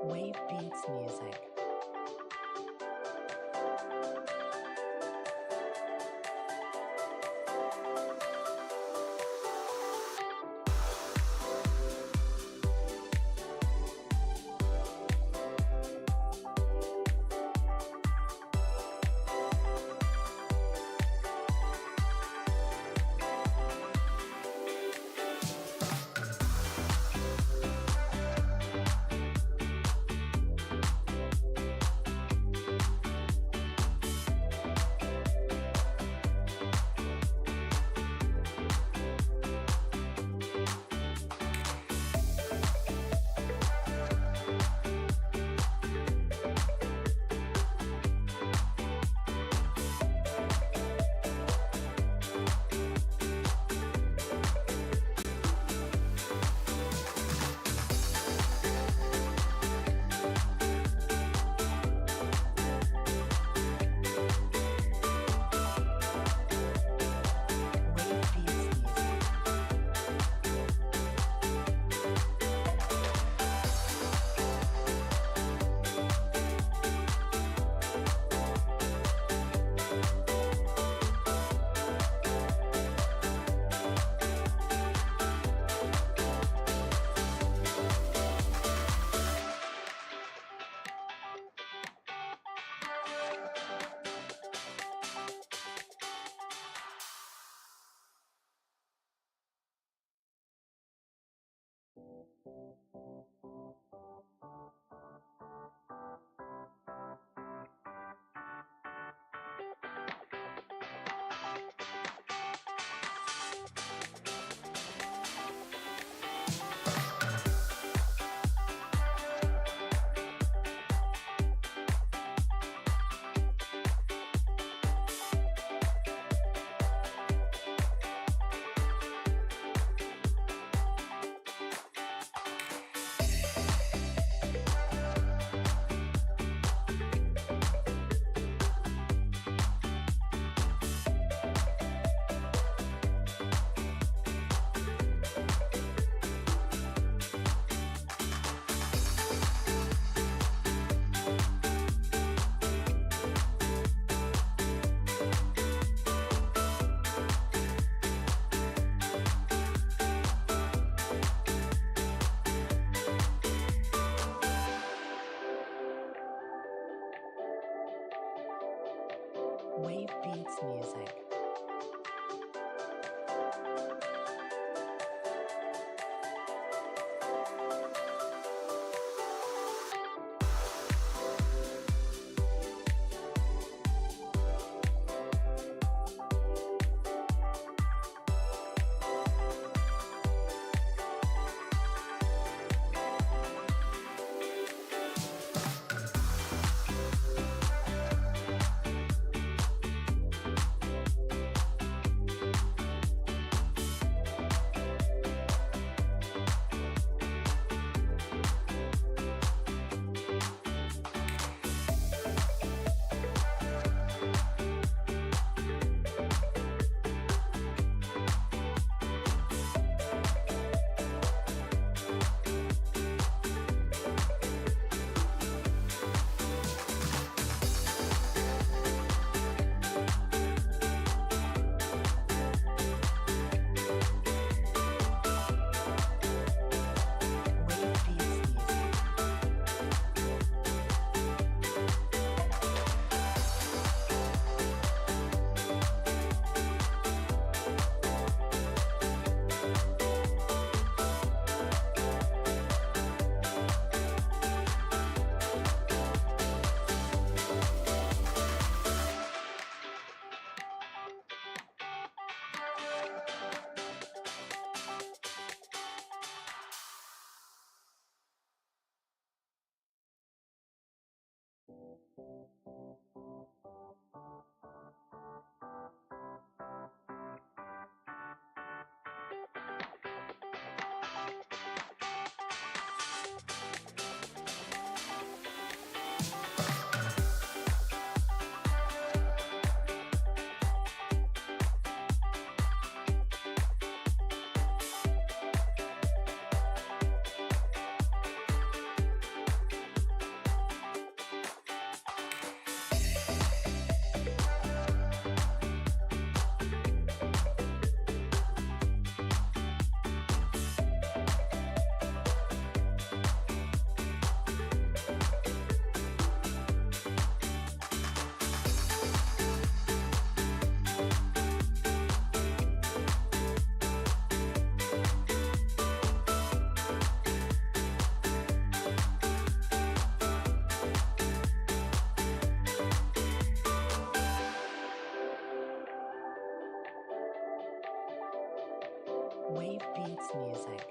Wave Beats Music. Wave Beats Music. Wave Beats Music.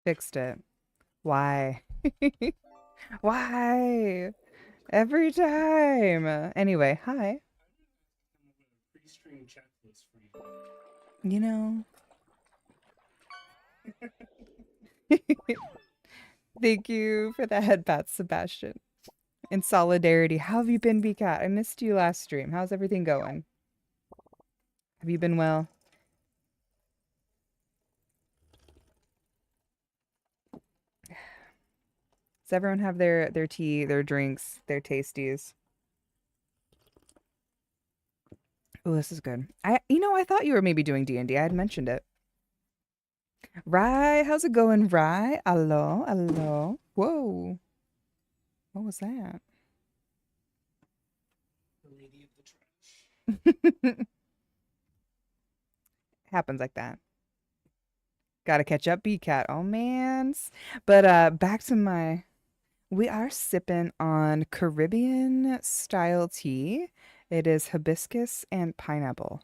Fixed it. Why? Why? Every time. Anyway, hi. Pre-string checklist for you. You know, thank you for the head pat, Sebastian. In solidarity, how have you been, BCat? I missed you last stream. How's everything going? Have you been well? Does everyone have their tea, their drinks, their tasties? Oh, this is good. I thought you were maybe doing D&D. I had mentioned it. Rye, how's it going, Rye? Hello, hello. Whoa. What was that? The lady of the trash. Happens like that. Gotta catch up, BCat. Oh, man. But back to we are sipping on Caribbean style tea. It is hibiscus and pineapple.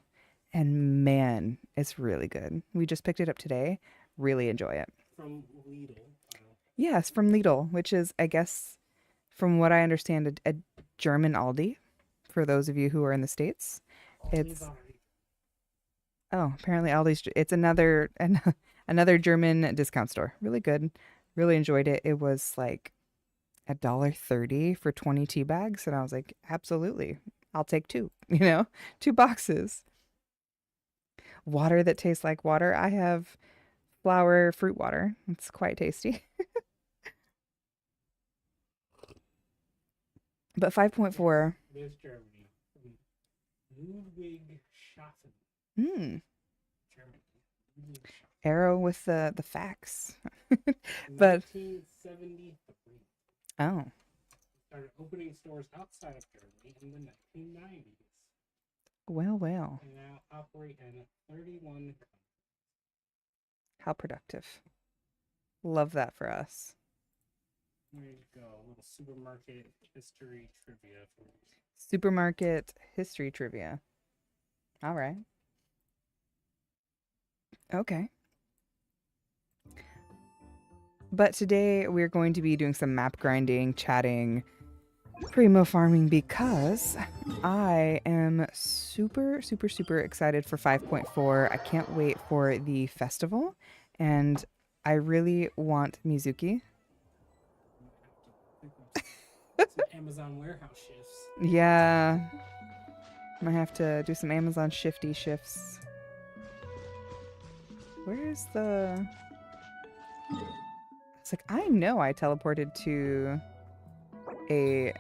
And man, it's really good. We just picked it up today. Really enjoy it. From Lidl. Yes, from Lidl, which is, I guess, from what I understand, a German Aldi. For those of you who are in the States, it's apparently Aldi's. It's another German discount store. Really good. Really enjoyed it. It was like $1.30 for 20 tea bags, and I was like, absolutely, I'll take two. 2 boxes. Water that tastes like water. I have flower fruit water. It's quite tasty. But 5.4. There's Germany. From Ludwigshafen. Germany. Arrow with the facts. But 1973. oh. Started opening stores outside of Germany in the 1990s. Well. And now operate in 31 countries. How productive. Love that for us. Ready to go. A little supermarket history trivia for you. Supermarket history trivia. All right. Okay. But today we're going to be doing some map grinding, chatting, primo farming because I am super, super, super excited for 5.4. I can't wait for the festival, and I really want Mizuki. Some Amazon warehouse shifts. Yeah. Might have to do some Amazon shifty shifts. Where's the... It's like, I know I teleported to a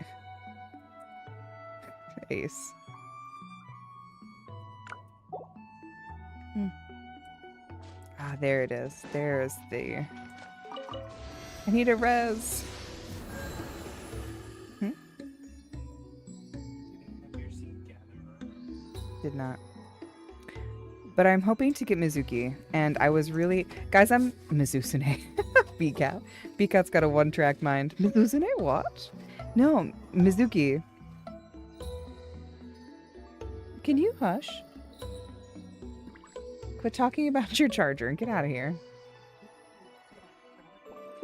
ace. Ah, there it is. There's the... I need a res. Did not. But I'm hoping to get Mizuki, and I was really... Guys, I'm Mizusune. BCat. BCat's got a one-track mind. Mizusune what? No, Mizuki. Can you hush? Quit talking about your charger and get out of here.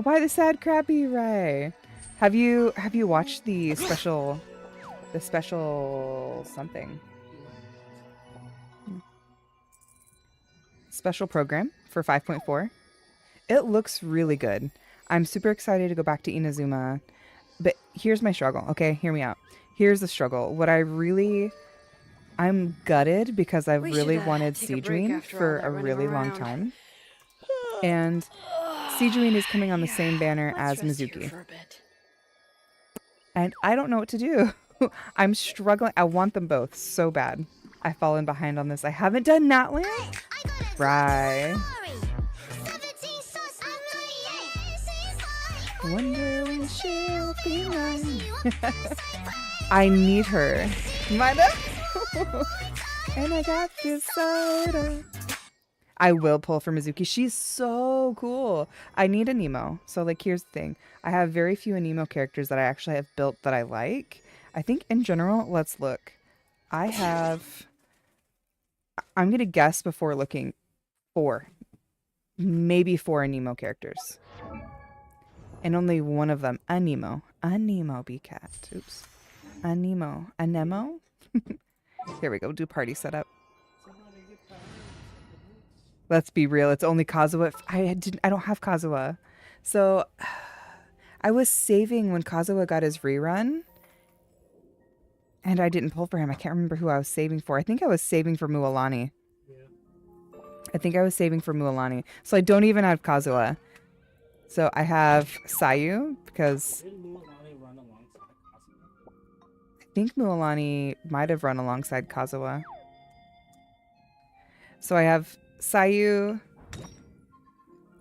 Why the sad crappy Ray? Have you watched the special something? Special program for 5.4? It looks really good. I'm super excited to go back to Inazuma. But here's my struggle. Okay, hear me out. Here's the struggle. I'm gutted because I've We should really wanted take a break Siegeween after all for that a running really long around. time. And Siegeween is coming on the Yeah, same banner let's as rest here Mizuki. for a bit. And I don't know what to do. I'm struggling. I want them both so bad. I've fallen behind on this. I haven't done Natlan. Right. Wonder when she'll be mine. I need her. Mine. And I got this soda. I will pull for Mizuki. She's so cool. I need a Nemo. So, like, here's the thing. I have very few Nemo characters that I actually have built that I like. I think in general, let's look. I'm going to guess before looking, 4. Maybe 4 Nemo characters. And only one of them, a Nemo. A Nemo B-Cat. Oops. A Nemo. A Nemo? Here we go. Do party setup. Let's be real. It's only Kazuha. I don't have Kazuha. So I was saving when Kazuha got his rerun. And I didn't pull for him. I can't remember who I was saving for. I think I was saving for Mualani. Yeah. I think I was saving for Mualani. So I don't even have Kazuha. So I have Sayu because Did Mualani run alongside Kazuha? I think Mualani might have run alongside Kazuha. So I have Sayu.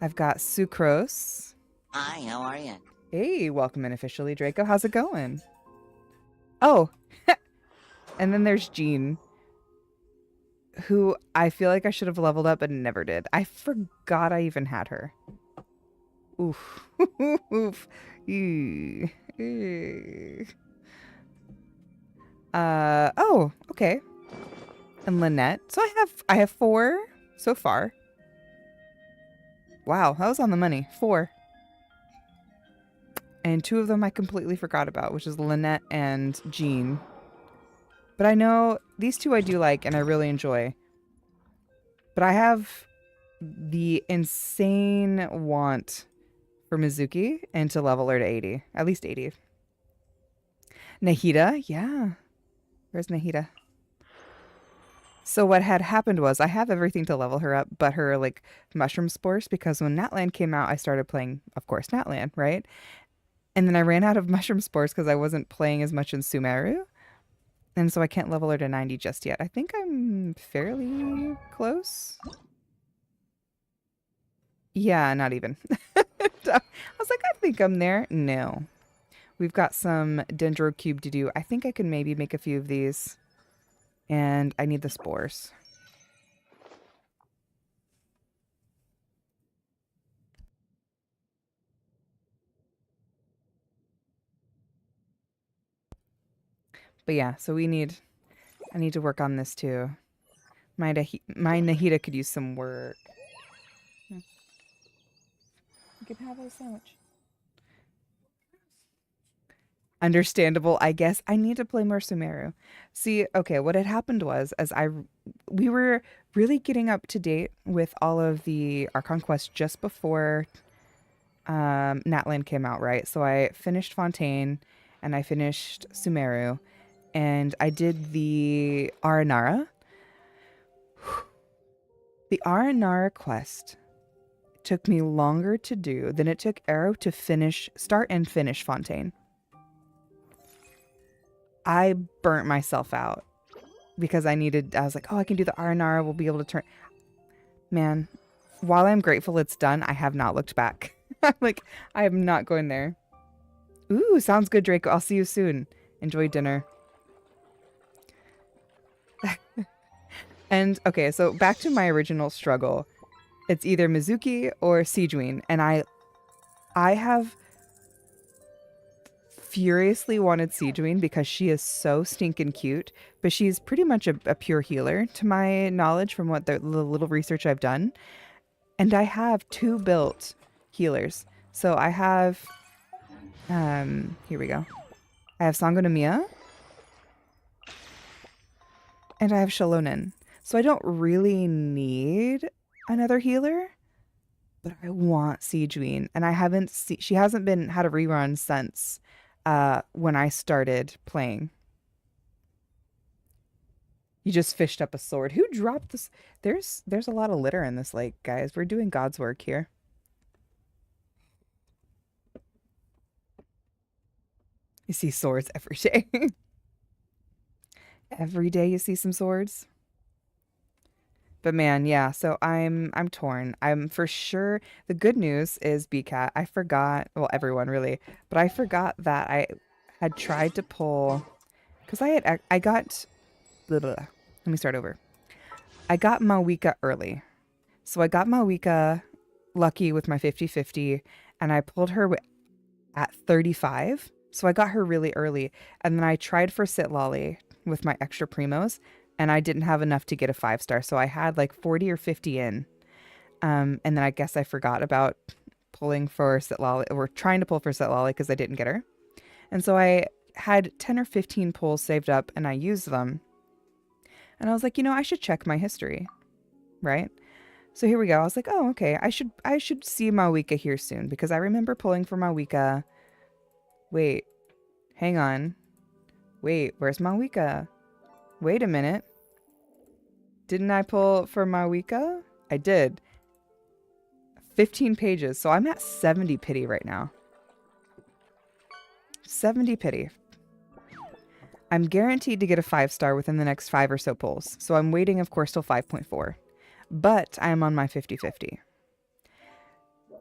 I've got Sucrose. Hi, how are you? Hey, welcome in officially, Draco. How's it going? Oh, and then there's Jean, who I feel like I should have leveled up but never did. I forgot I even had her. Oof. Oof. Ew. Ew. Oh, okay. And Lynette. So I have 4 so far. Wow, that was on the money. 4. And 2 of them I completely forgot about, which is Lynette and Jean. But I know these 2 I do like and I really enjoy. But I have the insane want for Mizuki and to level her to 80. At least 80. Nahida, yeah. Where's Nahida? So what had happened was I have everything to level her up, but her like mushroom spores, because when Natlan came out, I started playing, of course, Natlan, right? And then I ran out of mushroom spores because I wasn't playing as much in Sumeru. And so I can't level her to 90 just yet. I think I'm fairly close. Yeah, not even. I was like, I think I'm there. No. We've got some Dendro Cube to do. I think I can maybe make a few of these. And I need the spores. But yeah, so I need to work on this too. My Nahida could use some work. You can have a sandwich. Understandable, I guess. I need to play more Sumeru. See, okay, what had happened was, we were really getting up to date with all of the Archon quests just before Natlan came out, right? So I finished Fontaine and I finished Sumeru and I did the Aranara. The Aranara quest took me longer to do than it took Arrow to start and finish Fontaine. I burnt myself out because I was like, oh, I can do the Aranara. We'll be able to turn. Man, while I'm grateful it's done, I have not looked back. I'm like, I am not going there. Ooh, sounds good, Draco. I'll see you soon. Enjoy dinner. And okay, so back to my original struggle. It's either Mizuki or Siegeween, and I have furiously wanted Siegeween because she is so stinking cute, but she's pretty much a pure healer to my knowledge from what the little research I've done. And I have 2 built healers. So I have, here we go. I have Sango no Miya. And I have Shalonen. So I don't really need another healer. but I want Siegeween, and I haven't she hasn't been had a rerun since when I started playing. You just fished up a sword. Who dropped this? There's a lot of litter in this lake, guys. We're doing God's work here. You see swords every day. Every day you see some swords. But man, yeah, so I'm torn. I'm for sure the good news is BCAT. I forgot, well, everyone really, but I forgot that I had tried to pull because I got blah, blah, blah. Let me start over. I got Mawika early. So I got Mawika lucky with my 50-50 and I pulled her at 35. So I got her really early. And then I tried for Sitlolly with my extra primos and I didn't have enough to get a 5-star. So I had like 40 or 50 in. And then I guess I forgot about pulling for Sitlolly or trying to pull for Sitlolly because I didn't get her. And so I had 10 or 15 pulls saved up and I used them. And I was like, I should check my history, right? So here we go. I was like, oh, okay. I should see Mawika here soon because I remember pulling for Mawika. Wait, hang on. Wait, where's Mawika? Wait a minute. Didn't I pull for Mawika? I did. 15 pages. So I'm at 70 pity right now. 70 pity. I'm guaranteed to get a 5-star within the next 5 or so pulls. So I'm waiting, of course, till 5.4. But I am on my 50-50.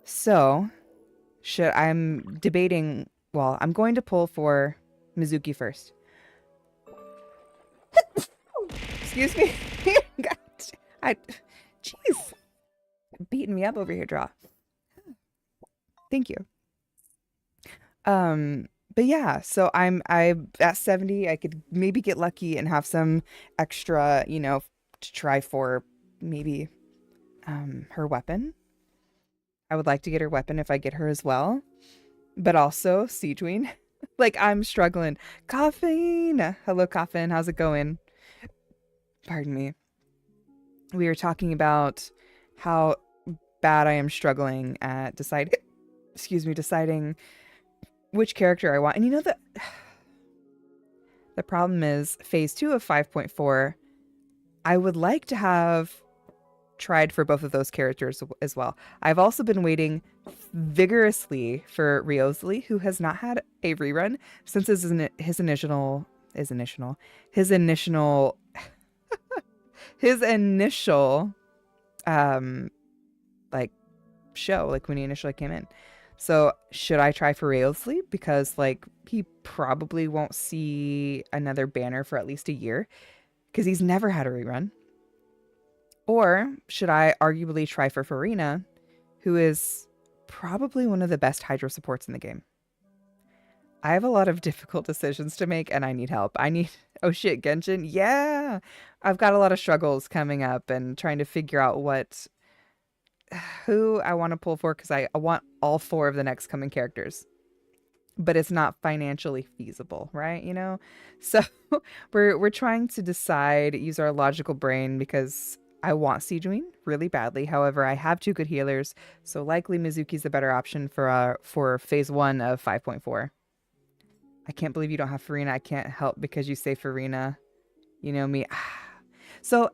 So I'm debating, well, I'm going to pull for Mizuki first. Excuse me. Jeez. Beating me up over here, Draw. Thank you. But yeah, so I'm at 70. I could maybe get lucky and have some extra, to try for maybe her weapon. I would like to get her weapon if I get her as well. But also Siegeween. Like I'm struggling. Coffin. Hello, Coffin. How's it going? Pardon me. We were talking about how bad I am struggling at deciding which character I want. And the problem is phase 2 of 5.4, I would like to have tried for both of those characters as well. I've also been waiting vigorously for Ryosley, who has not had a rerun since his initial like show, like when he initially came in. So should I try for Ryosley? Because like he probably won't see another banner for at least a year because he's never had a rerun. Or should I arguably try for Farina, who is probably one of the best Hydro supports in the game? I have a lot of difficult decisions to make and I need help. Oh shit, Genshin? Yeah! I've got a lot of struggles coming up and trying to figure out who I want to pull for because I want all 4 of the next coming characters. But it's not financially feasible, right? So we're trying to decide, use our logical brain because I want Siegeween really badly. However, I have 2 good healers, so likely Mizuki's the better option for phase 1 of 5.4. I can't believe you don't have Farina. I can't help because you say Farina. You know me. So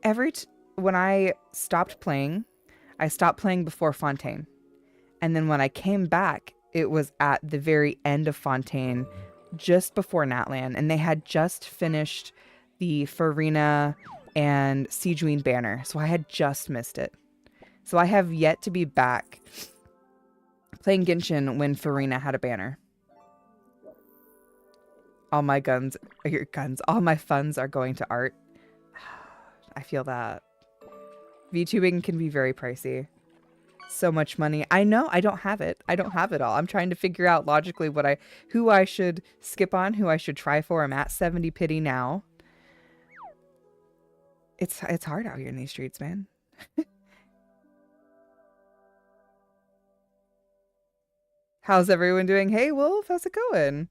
when I stopped playing before Fontaine. And then when I came back, it was at the very end of Fontaine, just before Natlan. And they had just finished the Farina and Siegeween banner. So I had just missed it. So I have yet to be back playing Genshin when Farina had a banner. All my funds are going to art. I feel that. VTubing can be very pricey. So much money. I know I don't have it. I don't have it all. I'm trying to figure out logically who I should skip on, who I should try for. I'm at 70 pity now. It's hard out here in these streets, man. How's everyone doing? Hey, Wolf, how's it going?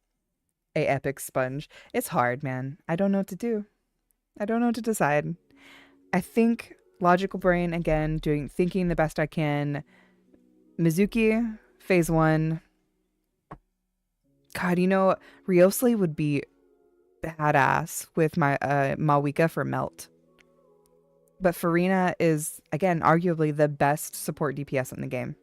A epic sponge. It's hard, man. I don't know what to do. I don't know what to decide. I think logical brain again, thinking the best I can, Mizuki, phase 1. God, Riosli would be badass with my Mawika for Melt. But Farina is, again, arguably the best support DPS in the game.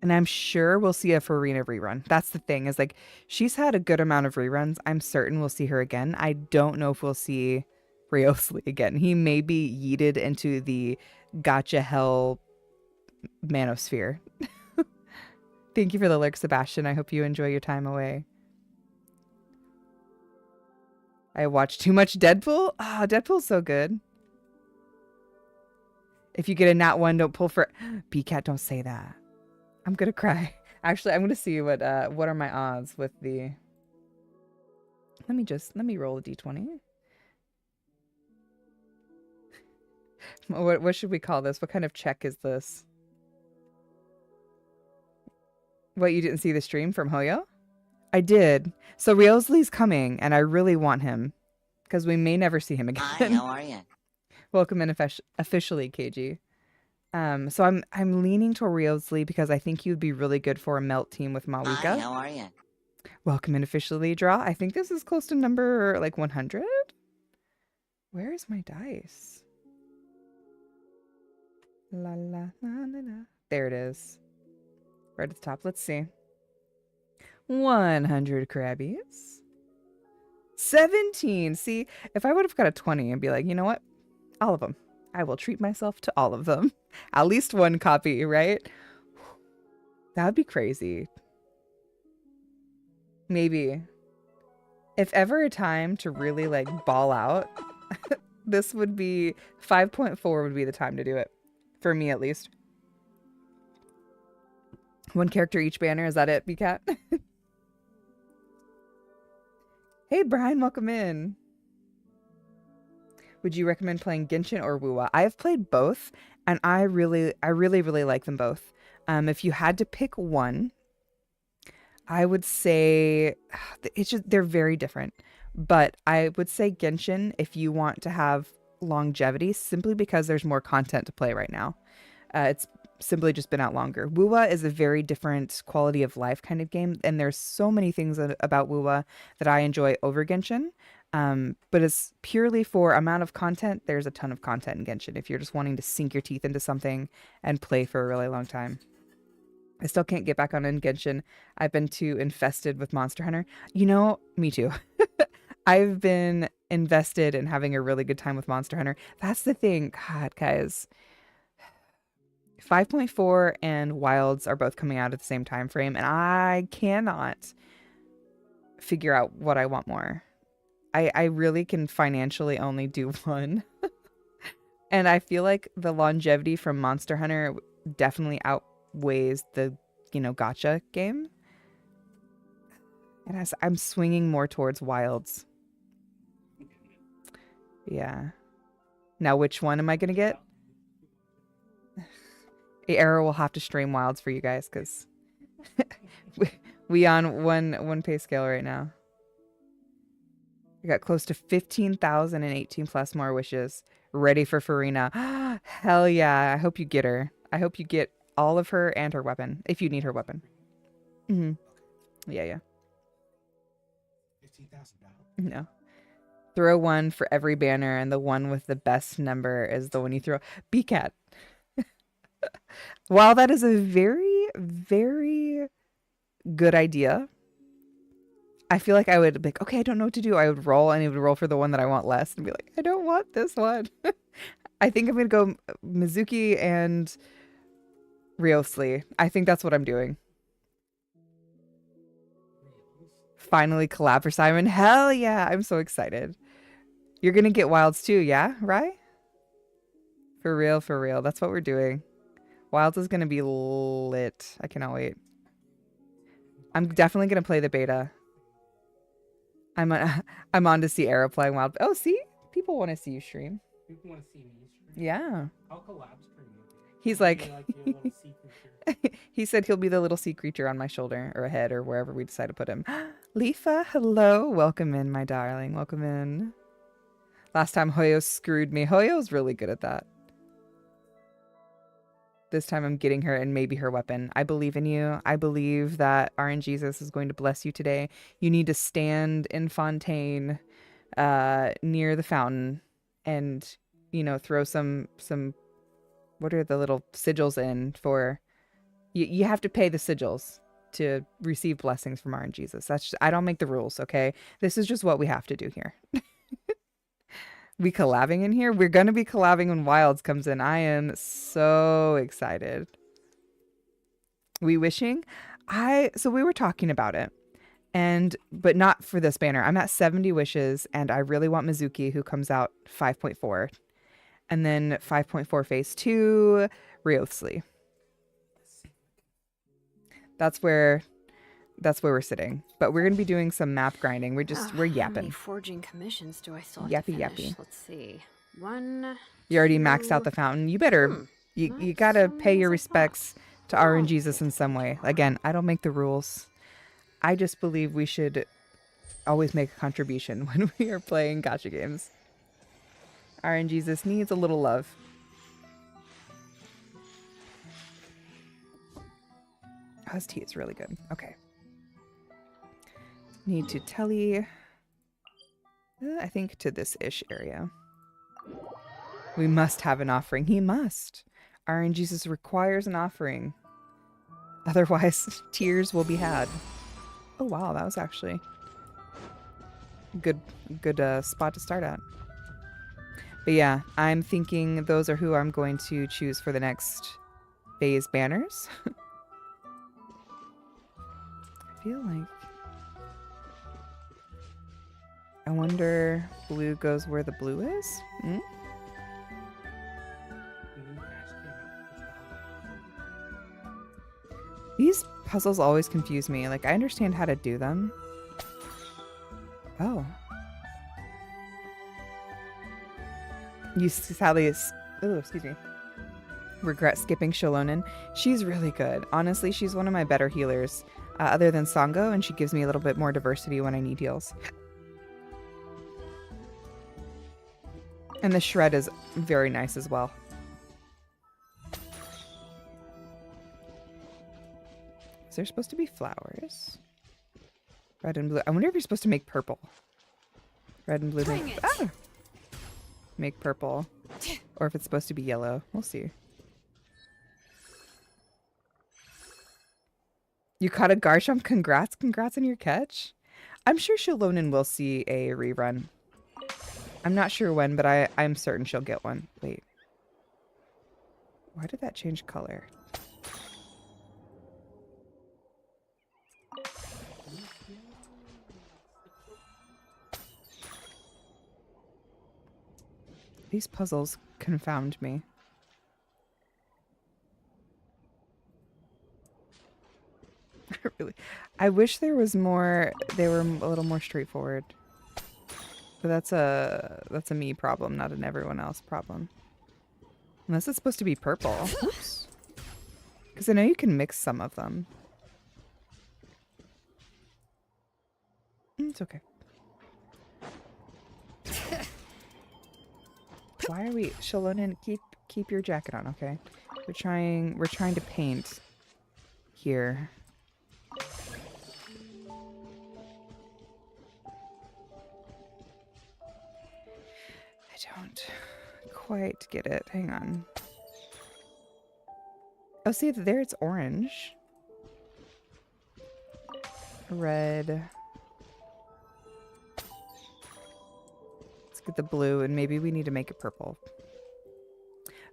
And I'm sure we'll see a Farina rerun. That's the thing, is like, she's had a good amount of reruns. I'm certain we'll see her again. I don't know if we'll see Riosli again. He may be yeeted into the gotcha hell manosphere. Thank you for the lurk, Sebastian. I hope you enjoy your time away. I watched too much Deadpool. Ah, Deadpool's so good. If you get a nat 1, don't pull for... BCat, don't say that. I'm gonna cry. Actually, I'm gonna see what are my odds with the... Let me roll a d20. What should we call this? What kind of check is this? What, you didn't see the stream from Hoyo? I did. So Riosli's coming, and I really want him, because we may never see him again. Hi, how are you? Welcome in officially, KG. So I'm leaning toward Riosli because I think he would be really good for a melt team with Mawika. Hi, how are you? Welcome in officially, Draw. I think this is close to number like 100. Where is my dice? La la la la la. There it is. Right at the top. Let's see. 100 crabbies. 17. See, if I would have got a 20 and be like, you know what? All of them. I will treat myself to all of them. At least one copy, right? That would be crazy. Maybe. If ever a time to really like ball out, this would be 5.4 would be the time to do it. For me, at least. One character each banner. Is that it, BCat? Hey, Brian, welcome in. Would you recommend playing Genshin or Wuwa? I have played both, and I really like them both. If you had to pick one, I would say they're very different. But I would say Genshin if you want to have longevity, simply because there's more content to play right now. It's simply just been out longer. Wuwa is a very different quality of life kind of game, and there's so many things about Wuwa that I enjoy over Genshin. But it's purely for amount of content. There's a ton of content in Genshin if you're just wanting to sink your teeth into something and play for a really long time. I still can't get back on in Genshin. I've been too infested with Monster Hunter. Me too. I've been invested in having a really good time with Monster Hunter. That's the thing. God, guys. 5.4 and Wilds are both coming out at the same time frame, and I cannot figure out what I want more. I really can financially only do one. And I feel like the longevity from Monster Hunter definitely outweighs the, gacha game. And I'm swinging more towards Wilds. Yeah. Now, which one am I going to get? Arrow will have to stream Wilds for you guys, because we on one pay scale right now. I got close to 15,000 and 18 plus more wishes. Ready for Farina. Hell yeah. I hope you get her. I hope you get all of her and her weapon, if you need her weapon. Yeah. 15,000 dollars. No. Throw one for every banner, and the one with the best number is the one you throw. BCat. While that is a very, very good idea, I feel like I would be like, okay, I don't know what to do. I would roll, and it would roll for the one that I want less and be like, I don't want this one. I think I'm going to go Mizuki and Riosli. I think that's what I'm doing. Finally collab for Simon. Hell yeah. I'm so excited. You're going to get Wilds too, yeah? Right? For real, for real. That's what we're doing. Wilds is going to be lit. I cannot wait. I'm definitely going to play the beta. I'm on to see Arrow playing Wild. Oh, see? People want to see you stream. People want to see me stream. Yeah. I'll collab stream. He's I'll like, be like your little sea creature. he said he'll be the little sea creature on my shoulder or head or wherever we decide to put him. Leafa, hello. Welcome in, my darling. Welcome in. Last time Hoyo screwed me. Hoyo's really good at that. This time I'm getting her and maybe her weapon. I believe in you. I believe that RNGesus is going to bless you today. You need to stand in Fontaine near the fountain and, you know, throw some what are the little sigils in for you have to pay the sigils to receive blessings from RNGesus. That's just, I don't make the rules, okay? This is just what we have to do here. We collabing in here? We're going to be collabing when Wilds comes in. I am so excited. We wishing? So we were talking about it. But not for this banner. I'm at 70 wishes and I really want Mizuki, who comes out 5.4. And then 5.4 phase 2, Riothsley. That's where we're sitting. But we're going to be doing some map grinding. We're How yapping. many forging commissions do I still have to finish? Let's see. One. You already maxed out the fountain. You better you got to pay your respects to RNGesus in some way. Again, I don't make the rules. I just believe we should always make a contribution when we are playing gacha games. RNGesus needs a little love. His tea is really good. Okay. Need to telly. I think to this ish area. We must have an offering. He must. RNGesus requires an offering. Otherwise, tears will be had. Oh wow, that was actually good spot to start at. But yeah, I'm thinking those are who I'm going to choose for the next phase banners. I feel like I wonder blue goes where the blue is? Hmm? These puzzles always confuse me. Like, I understand how to do them. Oh. You sadly, excuse me. Regret skipping Shalonen. She's really good. Honestly, she's one of my better healers. Other than Sango, and she gives me a little bit more diversity when I need heals. And the shred is very nice as well. Is there supposed to be flowers? Red and blue. I wonder if you're supposed to make purple. Red and blue make purple. Or if it's supposed to be yellow. We'll see. You caught a Garchomp. Congrats on your catch. I'm sure Shalonen will see a rerun. I'm not sure when, but I'm certain she'll get one. Wait. Why did that change color? These puzzles confound me. I wish there was more. They were a little more straightforward. But that's a me problem, not an everyone else problem. Unless it's supposed to be purple. Oops. Because I know you can mix some of them. It's okay. Why are we, Shalonen? Keep your jacket on, okay? We're trying to paint here. I don't quite get it. Hang on. Oh, see, there it's orange. Red. Let's get the blue, and maybe we need to make it purple.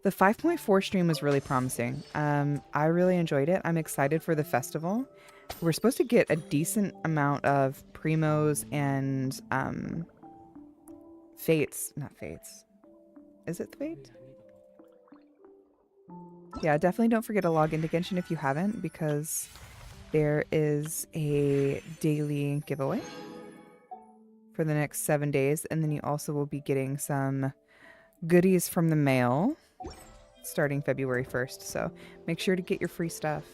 The 5.4 stream was really promising. I really enjoyed it. I'm excited for the festival. We're supposed to get a decent amount of primos and fates. Not fates. Is it fate? Yeah, definitely don't forget to log into Genshin if you haven't, because there is a daily giveaway for the next 7 days, and then you also will be getting some goodies from the mail starting February 1st, so make sure to get your free stuff.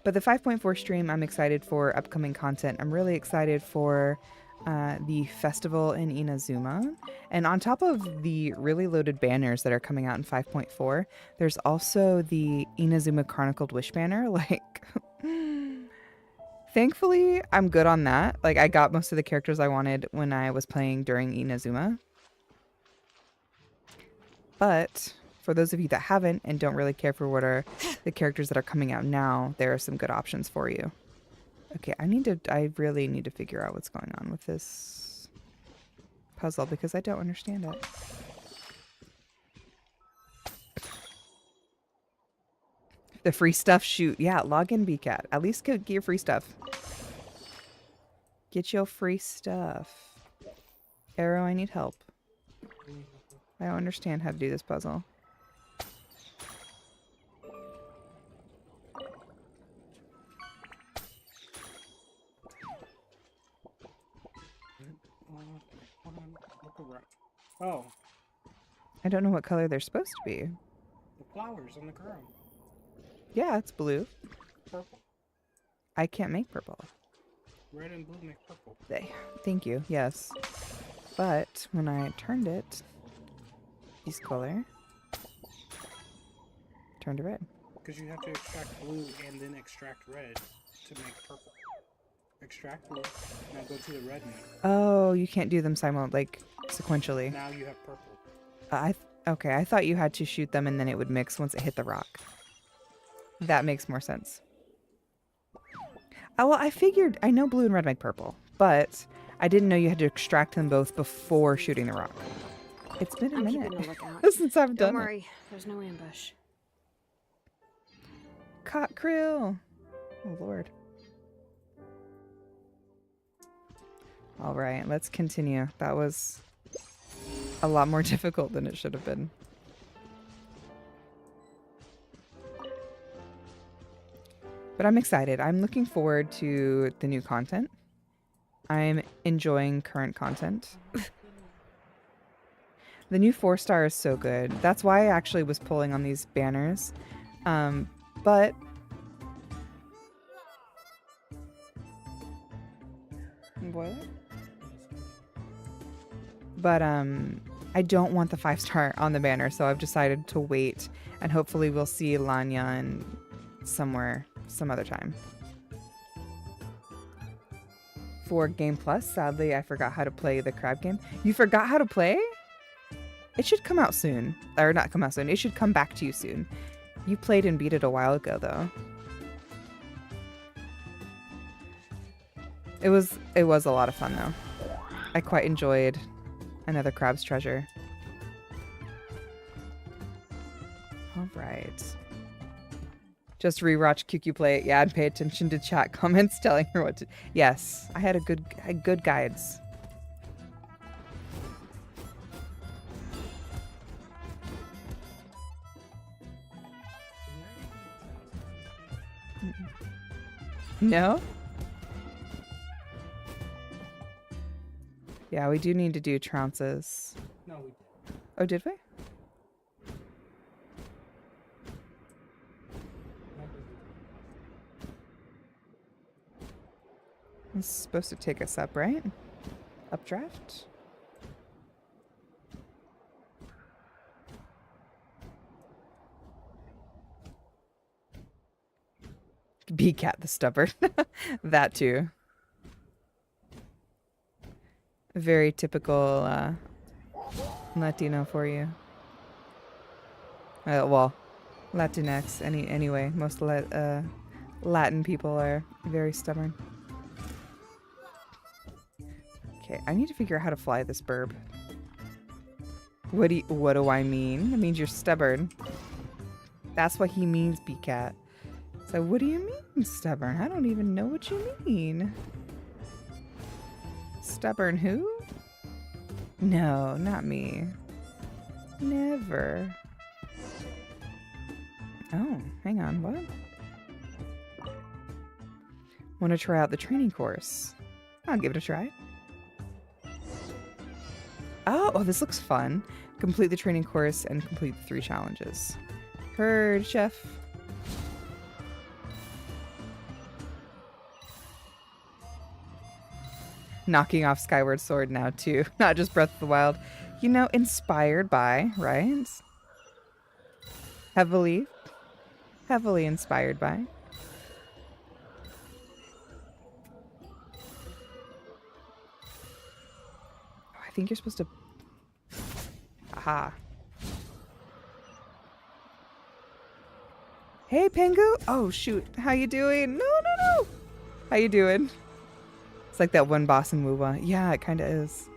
But the 5.4 stream, I'm excited for upcoming content. I'm really excited for the festival in Inazuma. And on top of the really loaded banners that are coming out in 5.4, there's also the Inazuma Chronicled Wish banner. Like, thankfully, I'm good on that. Like, I got most of the characters I wanted when I was playing during Inazuma. But for those of you that haven't and don't really care for what are the characters that are coming out now, there are some good options for you. Okay, I really need to figure out what's going on with this puzzle because I don't understand it. The free stuff, shoot. Yeah, log in, BCat. At least get your free stuff. Get your free stuff. Arrow, I need help. I don't understand how to do this puzzle. Oh. I don't know what color they're supposed to be. The flowers on the ground. Yeah, it's blue. Purple. I can't make purple. Red and blue make purple. Thank you, yes. But when I turned it, this color turned to red. Because you have to extract blue and then extract red to make purple. Extract blue, now go to the red one. Oh, you can't do them sequentially. Now you have purple. Okay, I thought you had to shoot them and then it would mix once it hit the rock. That makes more sense. Oh, well, I know blue and red make purple, but I didn't know you had to extract them both before shooting the rock. It's been a minute since I've done it. Don't worry, there's no ambush. Caught krill. Oh, Lord. All right, let's continue. That was a lot more difficult than it should have been. But I'm excited. I'm looking forward to the new content. I'm enjoying current content. The new 4-star is so good. That's why I actually was pulling on these banners. But what? But I don't want the 5-star on the banner, so I've decided to wait, and hopefully we'll see Lanya in somewhere some other time. For Game Plus, sadly, I forgot how to play the crab game. You forgot how to play? It should come out soon. Or not come out soon. It should come back to you soon. You played and beat it a while ago, though. It was a lot of fun, though. I quite enjoyed another Crab's Treasure. All right. Just rewatch QQ play it, yeah, and pay attention to chat comments telling her what to... Yes, I had good guides. No? Yeah, we do need to do trounces. No, we did. Oh, did we? It's supposed to take us up, right? Updraft? BCat the stubborn. That too. Very typical Latino for you. Well, Latinx anyway. Most Latin people are very stubborn. Okay, I need to figure out how to fly this burb. What do I mean? It means you're stubborn. That's what he means, BCat. So what do you mean, stubborn? I don't even know what you mean. Stubborn who? No, not me. Never. Oh, hang on, what? Want to try out the training course? I'll give it a try. Oh, this looks fun. Complete the training course and complete the 3 challenges. Heard, chef. knocking off Skyward Sword now too, not just Breath of the Wild. You know, inspired by, right? Heavily inspired by. Oh, I think you're supposed to... Aha. Hey, Pengu! Oh, shoot. How you doing? No! How you doing? It's like that one boss in WoWa. Yeah, it kind of is.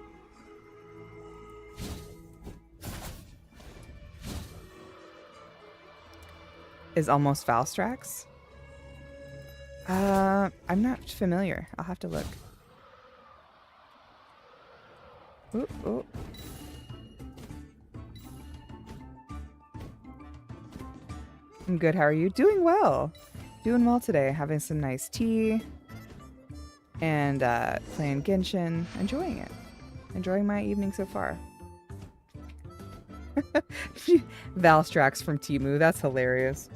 Is almost Valstrax? I'm not familiar. I'll have to look. Ooh. I'm good. How are you? Doing well. Doing well today. Having some nice tea. And playing Genshin. Enjoying it. Enjoying my evening so far. Valstrax from Temu. That's hilarious.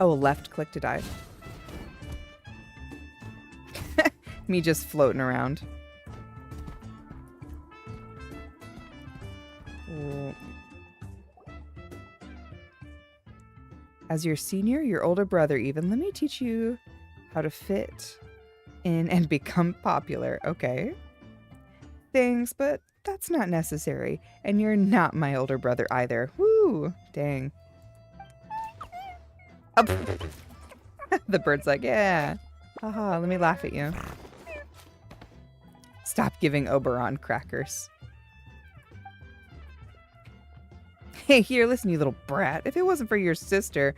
Oh, left click to dive. Me just floating around. Ooh. As your senior, your older brother even, let me teach you how to fit in and become popular. Okay. Thanks, but that's not necessary. And you're not my older brother either. Woo! Dang. Oh. The bird's like, yeah. Haha, let me laugh at you. Stop giving Oberon crackers. Hey, here, listen, you little brat. If it wasn't for your sister...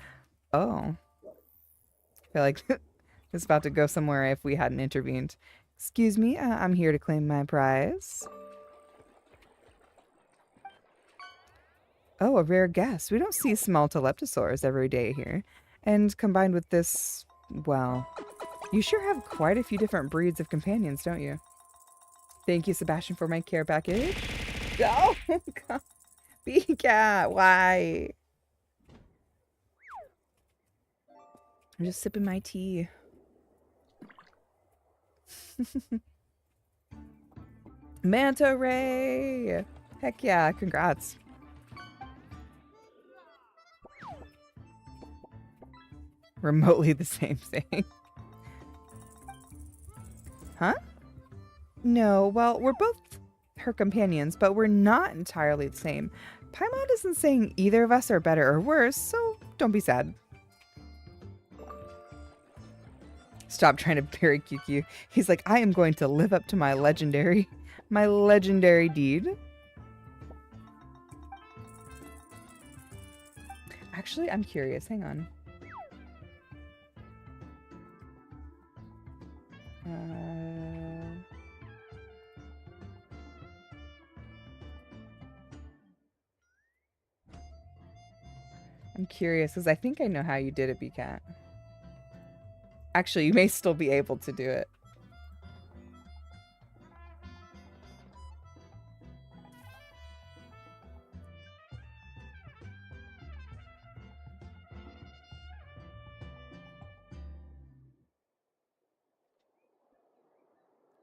Oh. I feel like it's about to go somewhere if we hadn't intervened. Excuse me, I'm here to claim my prize. Oh, a rare guest. We don't see small teleptosaurs every day here. And combined with this, well, you sure have quite a few different breeds of companions, don't you? Thank you, Sebastian, for my care package. Oh, God. Cat, why? I'm just sipping my tea. Manta Ray! Heck yeah, congrats. Remotely the same thing. Huh? No, well, we're both her companions, but we're not entirely the same. Paimon isn't saying either of us are better or worse, so don't be sad. Stop trying to bury QQ. He's like, I am going to live up to my legendary deed. Actually, I'm curious. Hang on. I'm curious because I think I know how you did it, B-Cat. Actually, you may still be able to do it.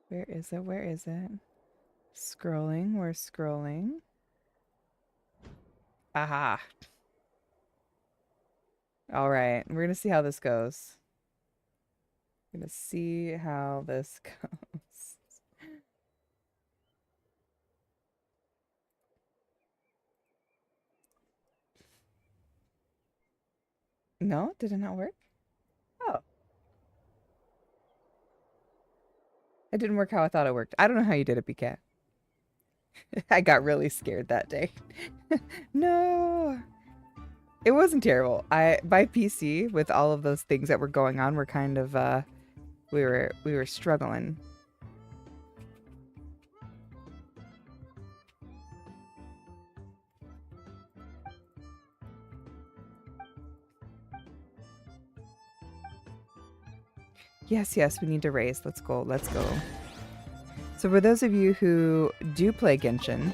Where is it? Where is it? Scrolling. We're scrolling. Aha. All right. We're going to see how this goes. We're going to see how this goes. No? Did it not work? Oh. It didn't work how I thought it worked. I don't know how you did it, BK. I got really scared that day. No. It wasn't terrible. By PC, with all of those things that were going on, we're kind of we were struggling. Yes, we need to raise. Let's go. So for those of you who do play Genshin,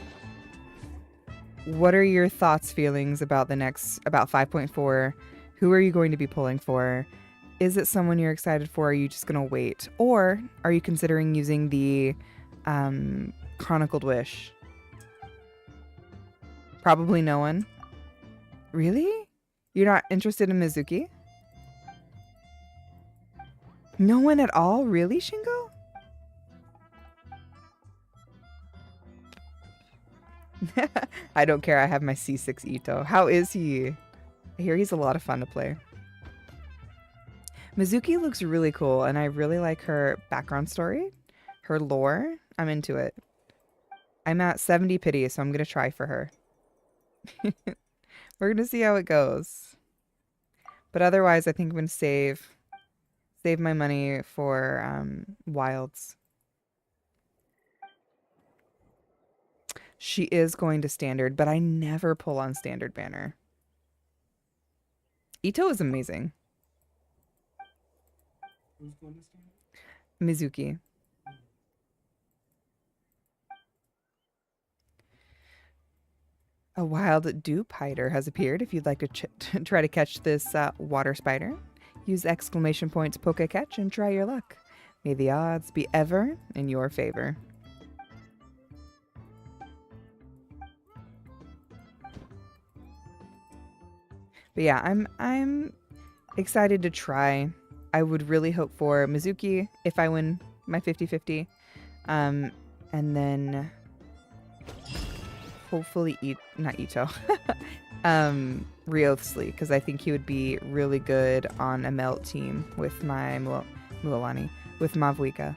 what are your thoughts, feelings about about 5.4? Who are you going to be pulling for? Is it someone you're excited for? Or are you just going to wait? Or are you considering using the Chronicled Wish? Probably no one. Really? You're not interested in Mizuki? No one at all? Really, Shingo? I don't care. I have my C6 Ito. How is he? I hear he's a lot of fun to play. Mizuki looks really cool, and I really like her background story. Her lore. I'm into it. I'm at 70 pity, so I'm going to try for her. We're going to see how it goes. But otherwise, I think I'm going to save my money for wilds. She is going to standard, but I never pull on standard banner. Ito is amazing. Who's going to stand? Mizuki. A wild dupe hider has appeared. If you'd like to try to catch this water spider, use exclamation points poke catch and try your luck. May the odds be ever in your favor. But yeah, I'm excited to try. I would really hope for Mizuki if I win my 50-50. And then hopefully not Ito. Riothsley, because I think he would be really good on a melt team with my Mualani, with Mavuika.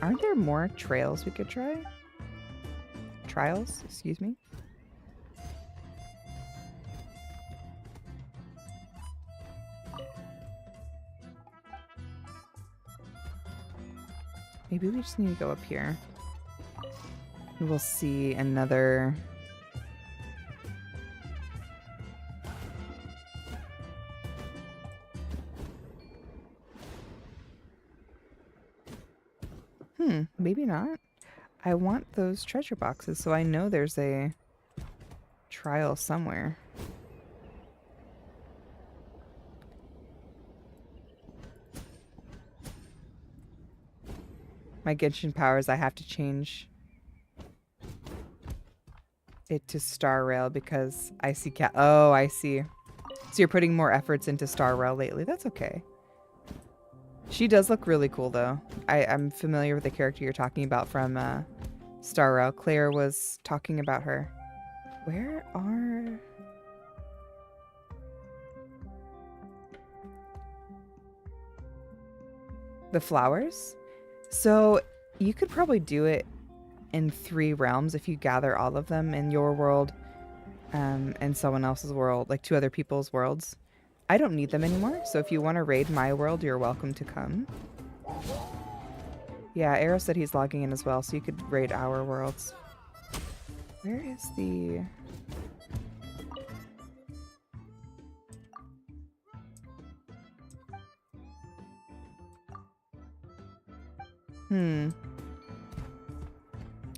Aren't there more trails we could try? Trials, excuse me. Maybe we just need to go up here. We'll see another... maybe not. I want those treasure boxes, so I know there's a trial somewhere. My Genshin powers, I have to change it to Star Rail because I see Oh, I see. So you're putting more efforts into Star Rail lately. That's okay. She does look really cool, though. I'm familiar with the character you're talking about from Star Rail. Claire was talking about her. Where are... the flowers? So you could probably do it in 3 realms if you gather all of them in your world and someone else's world, like 2 other people's worlds. I don't need them anymore, so if you want to raid my world, you're welcome to come. Yeah, Arrow said he's logging in as well, so you could raid our worlds. Where is the...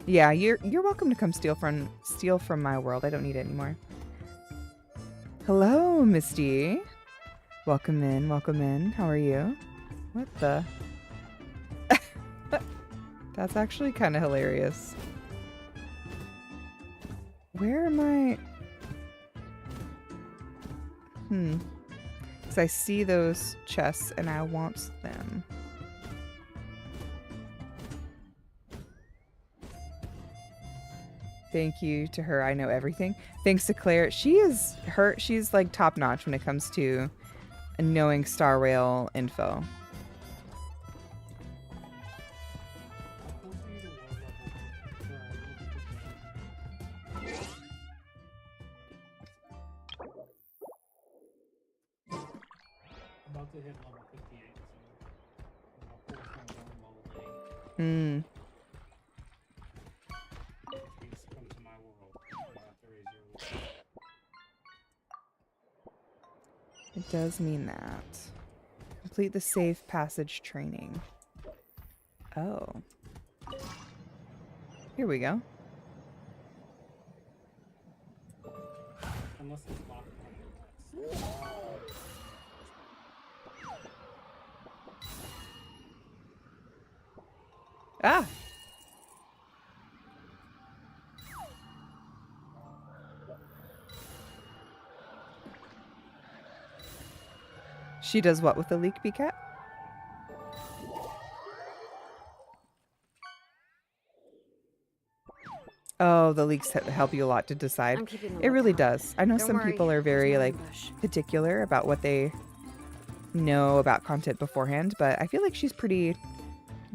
Yeah, you're welcome to come steal from my world. I don't need it anymore. Hello, Misty. Welcome in, welcome in. How are you? What the? That's actually kind of hilarious. Where am I? Because I see those chests and I want them. Thank you to her. I know everything. Thanks to Claire. She's like top notch when it comes to knowing Star Rail info. About to hit level 58, so level 8. Please come to my world. You have to raise your level. It does mean that. Complete the safe passage training. Oh. Here we go. Unless it's locked on the list. Ah! She does what with the leak, Cat? Oh, the leaks help you a lot to decide. It really does. I know some people are very like particular about what they know about content beforehand, but I feel like she's pretty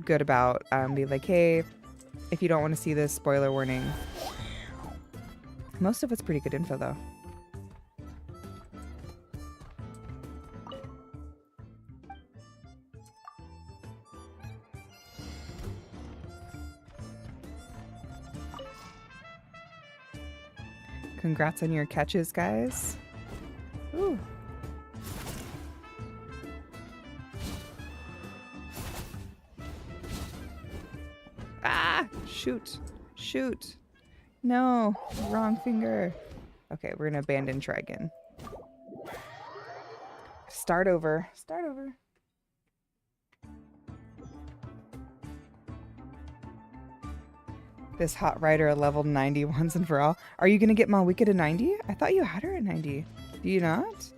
good about being like, hey, if you don't want to see this, spoiler warning. Most of it's pretty good info though. Congrats on your catches, guys. Ooh. Ah! Shoot. Shoot. No. Wrong finger. Okay, we're gonna abandon, try again. Start over. Start over. This hot rider leveled 90 once and for all. Are you gonna get Malwika to 90? I thought you had her at 90. Do you not?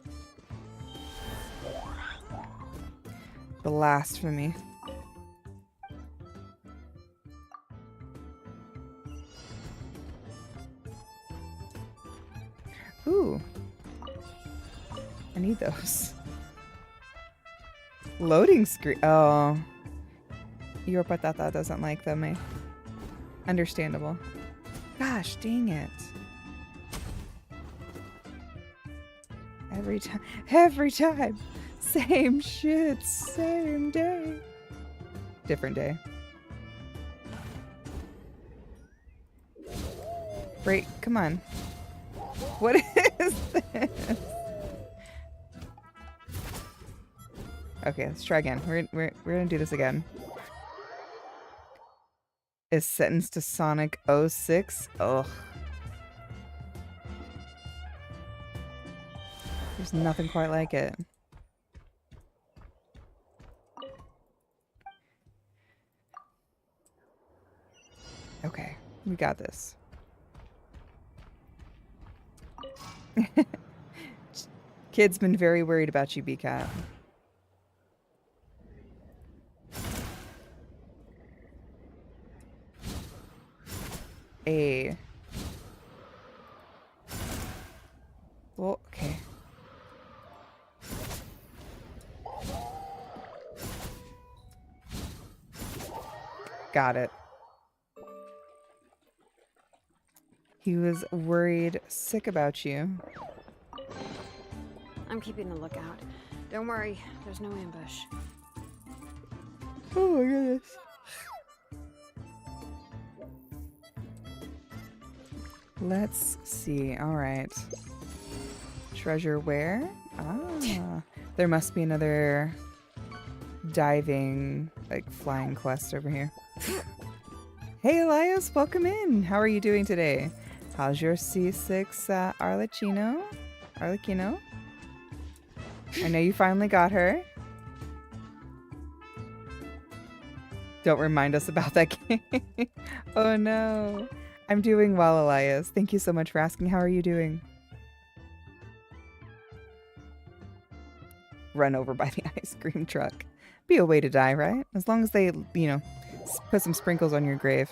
Blasphemy. Ooh. I need those. Loading screen. Oh. Your patata doesn't like them, eh? Understandable. Gosh, dang it. Every time. Same shit, same day. Different day. Break, come on. What is this? Okay, let's try again. We're gonna do this again. Is sentenced to Sonic 06. Ugh. There's nothing quite like it. Okay, we got this. Kid's been very worried about you, B-Cat. Well, okay. Got it. He was worried sick about you. I'm keeping the lookout. Don't worry, there's no ambush. Oh my goodness. Let's see. All right. Treasure where? Ah, there must be another diving, like flying quest over here. Hey Elias, welcome in. How are you doing today? How's your C6 Arlecchino? I know you finally got her. Don't remind us about that game. Oh no. I'm doing well, Elias. Thank you so much for asking. How are you doing? Run over by the ice cream truck. Be a way to die, right? As long as they, you know, put some sprinkles on your grave.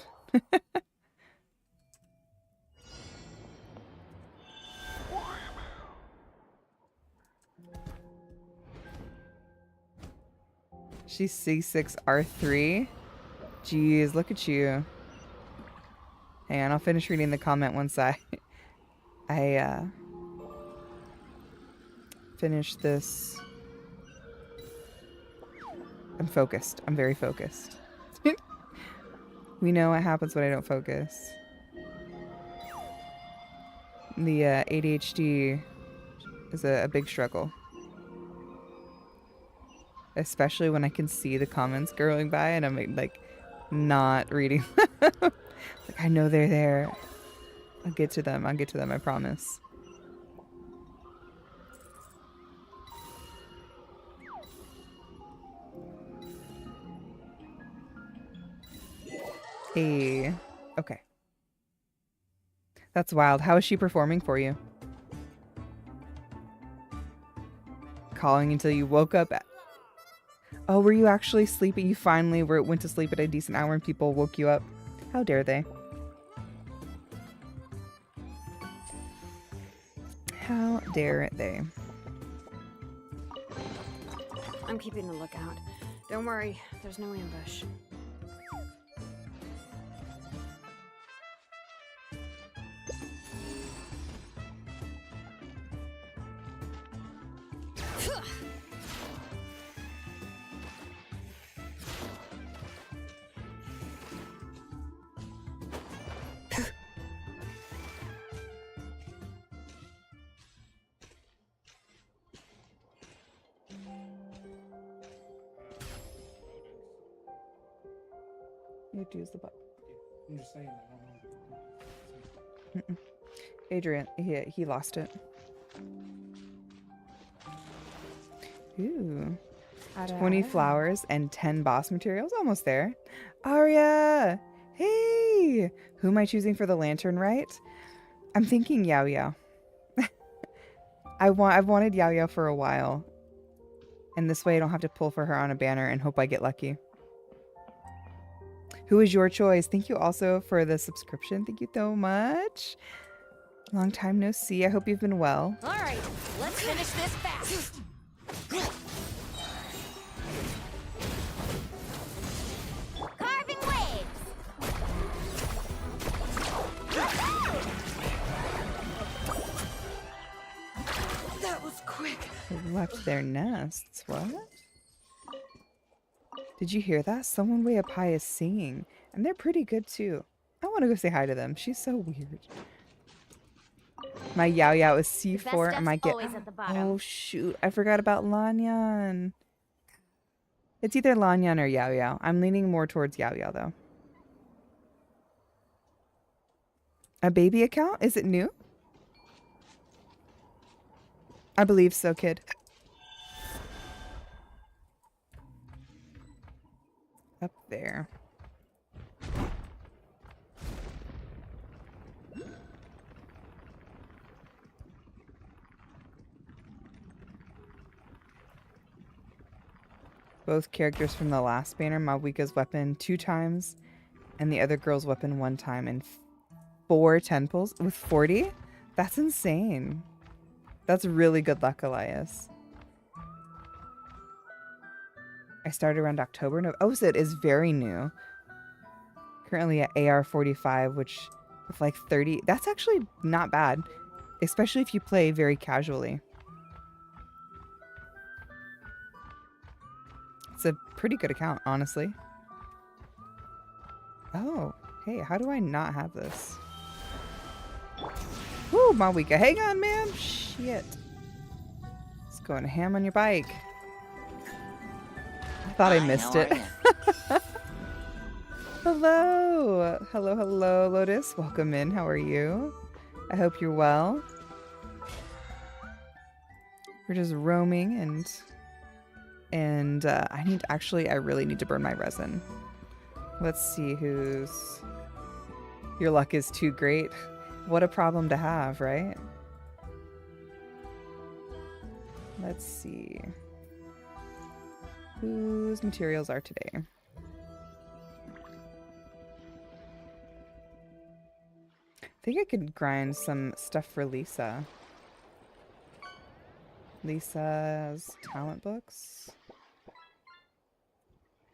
She's C6R3. Jeez, look at you. Hang on, I'll finish reading the comment once I finish this. I'm focused. I'm very focused. We know what happens when I don't focus. The ADHD is a big struggle. Especially when I can see the comments going by and I'm like not reading them. Like, I know they're there. I'll get to them, I promise. Hey. Okay. That's wild. How is she performing for you? Calling until you woke up. Oh, were you actually sleeping? You finally went to sleep at a decent hour and people woke you up. How dare they? How dare they? I'm keeping the lookout. Don't worry, there's no ambush. You have to use the button. I'm just saying that. I don't know. Adrian, he lost it. Ooh. 20 flowers and 10 boss materials. Almost there. Arya! Hey! Who am I choosing for the lantern, right? I'm thinking Yao Yao. I've wanted Yao Yao for a while. And this way I don't have to pull for her on a banner and hope I get lucky. Who is your choice? Thank you also for the subscription. Thank you so much. Long time no see. I hope you've been well. All right, let's finish this fast. Carving waves. That was quick. They left their nests. What? Did you hear that? Someone way up high is singing. And they're pretty good too. I want to go say hi to them. She's so weird. My Yao Yao is C4. I might get... Oh shoot. I forgot about Lanyan. It's either Lanyan or Yao Yao. I'm leaning more towards Yao Yao though. A baby account? Is it new? I believe so, kid. Up there. Both characters from the last banner, Mawika's weapon 2 times and the other girl's weapon 1 time and 4 temples with 40? That's insane. That's really good luck, Elias. I started around October. No, oh, so it is very new. Currently at AR 45, which with like 30, that's actually not bad, especially if you play very casually. It's a pretty good account, honestly. Oh, hey, how do I not have this? Woo, Mawika, hang on, ma'am. Shit. It's going ham on your bike. I thought I missed it. Hello. Hello, hello, Lotus. Welcome in. How are you? I hope you're well. We're just roaming and I really need to burn my resin. Let's see who's... Your luck is too great. What a problem to have, right? Let's see. Whose materials are today? I think I could grind some stuff for Lisa. Lisa's talent books.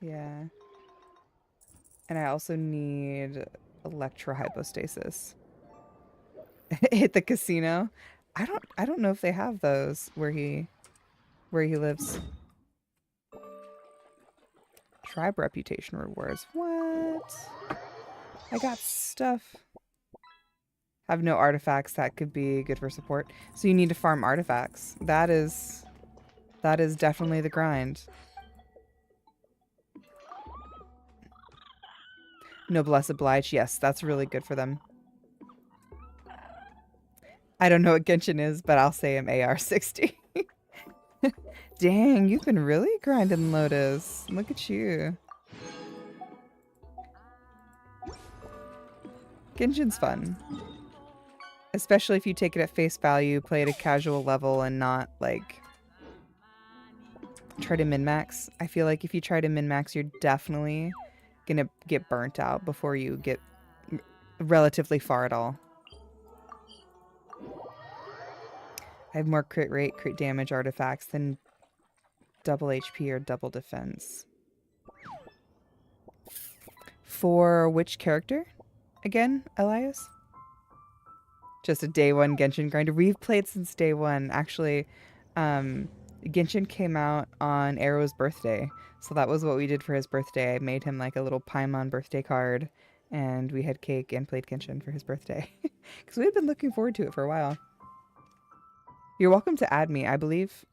Yeah. And I also need electrohypostasis. Hit the casino. I don't know if they have those where he lives. Tribe reputation rewards. What? I got stuff. Have no artifacts that could be good for support. So you need to farm artifacts. That is definitely the grind. Noblesse oblige. Yes, that's really good for them. I don't know what Genshin is, but I'll say I'm AR 60. Dang, you've been really grinding, Lotus. Look at you. Genshin's fun. Especially if you take it at face value, play at a casual level, and not, like, try to min-max. I feel like if you try to min-max, you're definitely gonna get burnt out before you get relatively far at all. I have more crit rate, crit damage artifacts than double HP or double defense. For which character? Again, Elias? Just a day one Genshin grinder. We've played since day one. Actually, Genshin came out on Arrow's birthday. So that was what we did for his birthday. I made him like a little Paimon birthday card. And we had cake and played Genshin for his birthday. Because we had been looking forward to it for a while. You're welcome to add me. I believe...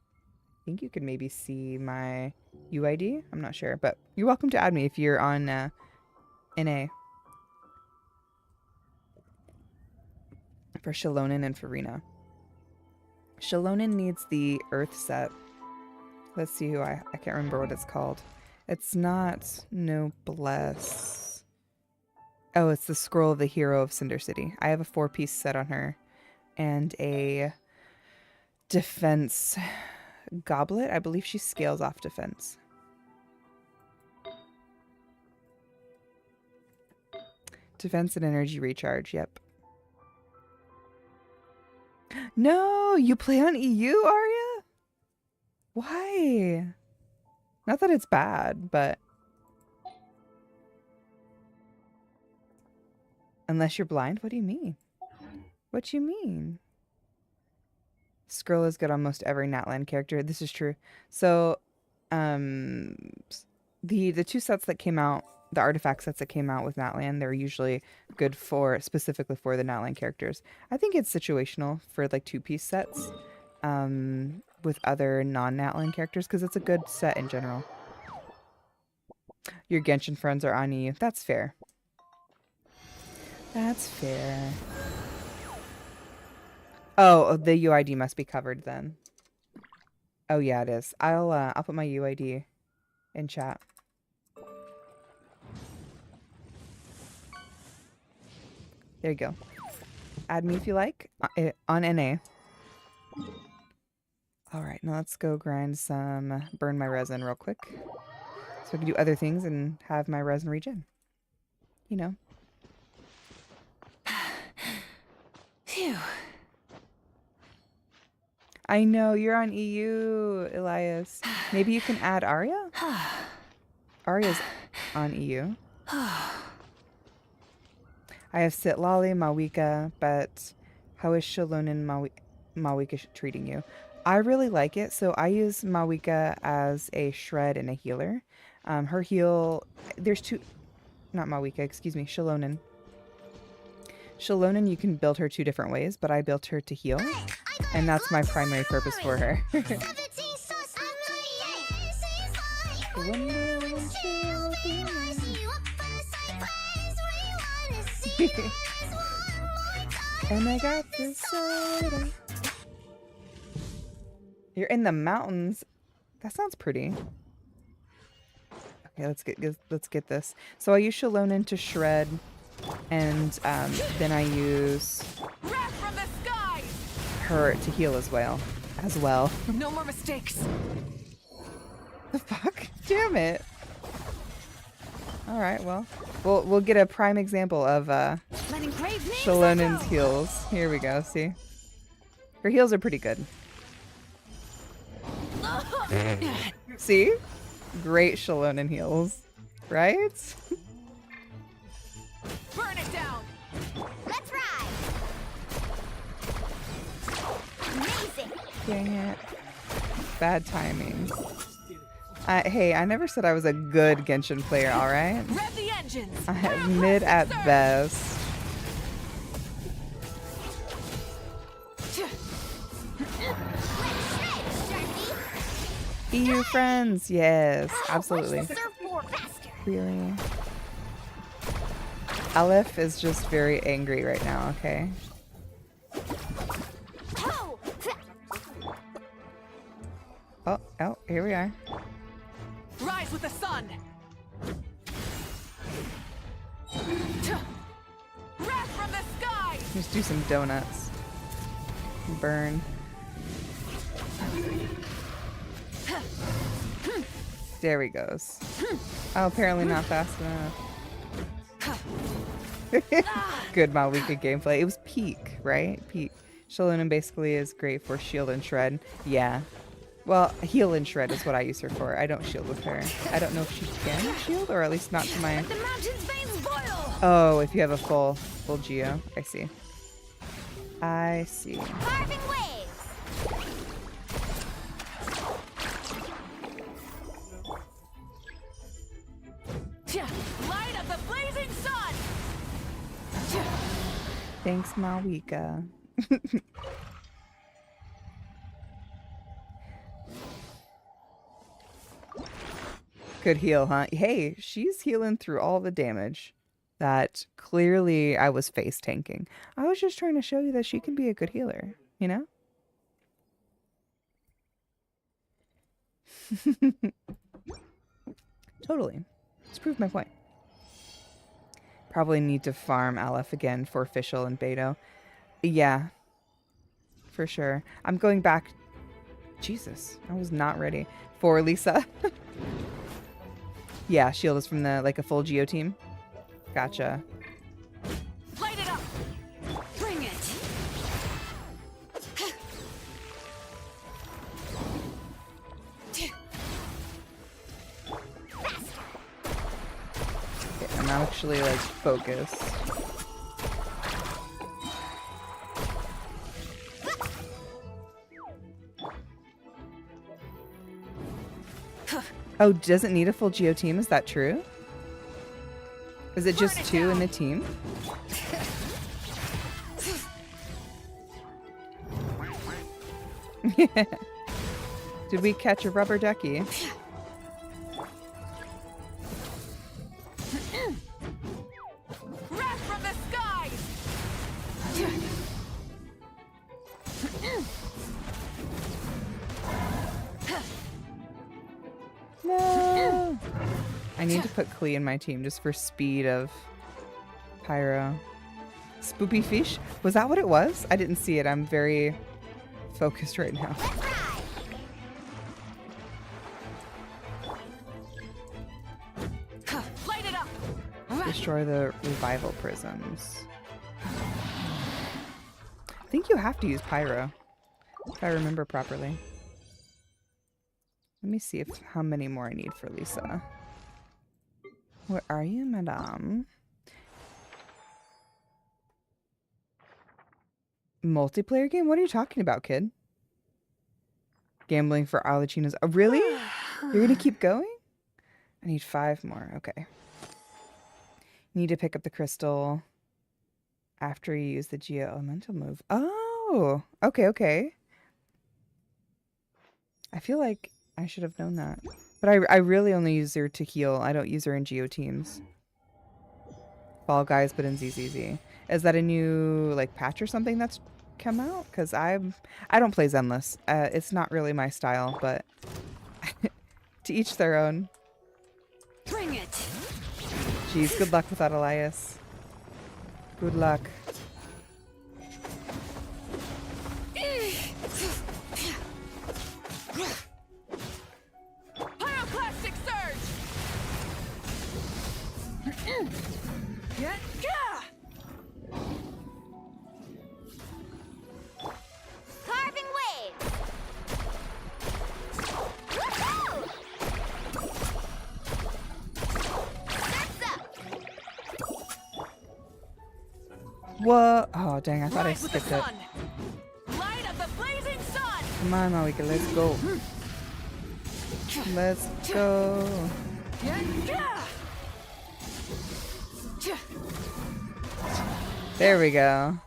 I think you can maybe see my UID. I'm not sure. But you're welcome to add me if you're on NA. For Shalonen and for Rena. Shalonen needs the Earth set. Let's see who I can't remember what it's called. It's not Noblesse. Oh, it's the Scroll of the Hero of Cinder City. I have a 4-piece set on her. And a defense goblet. I believe she scales off defense. Defense and energy recharge, yep. No, you play on EU, Arya? Why? Not that it's bad, but... Unless you're blind? What do you mean? What do you mean? Skrull is good on most every Natlan character. This is true. So, the two sets that came out, the artifact sets that came out with Natlan, they're usually good for, specifically for the Natlan characters. I think it's situational for like 2-piece sets with other non-Natlan characters because it's a good set in general. Your Genshin friends are on you. That's fair. That's fair. Oh, the UID must be covered then. Oh yeah, it is. I'll put my UID in chat. There you go. Add me if you like on NA. All right, now let's go grind some, burn my resin real quick, so I can do other things and have my resin regen. You know. Phew. I know, you're on EU, Elias. Maybe you can add Arya? Arya's on EU. I have Sitlali, Mawika, but how is Shalonen Mawika treating you? I really like it, so I use Mawika as a shred and a healer. Her heal, there's two, not Mawika, excuse me, Shalonen. Shalonen, you can build her 2 different ways, but I built her to heal, and that's my primary purpose for her. And I got this soda. You're in the mountains. That sounds pretty. Okay, let's get this. So I use Shalonen to shred, and then I use her to heal as well. No more mistakes. The fuck? Damn it. All right, well, we'll get a prime example of Shalonen's heals. Here we go. See, her heals are pretty good. See, great Shalonen heals, right? Burn it down. Let's ride. Amazing. Dang it. Bad timing. Hey, I never said I was a good Genshin player, alright? Rev the engines. I have mid at best. EU friends, yes, absolutely. Really? Aleph is just very angry right now, okay? Oh, here we are. Rise with the sun. Wrath from from the sky. Just do some donuts. Burn. There he goes. Oh, apparently not fast enough. Good Malwika gameplay. It was peak, right? Peak. Shaluna basically is great for shield and shred. Yeah. Well, heal and shred is what I use her for. I don't shield with her. I don't know if she can shield, or at least not to my... The mountain's veins boil. Oh, if you have a full geo. I see. I see. Carving waves. Light of the blazing sun. Thanks, Malwika. Could heal, huh? Hey, she's healing through all the damage that clearly I was face tanking. I was just trying to show you that she can be a good healer, you know? Totally. Just proved my point. Probably need to farm Aleph again for Fischl and Beto. Yeah. For sure. I'm going back. Jesus, I was not ready. For Lisa. Yeah, shield is from the, like, a full Geo team. Gotcha. Light it up. Bring it. Okay, I'm actually, like, focused. Oh, doesn't need a full Geo team? Is that true? Is it just two in the team? Did we catch a rubber ducky? Wrath from the sky. No. I need to put Klee in my team just for speed of pyro. Spoopy fish? Was that what it was? I didn't see it. I'm very focused right now. Light it up. Destroy the revival prisms. I think you have to use pyro, if I remember properly. Let me see if how many more I need for Lisa. Where are you, madame? Multiplayer game? What are you talking about, kid? Gambling for Alachinas. Oh, really? You're gonna keep going? I need 5 more. Okay. Need to pick up the crystal after you use the Geo Elemental move. Oh! Okay, okay. I feel like I should have known that. But I really only use her to heal. I don't use her in Geo teams. Fall Guys, but in ZZZ. Is that a new like patch or something that's come out? Because I don't play Zenless. It's not really my style, but to each their own. Bring it. Jeez, good luck with that, Elias. Good luck. Pyroclastic surge. Carving waves. Woohoo! That's up. What? Oh, dang, I thought I Rise with the skipped it. sun. Light of the blazing sun. Come on, Malika, let's go. Let's go. There we go.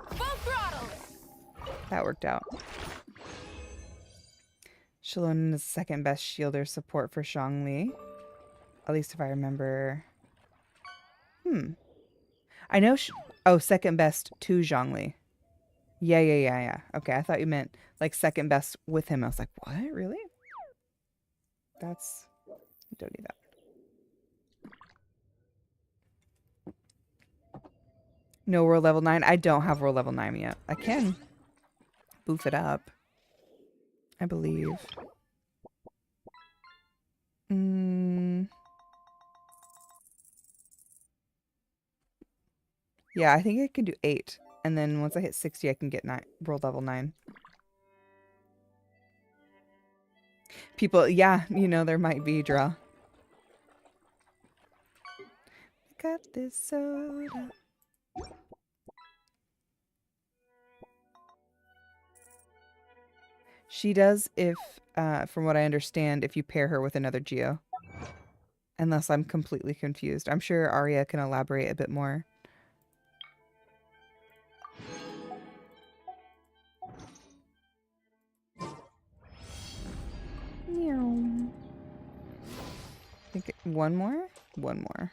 Full throttle. That worked out. Shalon is the second best shielder support for Zhongli. At least if I remember. I know. Oh, second best to Zhongli. Yeah. Okay, I thought you meant like second best with him. I was like, what? Really? That's. Don't need that. No world level 9. I don't have world level 9 yet. I can boof it up, I believe. Yeah, I think I can do 8. And then once I hit 60, I can get world level 9. People, yeah, you know, there might be draw. Got this soda. She does if, from what I understand, if you pair her with another Geo. Unless I'm completely confused. I'm sure Arya can elaborate a bit more. Meow. I think one more? One more.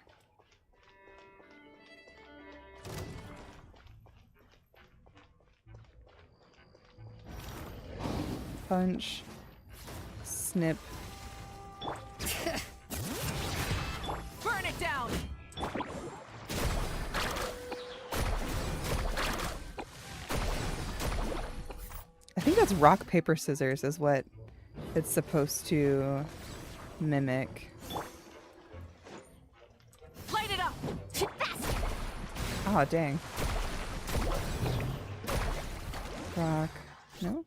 Punch. Snip. Burn it down. I think that's rock, paper, scissors is what it's supposed to mimic. Light it up. Oh, dang. Rock. No?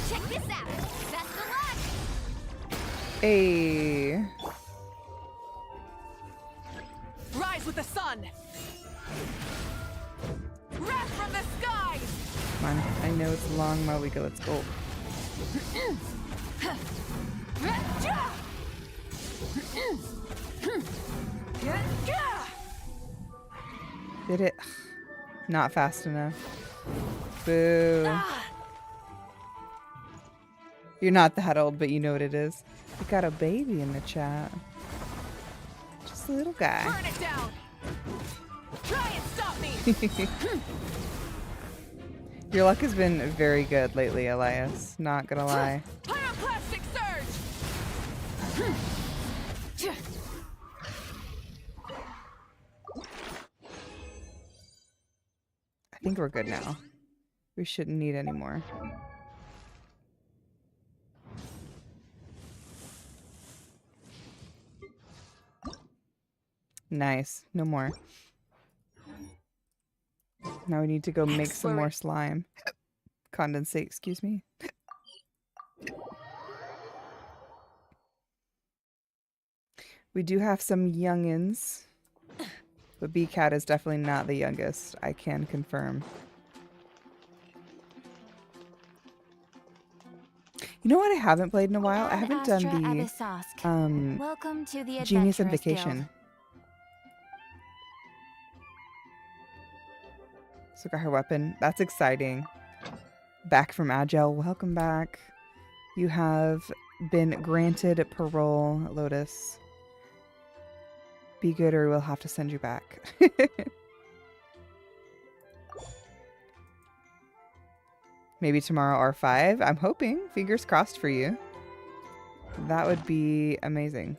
Check this out. Best of luck. Hey. Rise with the sun. Wrath from the skies. Come on. I know it's long, Malika. Let's go. Did it? Not fast enough. Boo. You're not that old, but you know what it is. We got a baby in the chat. Just a little guy. Burn it down. Try and stop me. Your luck has been very good lately, Elias. Not gonna lie. Pyroclastic surge. I think we're good now. We shouldn't need any more. Nice. No more. Now we need to go make some more slime. Condensate, excuse me. We do have some youngins. But B-Cat is definitely not the youngest. I can confirm. You know what I haven't played in a while? I haven't done the Welcome to the Genius and Adventurers Vacation. Guild. So got her weapon. That's exciting. Back from Agile. Welcome back. You have been granted parole, Lotus. Be good or we'll have to send you back. Maybe tomorrow R5. I'm hoping. Fingers crossed for you. That would be amazing.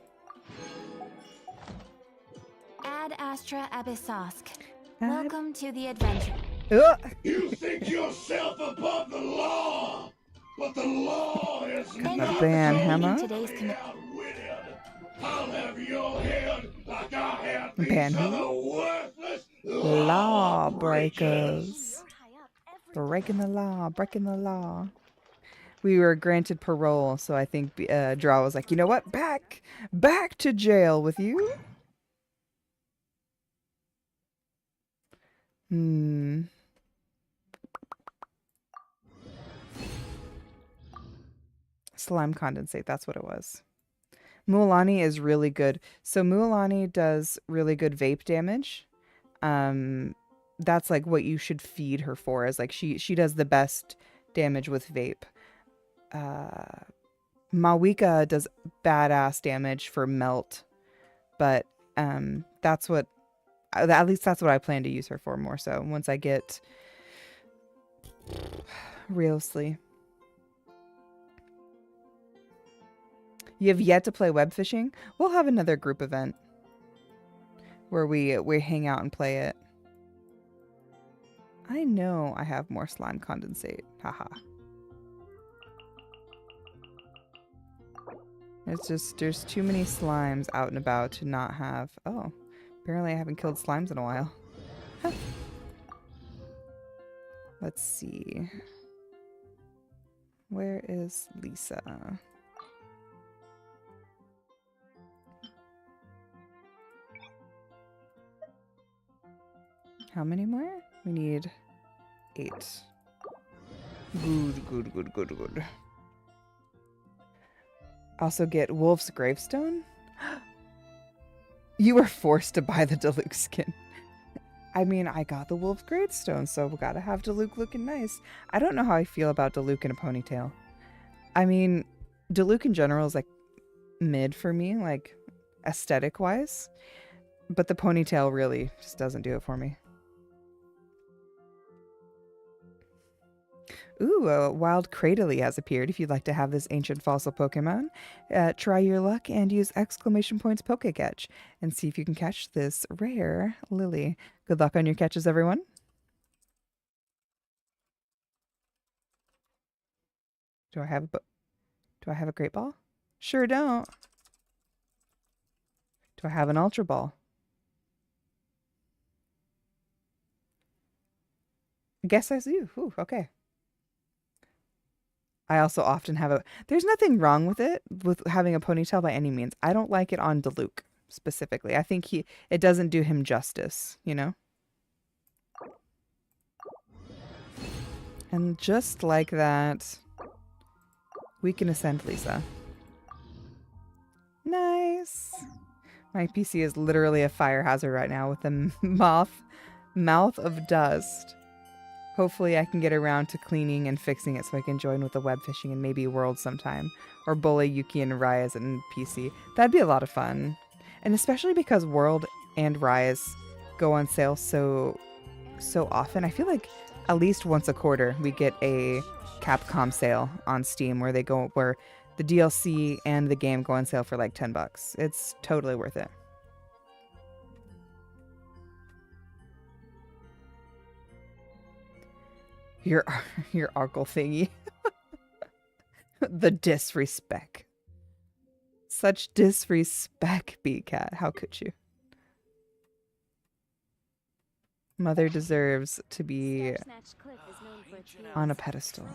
Ad Astra Abyssosk. Welcome to the adventure. You think yourself above the law, but the law is Thank The you for band joining hammer. today's outwitted. I'll have your head like I have Band these who? other worthless Lawbreakers. Breaking the law. Breaking the law. We were granted parole, so I think Draw was like, you know what? Back to jail with you. Slime condensate, that's what it was. Mualani is really good. So Mualani does really good vape damage. That's like what you should feed her for, is like she does the best damage with vape. Mawika does badass damage for melt. But that's what, at least that's what I plan to use her for more so once I get Realsly. You have yet to play web fishing? We'll have another group event where we hang out and play it. I know I have more slime condensate. Haha. It's just, there's too many slimes out and about to not have. Oh, apparently I haven't killed slimes in a while. Huh. Let's see. Where is Lisa? How many more? We need 8. Good. Also get Wolf's Gravestone? You were forced to buy the Diluc skin. I mean, I got the Wolf's Gravestone, so we gotta have Diluc looking nice. I don't know how I feel about Diluc in a ponytail. I mean, Diluc in general is like mid for me, like aesthetic-wise. But the ponytail really just doesn't do it for me. Ooh, a wild Cradily has appeared. If you'd like to have this ancient fossil Pokemon, try your luck and use exclamation points Pokecatch and see if you can catch this rare Lily. Good luck on your catches, everyone. Do I have a Great Ball? Sure don't. Do I have an Ultra Ball? Guess I do. Ooh, okay. I also often have a... There's nothing wrong with it, with having a ponytail by any means. I don't like it on Diluc, specifically. I think it doesn't do him justice, you know? And just like that, we can ascend Lisa. Nice! My PC is literally a fire hazard right now with a mouth of dust. Hopefully I can get around to cleaning and fixing it so I can join with the web fishing and maybe World sometime. Or bully Yuki and Rise and PC. That'd be a lot of fun. And especially because World and Rise go on sale so often. I feel like at least once a quarter we get a Capcom sale on Steam where the DLC and the game go on sale for like $10. It's totally worth it. Your Arkle thingy. The disrespect. Such disrespect, B-Cat. How could you? Mother deserves to be on a pedestal.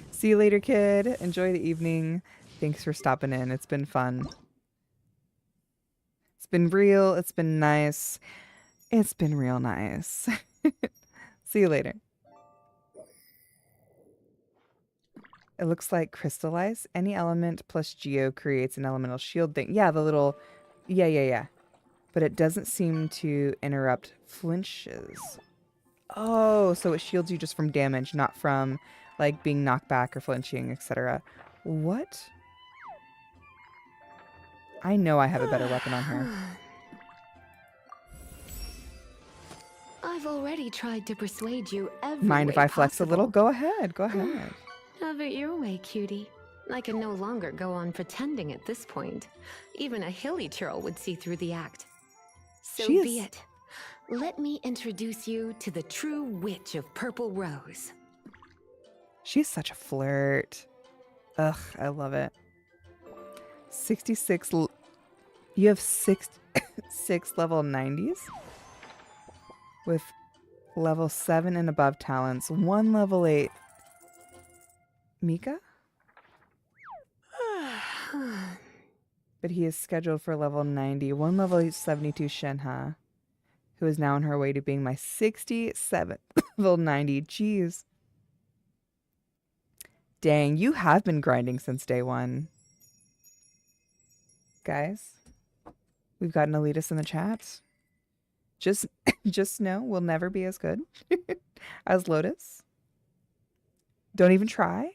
See you later, kid. Enjoy the evening. Thanks for stopping in. It's been fun. It's been real. It's been nice. It's been real nice. See you later. It looks like crystallize. Any element plus Geo creates an elemental shield thing. Yeah, the little... Yeah. But it doesn't seem to interrupt flinches. Oh, so it shields you just from damage, not from like being knocked back or flinching, etc. What? I know I have a better weapon on her. I've already tried to persuade you every Mind if I flex possible. a little? Go ahead. Go ahead. Have it your way, cutie. I can no longer go on pretending at this point. Even a hilly churl would see through the act. So be it. Let me introduce you to the true witch of Purple Rose. She's such a flirt. Ugh, I love it. 66. You have six level 90s with level 7 and above talents. 1 level 8. Mika? But he is scheduled for level 90. 1 level 72 Shenhe, who is now on her way to being my 67th level 90. Jeez. Dang, you have been grinding since day 1. Guys, we've got an elitist in the chat. Just know we'll never be as good as Lotus. Don't even try.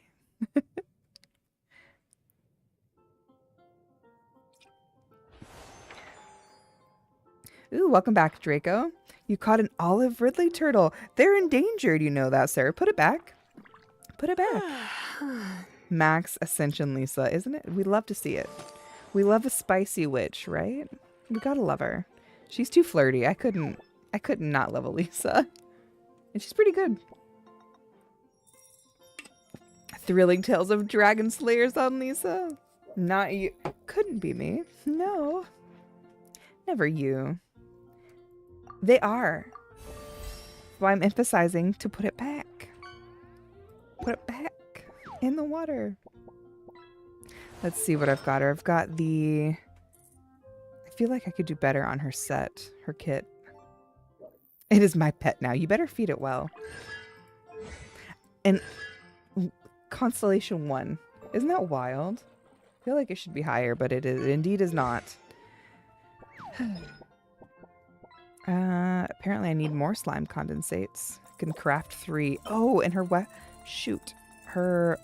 Ooh, welcome back, Draco. You caught an olive Ridley turtle. They're endangered, you know that, sir. Put it back. Put it back. Max Ascension Lisa, isn't it? We love to see it. We love a spicy witch, right? We gotta love her. She's too flirty. I couldn't not love a Lisa. And she's pretty good. Thrilling tales of dragon slayers on Lisa. Not you. Couldn't be me. No. Never you. They are. So I'm emphasizing to put it back. Put it back in the water. Let's see what I've got her. I've got the... I feel like I could do better on her set, her kit. It is my pet now. You better feed it well. And Constellation 1. Isn't that wild? I feel like it should be higher, but it indeed is not. Apparently I need more slime condensates. I can craft 3. Oh, and her shoot. Her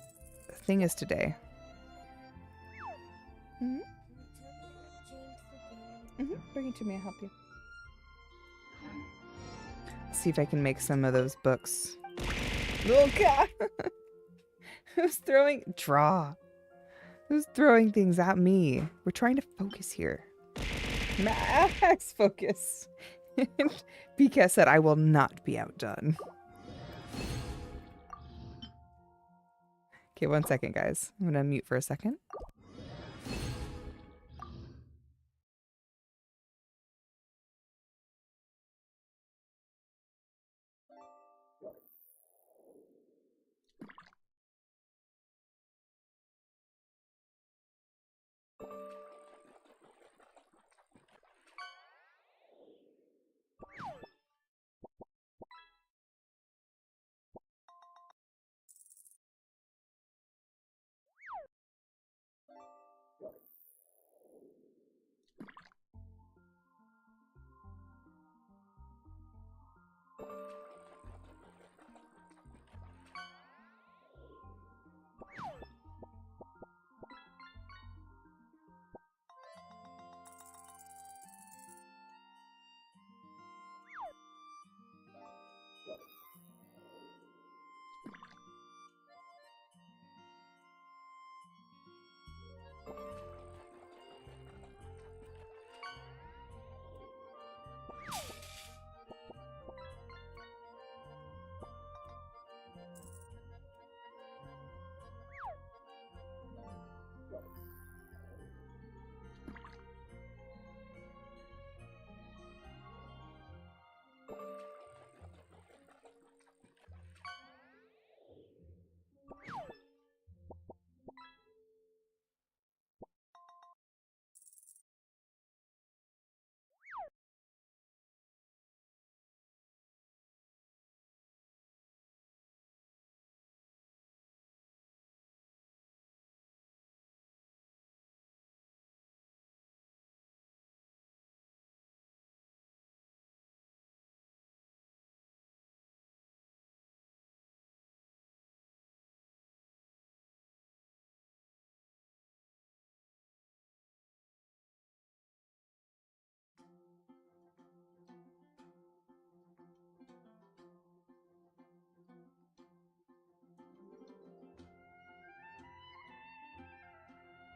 thing is today. Bring it to me, I'll help you. See if I can make some of those books. Little cat! Who's throwing... Draw. Who's throwing things at me? We're trying to focus here. Max, focus. Pika said I will not be outdone. Okay, 1 second, guys. I'm gonna mute for a second.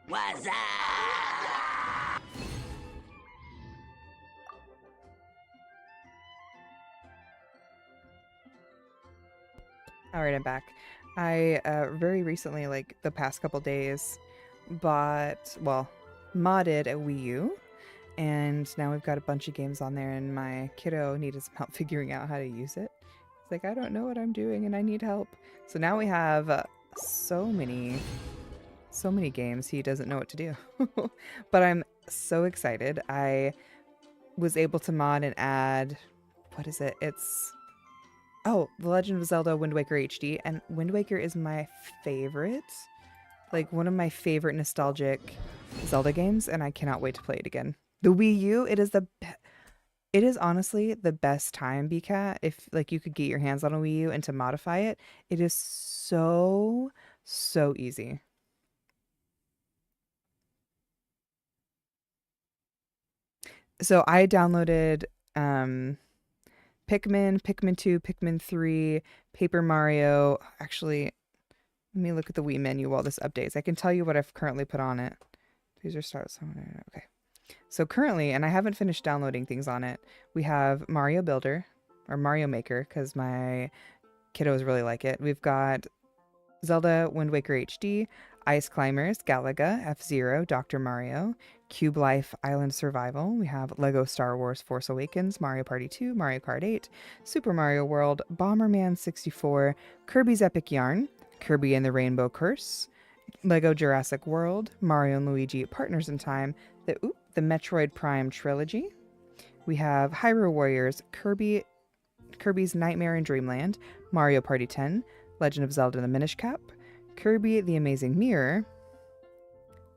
What's up? All right, I'm back. I very recently, like the past couple days, modded a Wii U, and now we've got a bunch of games on there, and my kiddo needed some help figuring out how to use it. It's like, I don't know what I'm doing, and I need help. So now we have so many games he doesn't know what to do. But I'm so excited. I was able to mod and add, what is it? The Legend of Zelda Wind Waker HD, and Wind Waker is my favorite, like one of my favorite nostalgic Zelda games, and I cannot wait to play it again. The Wii U, it is honestly the best time, BCat, if like you could get your hands on a Wii U and to modify it. It is so easy. So I downloaded Pikmin 2, Pikmin 3, Paper Mario. Actually, Let me look at the Wii menu while this updates. I can tell you what I've currently put on it. These are start. Okay. So currently, and I haven't finished downloading things on it, we have Mario Builder, or Mario Maker, because my kiddos really like it. We've got Zelda Wind Waker HD, Ice Climbers, Galaga, F-Zero, Dr. Mario, Cube Life Island Survival. We have Lego Star Wars Force Awakens, Mario Party 2, Mario Kart 8, Super Mario World, Bomberman 64, Kirby's Epic Yarn, Kirby and the Rainbow Curse, Lego Jurassic World, Mario and Luigi Partners in Time, the Metroid Prime Trilogy. We have Hyrule Warriors, Kirby's Nightmare in Dreamland, Mario Party 10, Legend of Zelda the Minish Cap, Kirby the Amazing Mirror,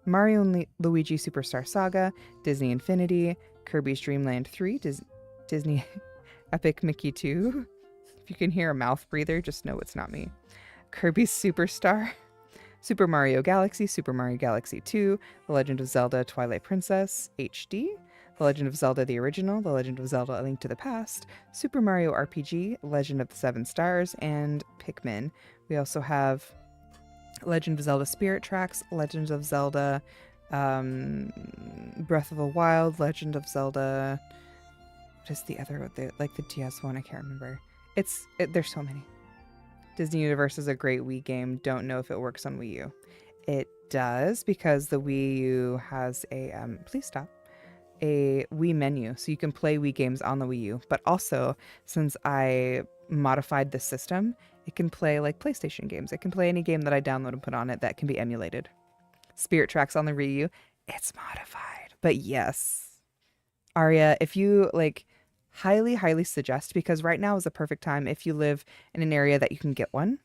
Mario and Luigi Superstar Saga, Disney Infinity, Kirby's Dream Land 3, Disney Epic Mickey 2. If you can hear a mouth breather, just know it's not me. Kirby's Superstar, Super Mario Galaxy 2, The Legend of Zelda Twilight Princess HD, The Legend of Zelda the Original, The Legend of Zelda A Link to the Past, Super Mario RPG, Legend of the Seven Stars, and Pikmin. We also have Legend of Zelda Spirit Tracks, Legend of Zelda Breath of the Wild, Legend of Zelda... What is the other, the DS one? I can't remember. There's so many. Disney Universe is a great Wii game. Don't know if it works on Wii U. It does, because the Wii U has a... please stop. A Wii menu, so you can play Wii games on the Wii U. But also, since I modified the system, it can play like PlayStation games. It can play any game that I download and put on it that can be emulated. Spirit Tracks on the Wii U, it's modified. But yes, Arya, if you highly suggest, because right now is a perfect time if you live in an area that you can get one,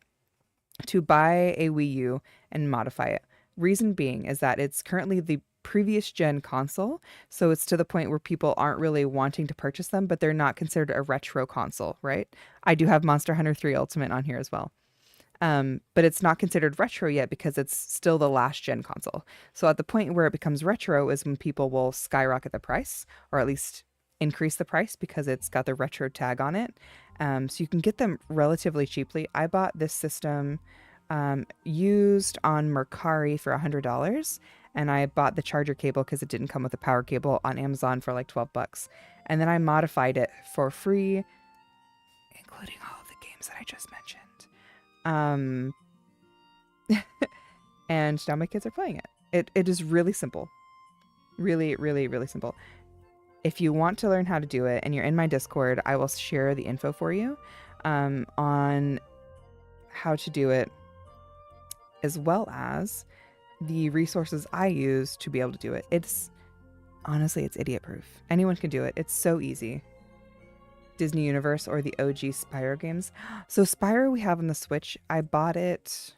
to buy a Wii U and modify it. Reason being is that it's currently the previous gen console, so it's to the point where people aren't really wanting to purchase them, but they're not considered a retro console, right? I do have Monster Hunter 3 Ultimate on here as well. But it's not considered retro yet because it's still the last gen console. So at the point where it becomes retro is when people will skyrocket the price, or at least increase the price, because it's got the retro tag on it. So you can get them relatively cheaply. I bought this system used on Mercari for $100, and I bought the charger cable because it didn't come with a power cable on Amazon for like $12. And then I modified it for free, including all of the games that I just mentioned. And now my kids are playing it. It is really simple. Really simple. If you want to learn how to do it and you're in my Discord, I will share the info for you on how to do it, as well as the resources I use to be able to do it. Honestly, it's idiot proof. Anyone can do it. It's so easy. Disney Universe or the OG Spyro games. So Spyro we have on the Switch. I bought it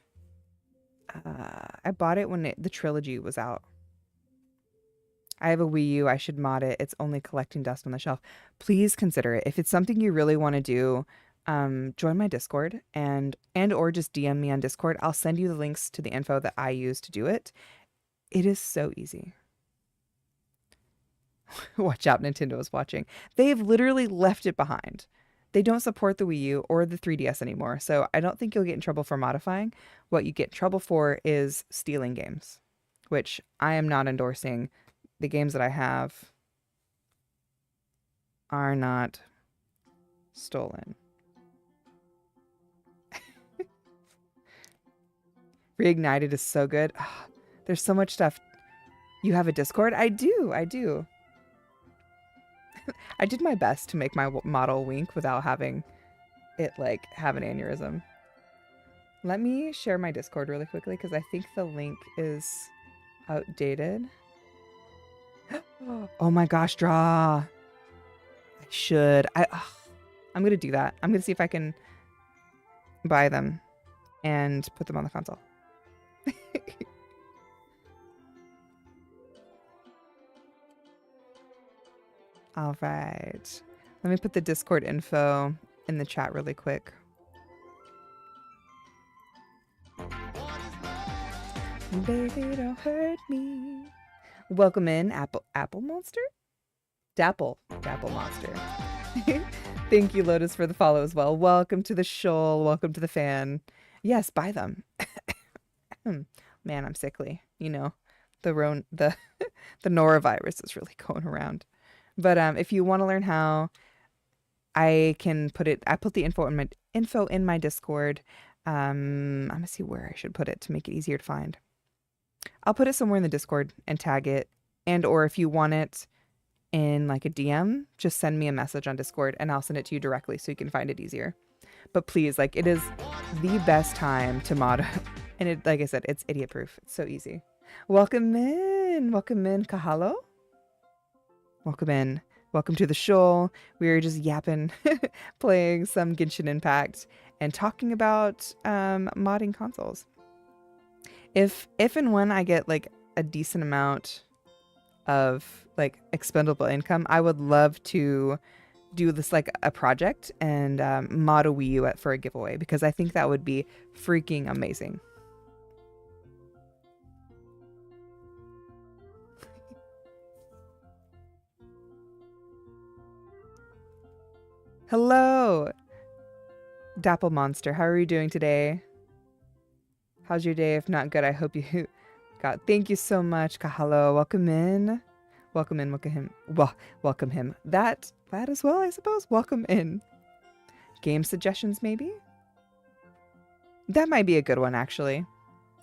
when the trilogy was out. I have a Wii U. I should mod it. It's only collecting dust on the shelf. Please consider it. If it's something you really want to do, join my Discord and or just DM me on Discord. I'll send you the links to the info that I use to do it. It is so easy. Watch out, Nintendo is watching. They've literally left it behind. They don't support the Wii U or the 3DS anymore, so I don't think you'll get in trouble for modifying. What you get in trouble for is stealing games, which I am not endorsing. The games that I have are not stolen. Reignited is so good. Oh, there's so much stuff. You have a Discord? I do. I did my best to make my model wink without having it have an aneurysm. Let me share my Discord really quickly because I think the link is outdated. Oh my gosh, draw. I should. I'm going to do that. I'm going to see if I can buy them and put them on the console. All right. Let me put the Discord info in the chat really quick. Baby, don't hurt me. Welcome in, Apple Monster? Dapple Monster. Thank you, Lotus, for the follow as well. Welcome to the shoal. Welcome to the fan. Yes, buy them. Man, I'm sickly. You know, the the norovirus is really going around. But if you want to learn how, I can put it. I put the info in my Discord. I'm gonna see where I should put it to make it easier to find. I'll put it somewhere in the Discord and tag it. And or if you want it in like a DM, just send me a message on Discord and I'll send it to you directly so you can find it easier. But please, like, it is the best time to mod. And it, like I said, it's idiot proof. It's so easy. Welcome in. Welcome in, Kahalo. Welcome in. Welcome to the show. We were just yapping, playing some Genshin Impact and talking about modding consoles. If and when I get like a decent amount of like expendable income, I would love to do this like a project and mod a Wii U for a giveaway, because I think that would be freaking amazing. Hello, Dapple Monster. How are you doing today? How's your day? If not good, I hope you got. Thank you so much, Kahalo. Welcome in. Welcome in. Welcome him. Well, welcome him. That as well, I suppose. Welcome in. Game suggestions, maybe? That might be a good one, actually.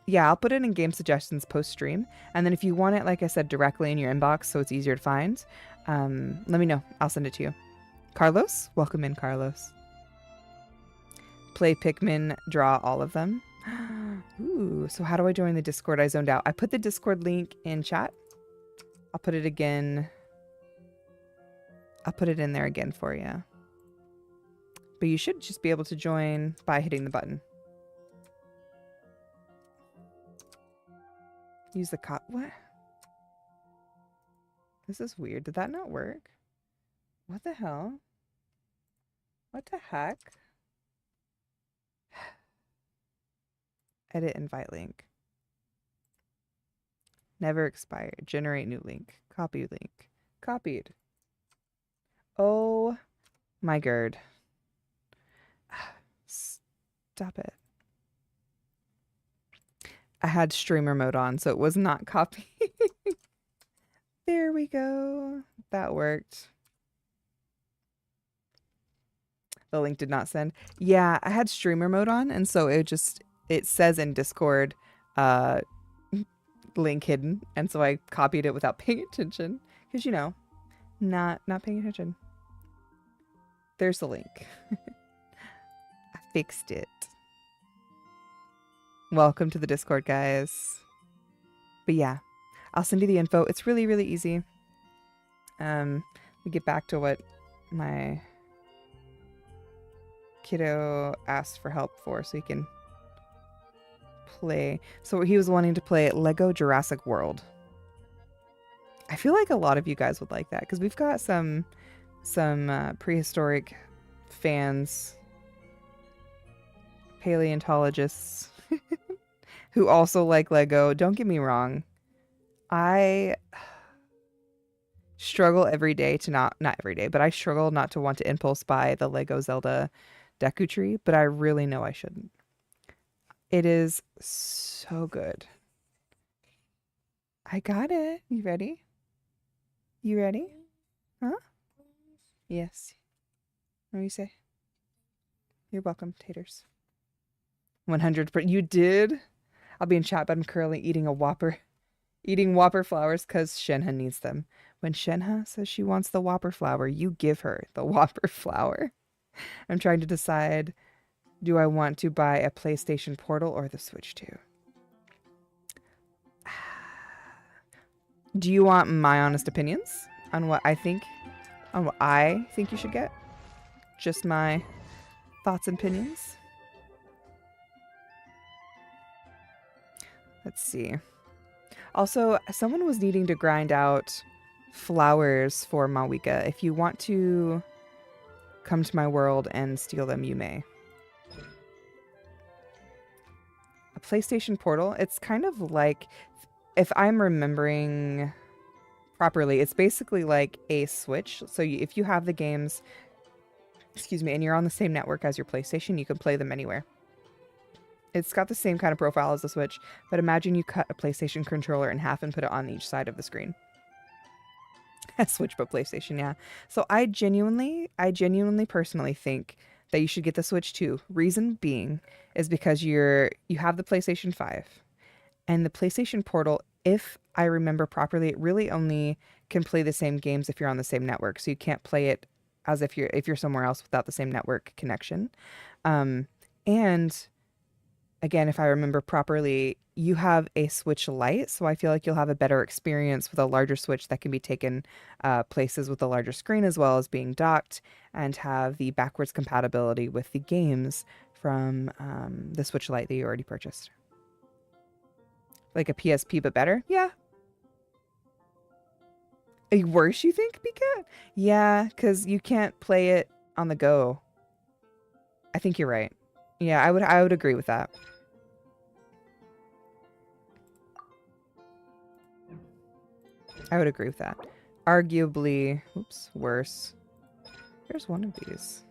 Yeah, I'll put it in game suggestions post-stream. And then if you want it, like I said, directly in your inbox so it's easier to find, let me know. I'll send it to you. Carlos? Welcome in, Carlos. Play Pikmin, draw all of them. Ooh, so how do I join the Discord? I zoned out. I put the Discord link in chat. I'll put it again. I'll put it in there again for you. But you should just be able to join by hitting the button. Use the what? This is weird. Did that not work? What the hell? What the heck? Edit invite link. Never expire. Generate new link. Copy link. Copied. Oh my god. Stop it. I had streamer mode on, so it was not copying. There we go. That worked. The link did not send. Yeah, I had streamer mode on, and so it says in Discord link hidden, and so I copied it without paying attention, because you know, not paying attention. There's the link. I fixed it. Welcome to the Discord, guys. But yeah, I'll send you the info. It's really, really easy. Let me get back to what my kiddo asked for help for, so he can play. So he was wanting to play Lego Jurassic World. I feel like a lot of you guys would like that, because we've got some prehistoric fans, paleontologists who also like Lego. Don't get me wrong. I struggle every day to not every day, but I struggle not to want to impulse buy the Lego Zelda Deku Tree, but I really know I shouldn't. It is so good. I got it. You ready? You ready? Huh? Yes. What do you say? You're welcome, taters. 100%. You did? I'll be in chat, but I'm currently eating a Whopper. Eating Whopper flowers because Shenhe needs them. When Shenhe says she wants the Whopper flower, you give her the Whopper flower. I'm trying to decide, do I want to buy a PlayStation Portal or the Switch 2? Do you want my honest opinions on what I think you should get? Just my thoughts and opinions? Let's see. Also, someone was needing to grind out flowers for Mawika. If you want to come to my world and steal them, you may. A PlayStation Portal, it's kind of like, if I'm remembering properly, it's basically like a Switch. So if you have the games, excuse me, and you're on the same network as your PlayStation, you can play them anywhere. It's got the same kind of profile as the Switch, but imagine you cut a PlayStation controller in half and put it on each side of the screen. Switch, but PlayStation, yeah. So I genuinely personally think that you should get the Switch 2. Reason being is because you have the PlayStation 5 and the PlayStation Portal, if I remember properly, it really only can play the same games if you're on the same network. So you can't play it as if you're somewhere else without the same network connection. And again, if I remember properly, you have a Switch Lite, so I feel like you'll have a better experience with a larger Switch that can be taken places with a larger screen, as well as being docked and have the backwards compatibility with the games from the Switch Lite that you already purchased. Like a PSP, but better? Yeah. Worse, you think, Pika? Yeah, because you can't play it on the go. I think you're right. Yeah, I would agree with that. I would agree with that. Arguably, oops, worse. There's one of these.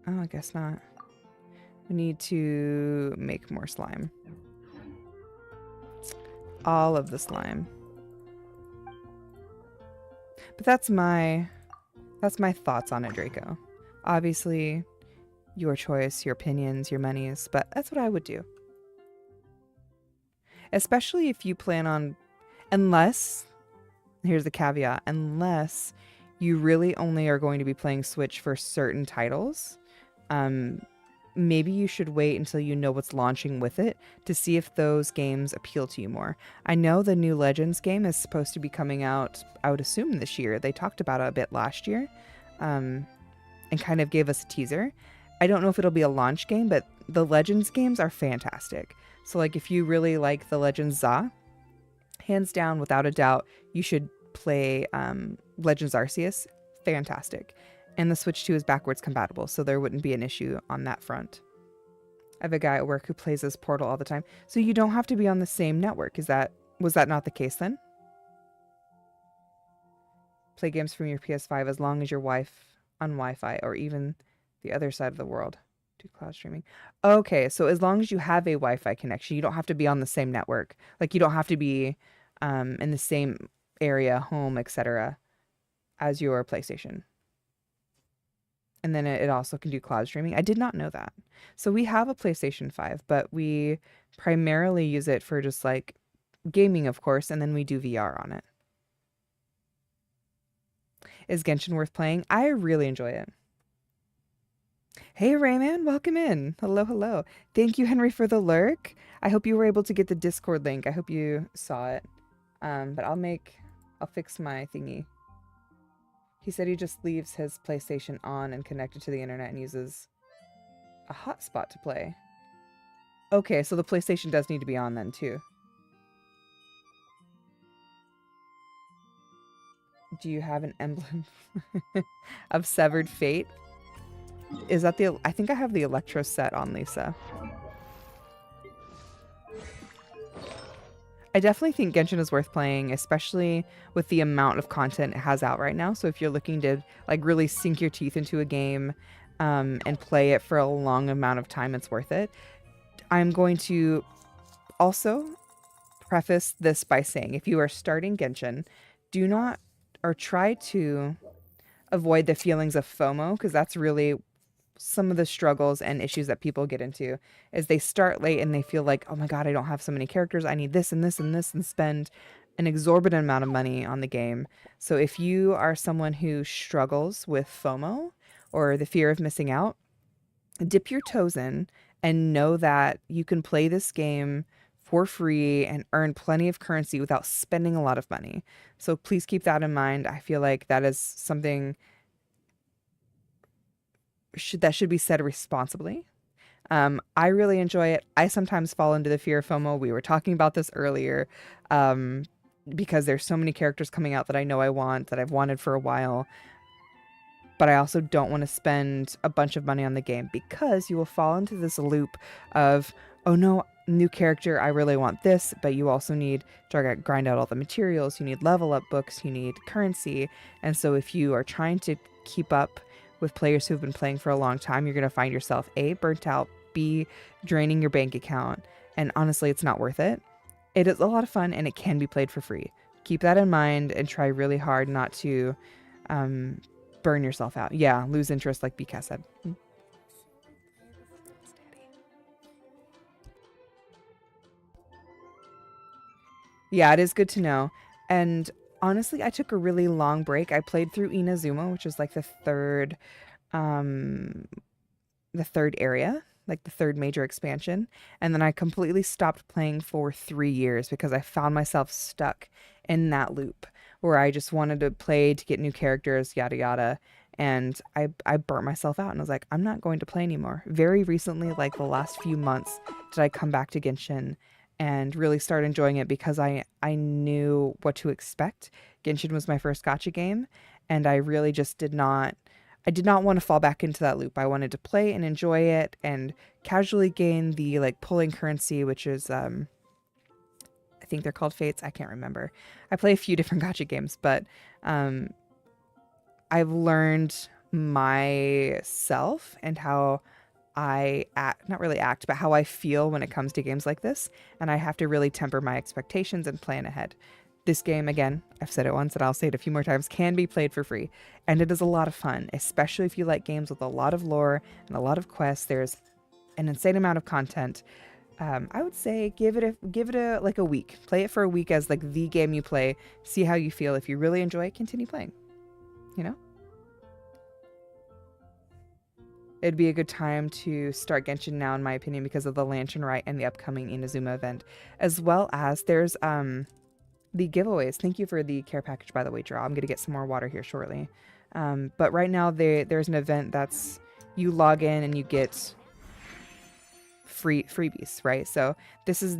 Oh, I guess not. We need to make more slime. All of the slime. But that's my thoughts on it, Draco. Obviously, your choice, your opinions, your monies, but that's what I would do. Especially if you plan on, unless, here's the caveat, unless you really only are going to be playing Switch for certain titles, maybe you should wait until you know what's launching with it to see if those games appeal to you more. I know the new Legends game is supposed to be coming out, I would assume this year. They talked about it a bit last year, and kind of gave us a teaser. I don't know if it'll be a launch game, but the Legends games are fantastic. So like if you really like the Legends Za, hands down, without a doubt, you should play Legends Arceus. Fantastic. And the Switch 2 is backwards compatible, so there wouldn't be an issue on that front. I have a guy at work who plays this Portal all the time. So you don't have to be on the same network. Was that not the case then? Play games from your PS5 as long as your wife on Wi-Fi or even the other side of the world. Do cloud streaming. Okay, so as long as you have a Wi-Fi connection, you don't have to be on the same network. Like you don't have to be in the same area, home, etc. as your PlayStation. And then it also can do cloud streaming. I did not know that. So we have a PlayStation 5, but we primarily use it for just like gaming, of course, and then we do VR on it. Is Genshin worth playing? I really enjoy it. Hey Rayman, welcome in. Hello, hello. Thank you, Henry, for the lurk. I hope you were able to get the Discord link. I hope you saw it. But I'll fix my thingy. He said he just leaves his PlayStation on and connected to the internet and uses a hotspot to play. Okay, so the PlayStation does need to be on then too. Do you have an emblem of Severed Fate? Is that the... I think I have the Electro set on, Lisa. I definitely think Genshin is worth playing, especially with the amount of content it has out right now. So if you're looking to like really sink your teeth into a game and play it for a long amount of time, it's worth it. I'm going to also preface this by saying, if you are starting Genshin, do not or try to avoid the feelings of FOMO, because that's really some of the struggles and issues that people get into is they start late and they feel like, oh my God, I don't have so many characters. I need this and this and this, and spend an exorbitant amount of money on the game. So if you are someone who struggles with FOMO or the fear of missing out, dip your toes in and know that you can play this game for free and earn plenty of currency without spending a lot of money. So please keep that in mind. I feel like that is something that should be said responsibly. I really enjoy it. I sometimes fall into the fear of FOMO. We were talking about this earlier because there's so many characters coming out that I know I want, that I've wanted for a while. But I also don't want to spend a bunch of money on the game because you will fall into this loop of, oh no, new character, I really want this, but you also need to grind out all the materials. You need level up books. You need currency. And so if you are trying to keep up with players who've been playing for a long time, you're going to find yourself A, burnt out be draining your bank account. And honestly, it's not worth it. It is a lot of fun and it can be played for free. Keep that in mind and try really hard not to burn yourself out. Yeah, lose interest like BK said. Yeah, it is good to know. And honestly, I took a really long break. I played through Inazuma, which is like the third area, like the third major expansion. And then I completely stopped playing for 3 years because I found myself stuck in that loop where I just wanted to play to get new characters, yada yada. And I burnt myself out and I was like, I'm not going to play anymore. Very recently, like the last few months, did I come back to Genshin and really start enjoying it because I knew what to expect. Genshin was my first gacha game, and I really just did not want to fall back into that loop. I wanted to play and enjoy it and casually gain the like pulling currency, which is I think they're called fates. I can't remember. I play a few different gacha games, but I've learned myself and how I act, not really act, but how I feel when it comes to games like this. And I have to really temper my expectations and plan ahead. This game, again, I've said it once and I'll say it a few more times, can be played for free. And it is a lot of fun, especially if you like games with a lot of lore and a lot of quests. There's an insane amount of content. I would say give it a like a week. Play it for a week as like the game you play. See how you feel. If you really enjoy it, continue playing. You know? It'd be a good time to start Genshin now, in my opinion, because of the Lantern Rite and the upcoming Inazuma event. As well as there's the giveaways. Thank you for the care package, by the way, Draw. I'm going to get some more water here shortly. But right now there's an event that's you log in and you get freebies, right? So this is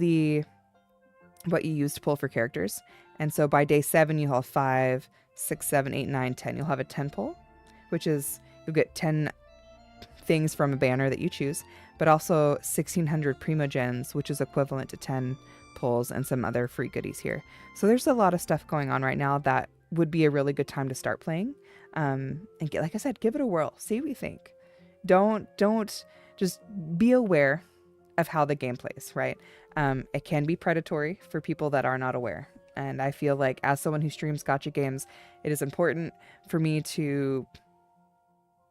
what you use to pull for characters. And so by day 7, you'll have 5, 6, 7, 8, 9, 10. You'll have a 10 pull, which is you'll get 10 things from a banner that you choose, but also 1,600 Primogens, which is equivalent to 10 pulls and some other free goodies here. So there's a lot of stuff going on right now that would be a really good time to start playing. And like I said, give it a whirl. See what you think. Don't just be aware of how the game plays, right? It can be predatory for people that are not aware. And I feel like as someone who streams gacha games, it is important for me to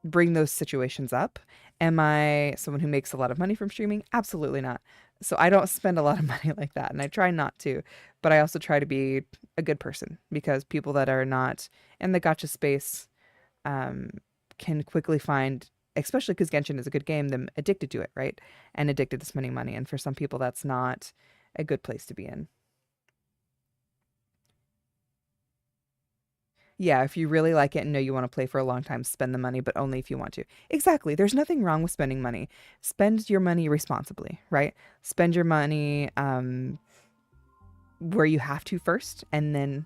bring those situations up. Am I someone who makes a lot of money from streaming? Absolutely not. So I don't spend a lot of money like that, and I try not to, but I also try to be a good person because people that are not in the gacha space can quickly find, especially because Genshin is a good game, them addicted to it, right? And addicted to spending money. And for some people, that's not a good place to be in. Yeah, if you really like it and know you want to play for a long time, spend the money, but only if you want to. Exactly. There's nothing wrong with spending money. Spend your money responsibly, right? Spend your money where you have to first, and then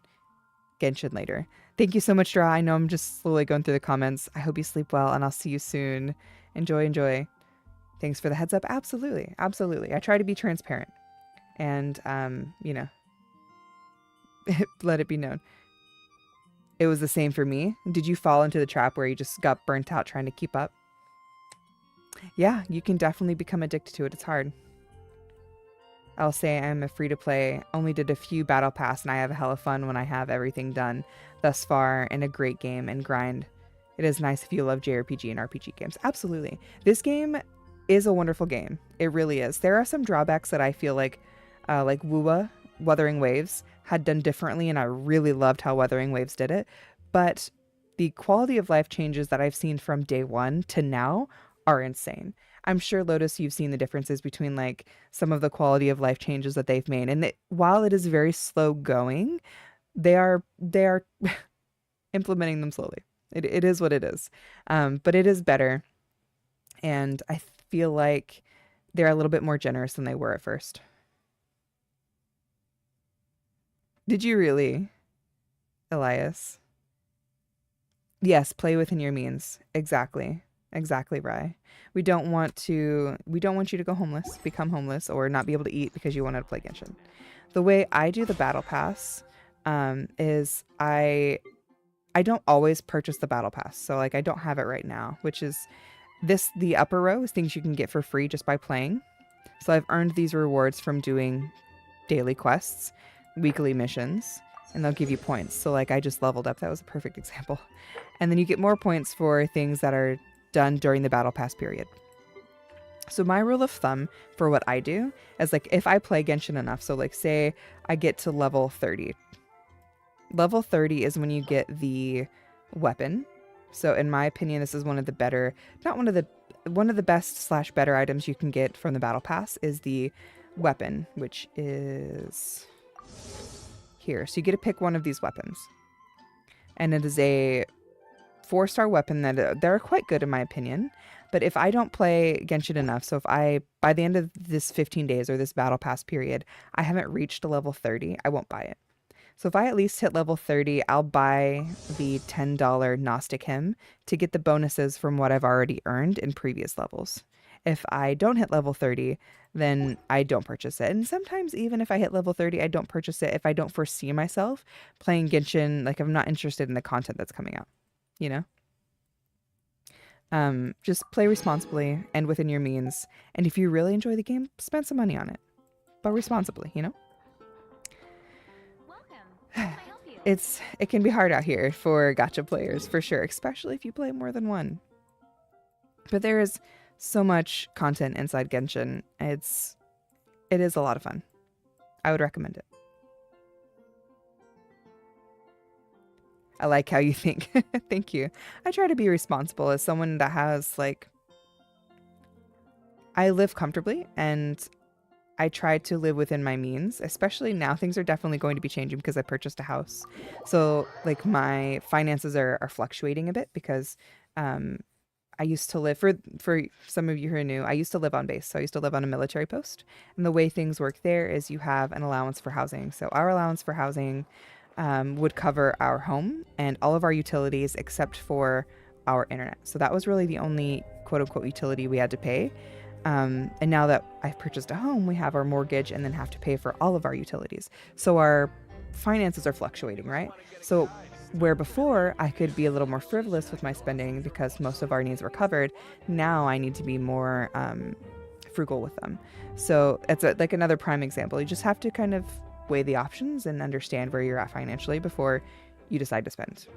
Genshin later. Thank you so much, Dra. I know I'm just slowly going through the comments. I hope you sleep well, and I'll see you soon. Enjoy. Thanks for the heads up. Absolutely. I try to be transparent and, let it be known. It was the same for me. Did you fall into the trap where you just got burnt out trying to keep up? Yeah, you can definitely become addicted to it. It's hard. I'll say I'm a free-to-play. Only did a few battle pass, and I have a hella fun when I have everything done thus far in a great game and grind. It is nice if you love JRPG and RPG games. Absolutely. This game is a wonderful game. It really is. There are some drawbacks that I feel like WUWA, Wuthering Waves, had done differently, and I really loved how Wuthering Waves did it. But the quality of life changes that I've seen from day one to now are insane. I'm sure, Lotus, you've seen the differences between like some of the quality of life changes that they've made. And while it is very slow going, they are implementing them slowly. It is what it is. But it is better. And I feel like they're a little bit more generous than they were at first. Did you really, Elias? Yes, play within your means. Exactly, Rye. We don't want you to go homeless, become homeless, or not be able to eat because you wanted to play Genshin. The way I do the battle pass is I don't always purchase the battle pass. So like I don't have it right now, which is the upper row is things you can get for free just by playing. So I've earned these rewards from doing daily quests, weekly missions, and they'll give you points. So like I just leveled up. That was a perfect example. And then you get more points for things that are done during the battle pass period. So my rule of thumb for what I do is like if I play Genshin enough, so like say I get to level 30. Level 30 is when you get the weapon. So in my opinion, this is one of the better, not one of the best / better items you can get from the battle pass is the weapon, which is here. So you get to pick one of these weapons. And it is a 4-star weapon that they're quite good in my opinion. But if I don't play Genshin enough, so if by the end of this 15 days or this battle pass period, I haven't reached a level 30, I won't buy it. So if I at least hit level 30, I'll buy the $10 Gnostic Hymn to get the bonuses from what I've already earned in previous levels. If I don't hit level 30, then I don't purchase it. And sometimes even if I hit level 30, I don't purchase it if I don't foresee myself playing Genshin, like I'm not interested in the content that's coming out, you know? Just play responsibly and within your means. And if you really enjoy the game, spend some money on it, but responsibly, you know? It can be hard out here for gacha players for sure, especially if you play more than one. But there is so much content inside Genshin. It is a lot of fun. I would recommend it. I like how you think. Thank you. I try to be responsible as someone that has I live comfortably and I try to live within my means, especially now things are definitely going to be changing because I purchased a house. So like my finances are fluctuating a bit because I used to live, for some of you who are new, I used to live on base. So I used to live on a military post. And the way things work there is you have an allowance for housing. So our allowance for housing would cover our home and all of our utilities except for our internet. So that was really the only quote unquote utility we had to pay. And now that I've purchased a home, we have our mortgage and then have to pay for all of our utilities. So our finances are fluctuating, right? So where before I could be a little more frivolous with my spending because most of our needs were covered, now I need to be more frugal with them. So it's like another prime example. You just have to kind of weigh the options and understand where you're at financially before you decide to spend.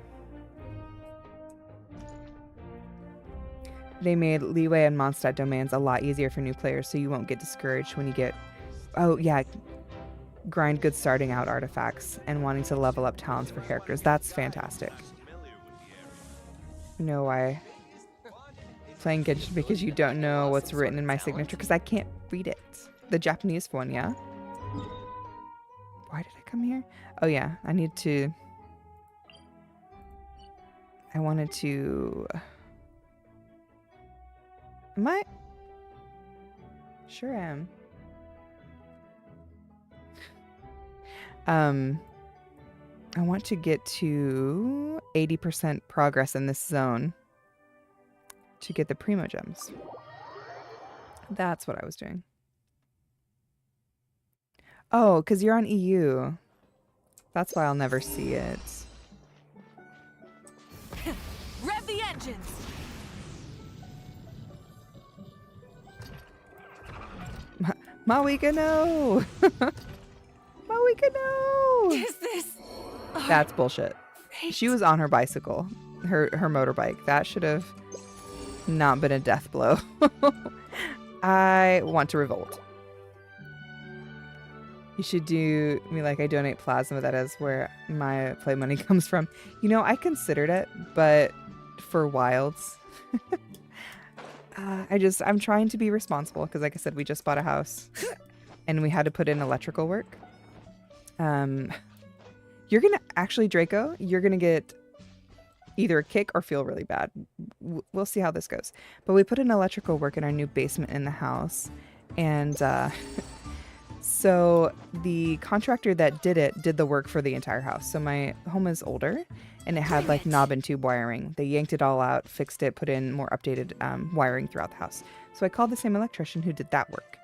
They made leeway and Mondstadt domains a lot easier for new players, so you won't get discouraged when you get, grind good starting out artifacts and wanting to level up talents for characters. That's fantastic. You know why? Playing Genshin because you don't know what's written in my signature because I can't read it. The Japanese one, yeah? Why did I come here? Oh yeah, I wanted to... Am I? Sure am. I want to get to 80% progress in this zone to get the Primo Gems. That's what I was doing. Oh, because you're on EU. That's why I'll never see it. Rev the engines! Mawika, no! Mawika, no! Is this... That's bullshit. She was on her bicycle, her motorbike. That should have not been a death blow. I want to revolt. You should do me like I donate plasma. That is where my play money comes from. You know, I considered it, but for wilds... I'm trying to be responsible because, like I said, we just bought a house and we had to put in electrical work. You're gonna actually, Draco, you're gonna get either a kick or feel really bad. We'll see how this goes. But we put in electrical work in our new basement in the house, and so the contractor that did the work for the entire house. So my home is older and it had like knob and tube wiring. They yanked it all out, fixed it, put in more updated wiring throughout the house. So I called the same electrician who did that work.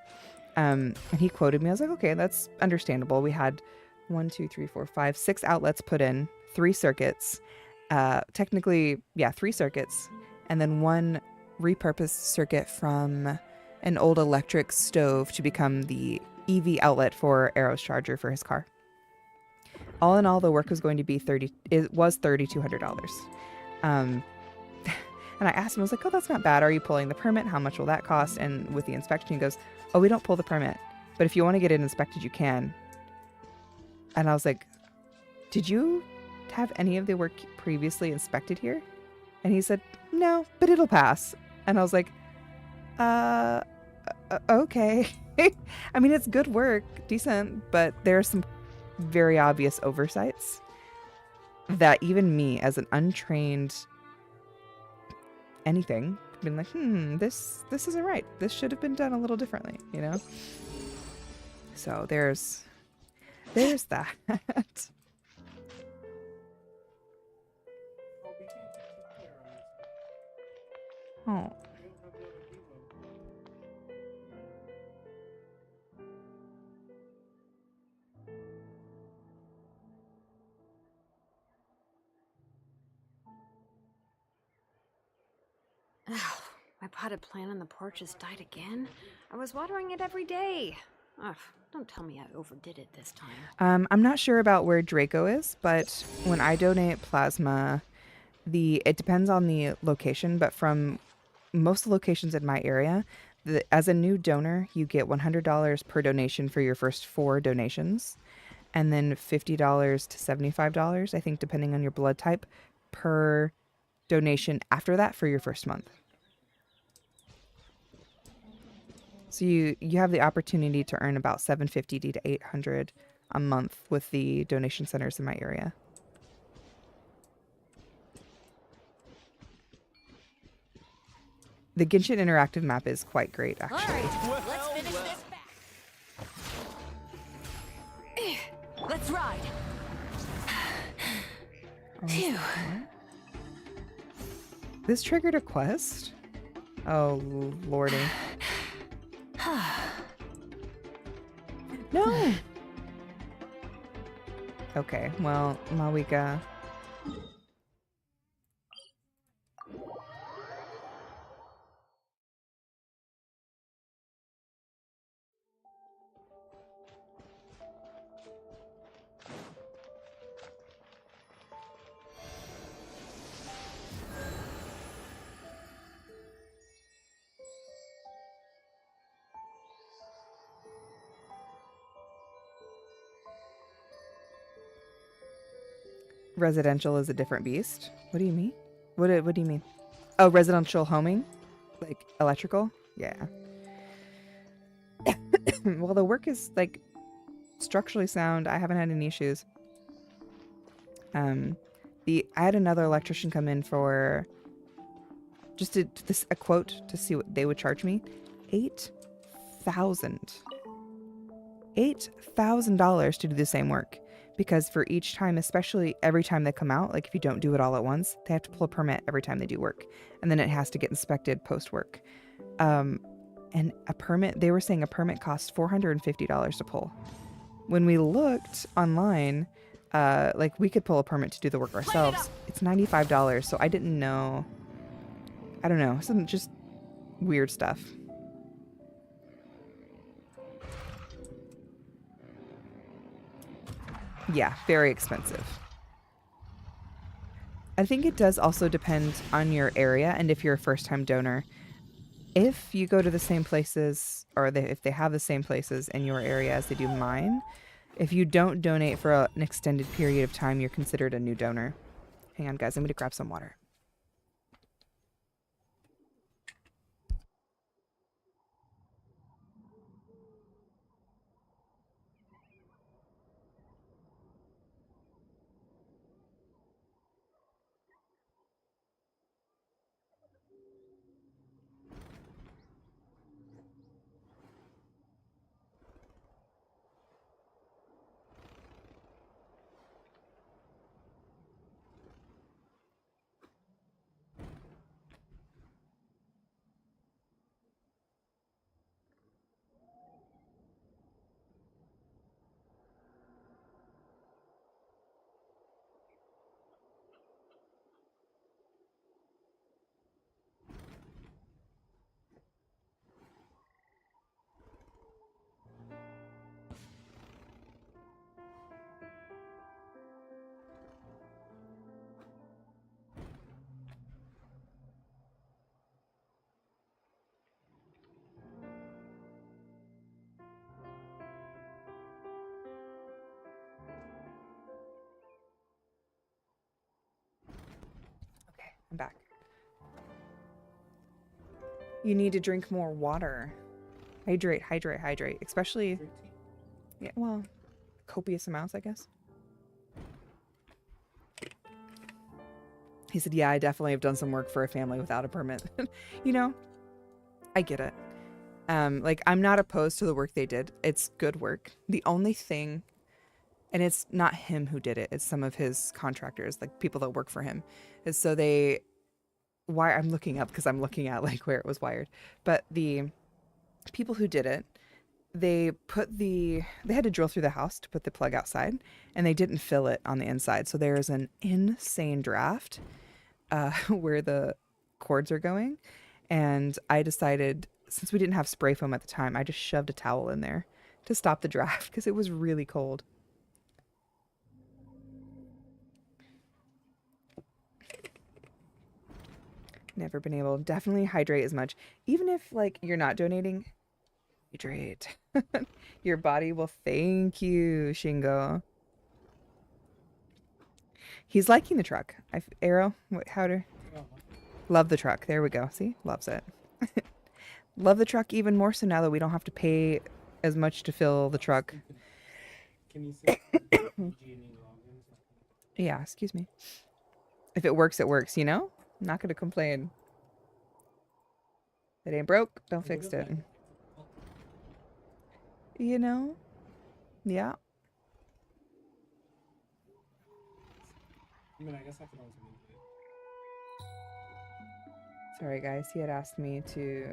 And he quoted me. I was like, okay, that's understandable. We had 6 outlets put in, 3 circuits. Technically, yeah, 3 circuits. And then 1 repurposed circuit from an old electric stove to become the EV outlet for Arrow's charger for his car. All in all, the work was going to be $3,200. And I asked him, I was like, oh, that's not bad. Are you pulling the permit? How much will that cost? And with the inspection, he goes, oh, we don't pull the permit. But if you want to get it inspected, you can. And I was like, did you have any of the work previously inspected here? And he said, no, but it'll pass. And I was like, okay. I mean, it's good work, decent, but there are some very obvious oversights that even me, as an untrained anything, been like, this isn't right. This should have been done a little differently, you know? So there's that. Oh. My potted plant on the porch has died again. I was watering it every day. Ugh, don't tell me I overdid it this time. I'm not sure about where Draco is, but when I donate plasma, it depends on the location, but from most locations in my area, as a new donor, you get $100 per donation for your first 4 donations, and then $50 to $75, I think, depending on your blood type, per donation after that for your first month. So you have the opportunity to earn about $750 to $800 a month with the donation centers in my area. The Genshin interactive map is quite great, actually. All right, let's finish this back. Let's ride. Phew. This triggered a quest? Oh, lordy. No! Okay, well, Mawika. Residential is a different beast. What do you mean? What do you mean? Oh, residential homing? Like electrical? Yeah. Well, the work is like structurally sound. I haven't had any issues. I had another electrician come in for just a quote to see what they would charge me. $8,000 to do the same work. Because for each time, especially every time they come out, like if you don't do it all at once, they have to pull a permit every time they do work. And then it has to get inspected post-work. And a permit, they were saying a permit costs $450 to pull. When we looked online, like we could pull a permit to do the work ourselves. It's $95, so I didn't know. I don't know, some just weird stuff. Yeah, very expensive. I think it does also depend on your area and if you're a first-time donor. If you go to the same places, or if they have the same places in your area as they do mine, if you don't donate for an extended period of time, you're considered a new donor. Hang on, guys. I'm going to grab some water. I'm back. You need to drink more water. Hydrate, hydrate, hydrate. Especially, yeah, well, copious amounts, I guess. He said, yeah, I definitely have done some work for a family without a permit. You know, I get it. Like, I'm not opposed to the work they did. It's good work. The only thing, and it's not him who did it, it's some of his contractors, like people that work for him, is so they, why I'm looking up because I'm looking at like where it was wired. But the people who did it, they had to drill through the house to put the plug outside, and they didn't fill it on the inside. So there's an insane draft where the cords are going. And I decided, since we didn't have spray foam at the time, I just shoved a towel in there to stop the draft because it was really cold. Never been able. Definitely hydrate as much. Even if like you're not donating, hydrate. Your body will thank you, Shingo. He's liking the truck. Arrow, how to love the truck. There we go. See, loves it. Love the truck even more so now that we don't have to pay as much to fill the truck. Can you say Yeah, excuse me. If it works, it works, you know? I'm not going to complain. If it ain't broke, don't fix it. You know? Yeah. I mean, I guess I could always move it. Sorry, guys. He had asked me to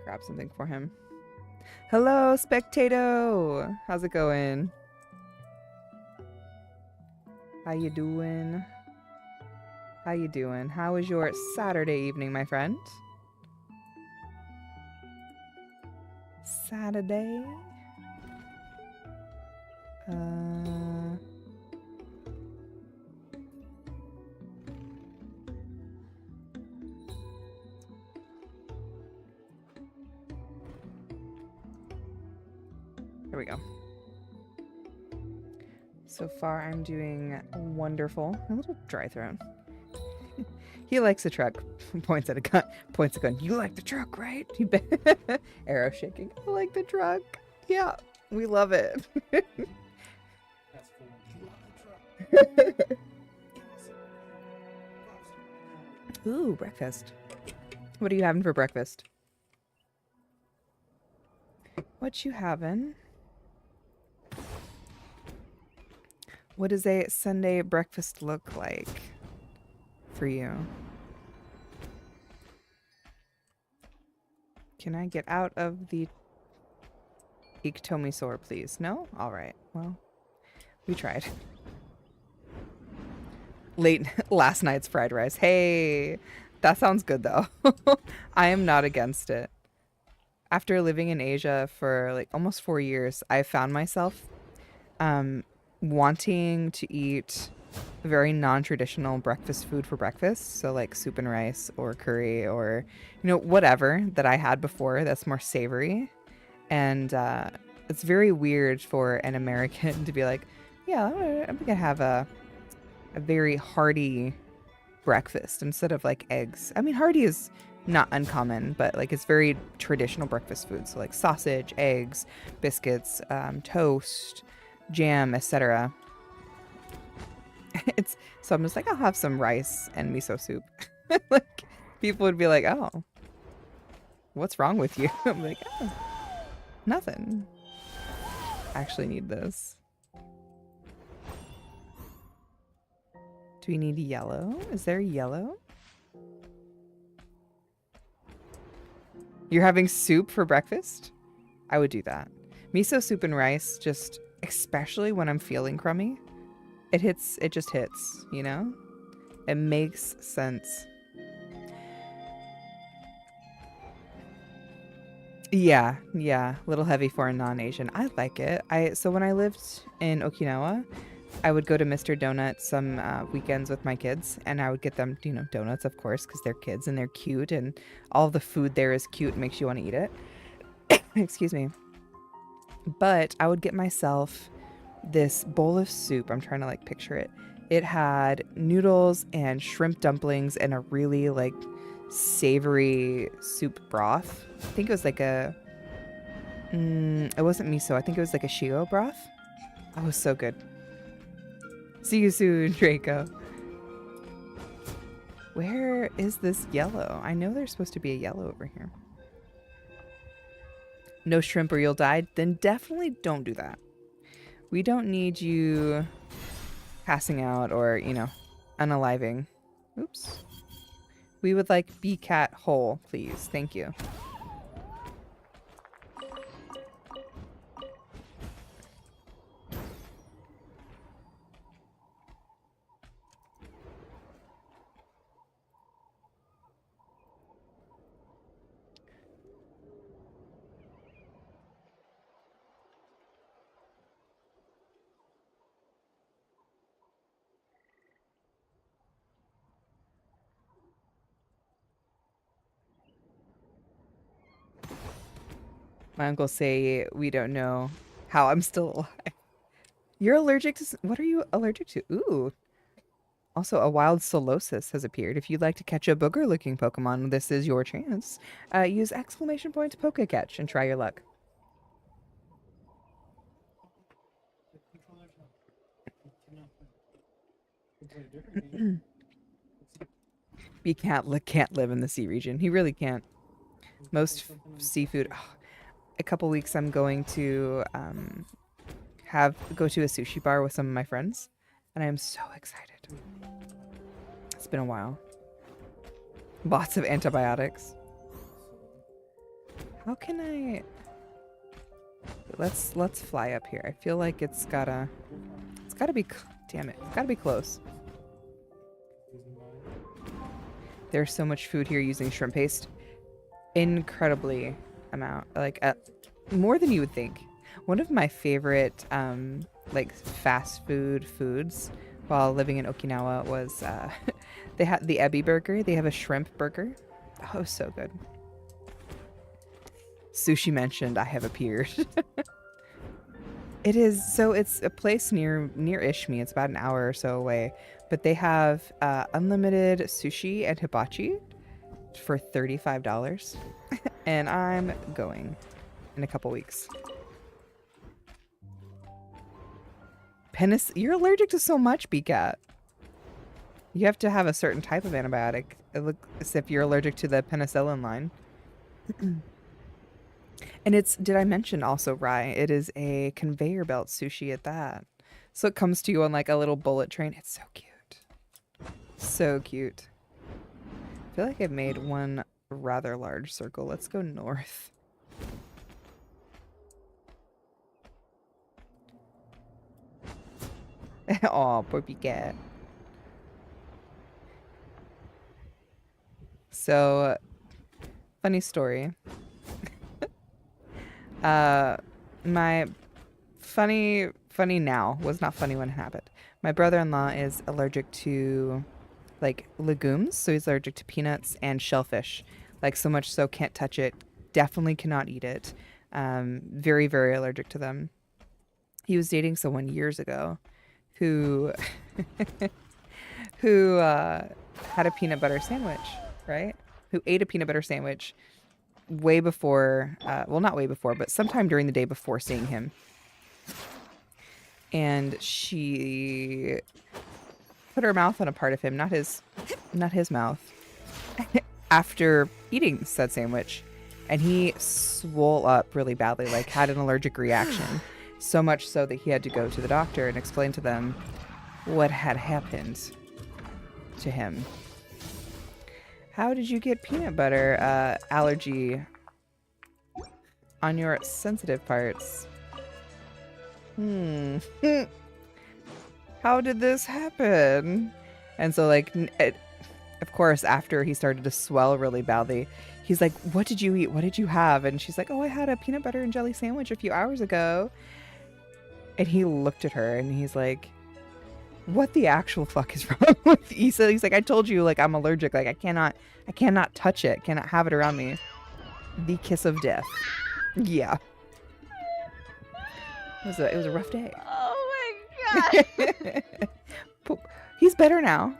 grab something for him. Hello, Spectato. How's it going? How you doing? How you doing? How was your Saturday evening, my friend? Saturday? Here we go. So far, I'm doing wonderful. A little dry throat. He likes the truck. Points at a gun. Points a gun. You like the truck, right? Arrow shaking. I like the truck. Yeah, we love it. That's cool. You love the truck. Ooh, breakfast. What are you having for breakfast? What you having? What does a Sunday breakfast look like for you? Can I get out of the Iktomisaur, please? No? Alright. Well, we tried. Last night's fried rice. Hey, that sounds good though. I am not against it. After living in Asia for like almost 4 years, I found myself wanting to eat very non-traditional breakfast food for breakfast. So like soup and rice or curry or, you know, whatever that I had before that's more savory. And it's very weird for an American to be like, yeah, I'm going to have a very hearty breakfast instead of like eggs. I mean, hearty is not uncommon, but like it's very traditional breakfast food. So like sausage, eggs, biscuits, toast, jam, etc. So I'm just like, I'll have some rice and miso soup. Like people would be like, oh, what's wrong with you? I'm like, oh, nothing. I actually need this. Do we need yellow? Is there yellow? You're having soup for breakfast? I would do that. Miso soup and rice, just especially when I'm feeling crummy. It just hits, you know? It makes sense. Yeah, a little heavy for a non-Asian. I like it. So when I lived in Okinawa, I would go to Mr. Donut some weekends with my kids, and I would get them, you know, donuts, of course, because they're kids and they're cute, and all the food there is cute and makes you want to eat it. Excuse me. But I would get myself this bowl of soup. I'm trying to like picture it. It had noodles and shrimp dumplings and a really like savory soup broth. I think it was like a it wasn't miso. I think it was like a shio broth. Oh, it was so good. See you soon, Draco. Where is this yellow? I know there's supposed to be a yellow over here. No shrimp or you'll die? Then definitely don't do that. We don't need you passing out or, you know, unaliving. Oops. We would like B-cat whole, please. Thank you. My uncle say we don't know how I'm still alive. You're allergic to... What are you allergic to? Ooh. Also, a wild Solosis has appeared. If you'd like to catch a booger-looking Pokemon, this is your chance. Use exclamation point Poke-Catch and try your luck. He can't live in the sea region. He really can't. Most seafood... Oh, a couple weeks I'm going to go to a sushi bar with some of my friends, and I am so excited. It's been a while. Lots of antibiotics. How can I... Let's fly up here. I feel like it's gotta be... Damn it. It's gotta be close. There's so much food here using shrimp paste. Incredibly amount, like more than you would think. One of my favorite like fast food foods while living in Okinawa was they had the ebi burger. They have a shrimp burger. Oh, so good. Sushi mentioned, I have appeared. It is, so it's a place near Ishimi. It's about an hour or so away, but they have unlimited sushi and hibachi for $35. And I'm going in a couple weeks. You're allergic to so much, B-Cat. You have to have a certain type of antibiotic. It looks as if you're allergic to the penicillin line. And it's, did I mention also, Rye, it is a conveyor belt sushi at that. So it comes to you on like a little bullet train. It's so cute. So cute. I feel like I've made one rather large circle. Let's go north. Aw, poor cat. So, funny story. My funny now was not funny when it happened. My brother-in-law is allergic to like legumes, so he's allergic to peanuts and shellfish. Like so much so can't touch it. Definitely cannot eat it. Very, very allergic to them. He was dating someone years ago who had a peanut butter sandwich, right? Who ate a peanut butter sandwich way before, well, not way before, but sometime during the day before seeing him. And she put her mouth on a part of him, not his mouth, after eating said sandwich. And he swole up really badly, like had an allergic reaction. So much so that he had to go to the doctor and explain to them what had happened to him. How did you get peanut butter allergy on your sensitive parts? How did this happen? And so, like, of course, after he started to swell really badly, he's like, what did you eat? What did you have? And she's like, oh, I had a peanut butter and jelly sandwich a few hours ago. And he looked at her and he's like, what the actual fuck is wrong with you? So he's like, I told you, like, I'm allergic. Like, I cannot touch it. Cannot have it around me. The kiss of death. Yeah. It was a rough day. Oh my god. He's better now.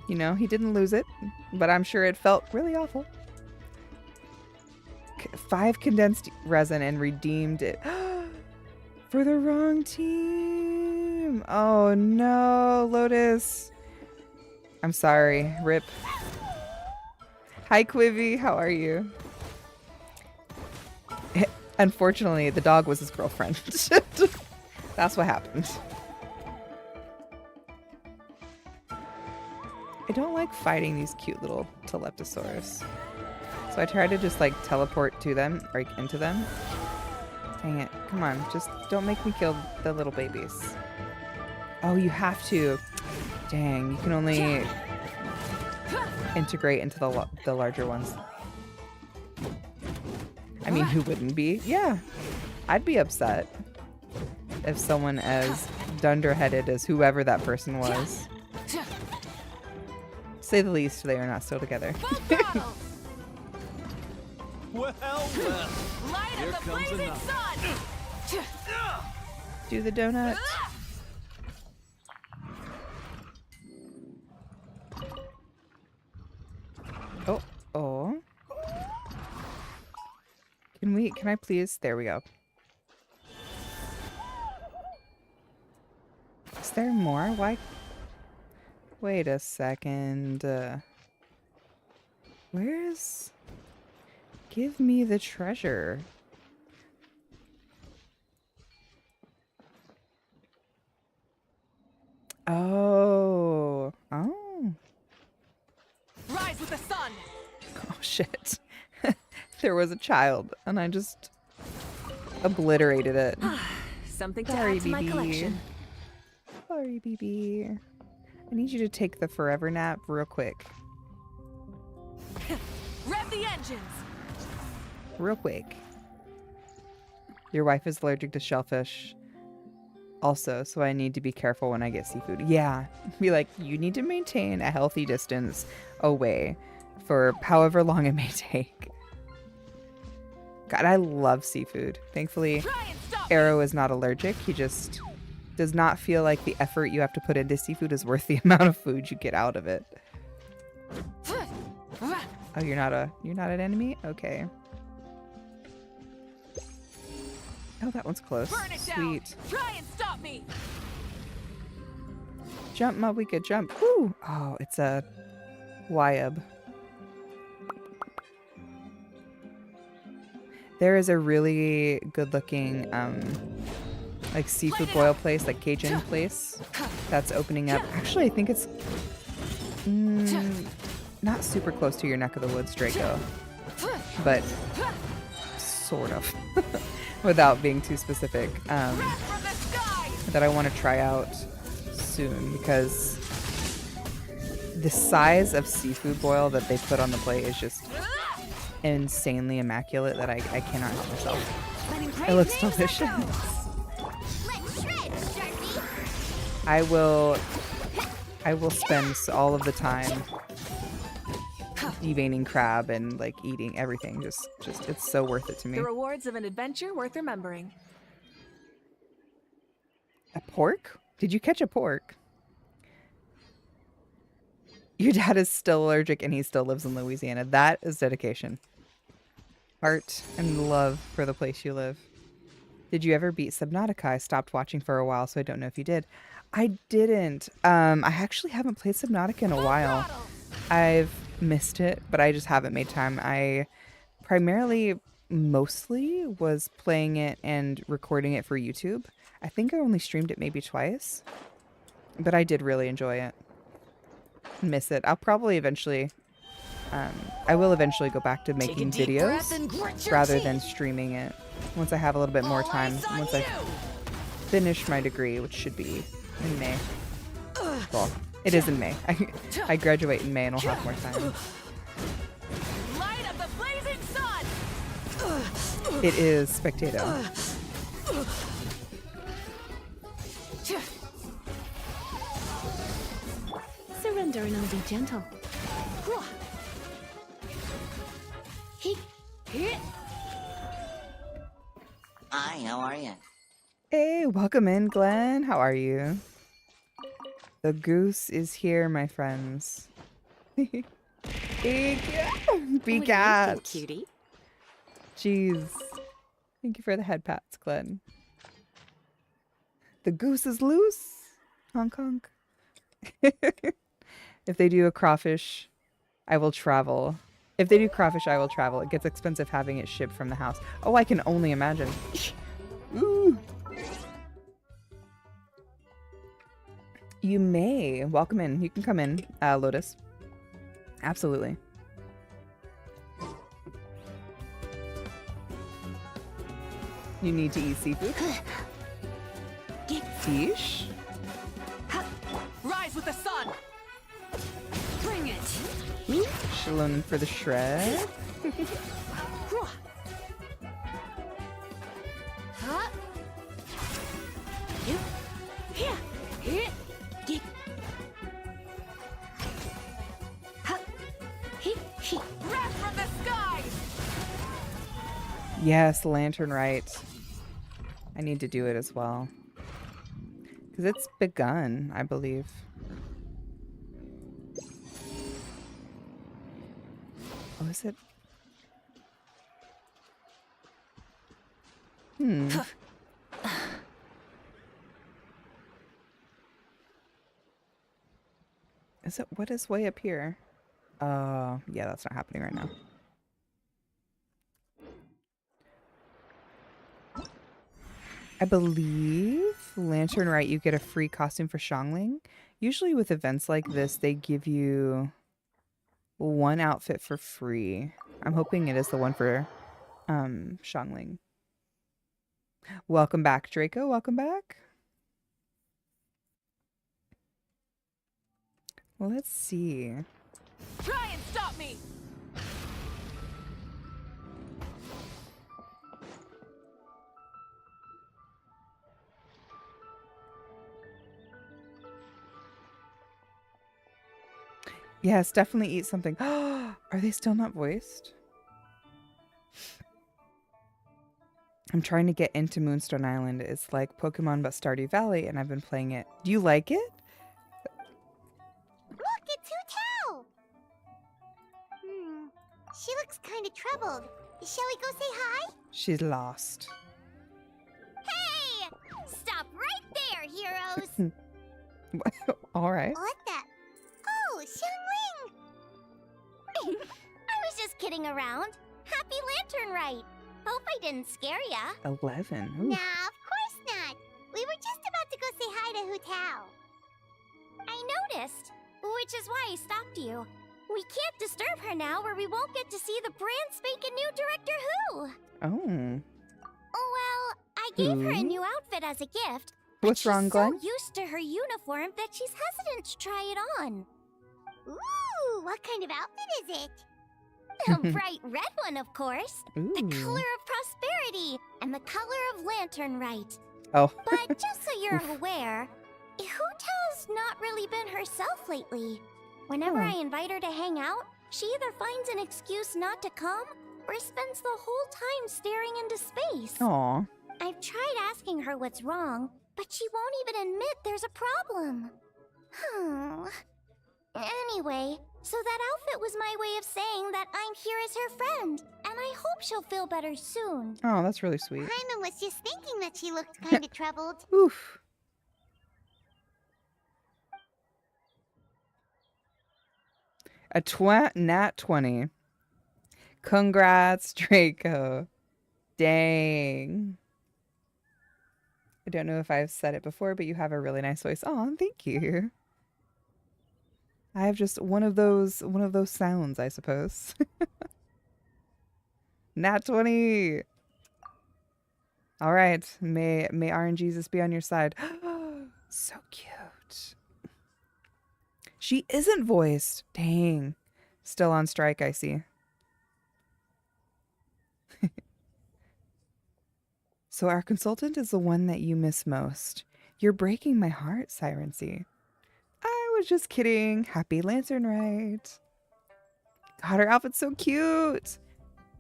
You know, he didn't lose it, but I'm sure it felt really awful. 5 condensed resin and redeemed it for the wrong team. Oh no, Lotus. I'm sorry. Rip. Hi, Quivy. How are you? Unfortunately, the dog was his girlfriend. That's what happened. I don't like fighting these cute little Teleptosaurus. So I try to just like teleport to them, or into them. Dang it. Come on, just don't make me kill the little babies. Oh, you have to. Dang, you can only integrate into the larger ones. I mean, who wouldn't be? Yeah, I'd be upset if someone as dunderheaded as whoever that person was. To say the least, they are not still together. Well, Light here of the comes blazing another. sun! Do the donut. Oh, oh. Can I please? There we go. Is there more? Why? Wait a second. Where's... Give me the treasure. Oh. Oh. Rise with the sun! Oh, shit. There was a child, and I just obliterated it. Something to Sorry, add to my BB. collection. Sorry, BB. I need you to take the forever nap real quick. Rev the engines! Real quick. Your wife is allergic to shellfish also, so I need to be careful when I get seafood. Yeah. Be like, you need to maintain a healthy distance away for however long it may take. God, I love seafood. Thankfully, Arrow is not allergic. He just does not feel like the effort you have to put into seafood is worth the amount of food you get out of it. Oh, you're not an enemy? Okay. Oh, that one's close. Sweet. Try and stop me! Jump, Mawika, jump. Woo! Oh, it's a Wyab. There is a really good-looking, like seafood boil place, like Cajun place, that's opening up. Actually, I think it's not super close to your neck of the woods, Draco, but sort of, without being too specific. That I want to try out soon because the size of seafood boil that they put on the plate is just insanely immaculate that I cannot help myself. It looks delicious. I will spend all of the time deveining crab and like eating everything. Just it's so worth it to me. The rewards of an adventure worth remembering. A pork? Did you catch a pork? Your dad is still allergic and he still lives in Louisiana. That is dedication. Heart and love for the place you live. Did you ever beat Subnautica? I stopped watching for a while, so I don't know if you did. I didn't. I actually haven't played Subnautica in a while. I've missed it, but I just haven't made time. I mostly was playing it and recording it for YouTube. I think I only streamed it maybe twice, but I did really enjoy it. Miss it. I'll probably eventually, I will eventually go back to making videos rather than streaming it once I have a little bit more time. Once I finish my degree, which should be in May. Well, it is in May. I graduate in May and I'll have more time. Light of the blazing sun! It is Spectato. Surrender and I'll be gentle. Hi, how are you? Hey, welcome in, Glenn. How are you? The goose is here, my friends. Big cat. Cutie. Jeez. Thank you for the head pats, Glenn. The goose is loose. Honk honk. If they do a crawfish, I will travel. If they do crawfish, I will travel. It gets expensive having it shipped from the house. Oh, I can only imagine. Ooh. You may. Welcome in. You can come in, Lotus. Absolutely. You need to eat seafood. Fish? Rise with the sun. Bring it. Shalom for the shred. Huh? You. Here. Here. Get. Huh. He. Wrath from the skies. Yes, lantern right. I need to do it as well. Because it's begun, I believe. Oh, is it? Is it? What is way up here? Yeah, that's not happening right now. I believe Lantern Right, you get a free costume for Xiangling. Usually with events like this, they give you one outfit for free. I'm hoping it is the one for Xiangling. Welcome back, Draco. Welcome back. Let's see. Try and stop me. Yes, definitely eat something. Are they still not voiced? I'm trying to get into Moonstone Island. It's like Pokemon but Stardew Valley, and I've been playing it. Do you like it? Look, it's Hu Tao! She looks kind of troubled. Shall we go say hi? She's lost. Hey! Stop right there, heroes! All right. What the? Oh, Xiangling! I was just kidding around. Happy Lantern Right. Hope I didn't scare ya. 11. Ooh. Nah, of course not. We were just about to go say hi to Hu Tao. I noticed, which is why I stopped you. We can't disturb her now or we won't get to see the brand spanking new Director Who. Oh. Well, I gave her a new outfit as a gift. What's wrong, Glenn? She's so used to her uniform that she's hesitant to try it on. Ooh, what kind of outfit is it? A bright red one, of course. Ooh. The color of prosperity and the color of Lantern Right. Oh. But just so you're aware, Hu Tao's not really been herself lately. Whenever I invite her to hang out, she either finds an excuse not to come or spends the whole time staring into space. Aw. I've tried asking her what's wrong, but she won't even admit there's a problem. Anyway, so that outfit was my way of saying that I'm here as her friend, and I hope she'll feel better soon. Oh, that's really sweet. Hyman was just thinking that she looked kind of troubled. Oof. A nat 20. Congrats, Draco. Dang. I don't know if I've said it before, but you have a really nice voice. Oh, thank you. I have just one of those sounds, I suppose. Nat 20. All right. May RNGesus be on your side. So cute. She isn't voiced. Dang. Still on strike, I see. So our consultant is the one that you miss most. You're breaking my heart, Sirency. I was just kidding. Happy Lantern Right. God, her outfit's so cute.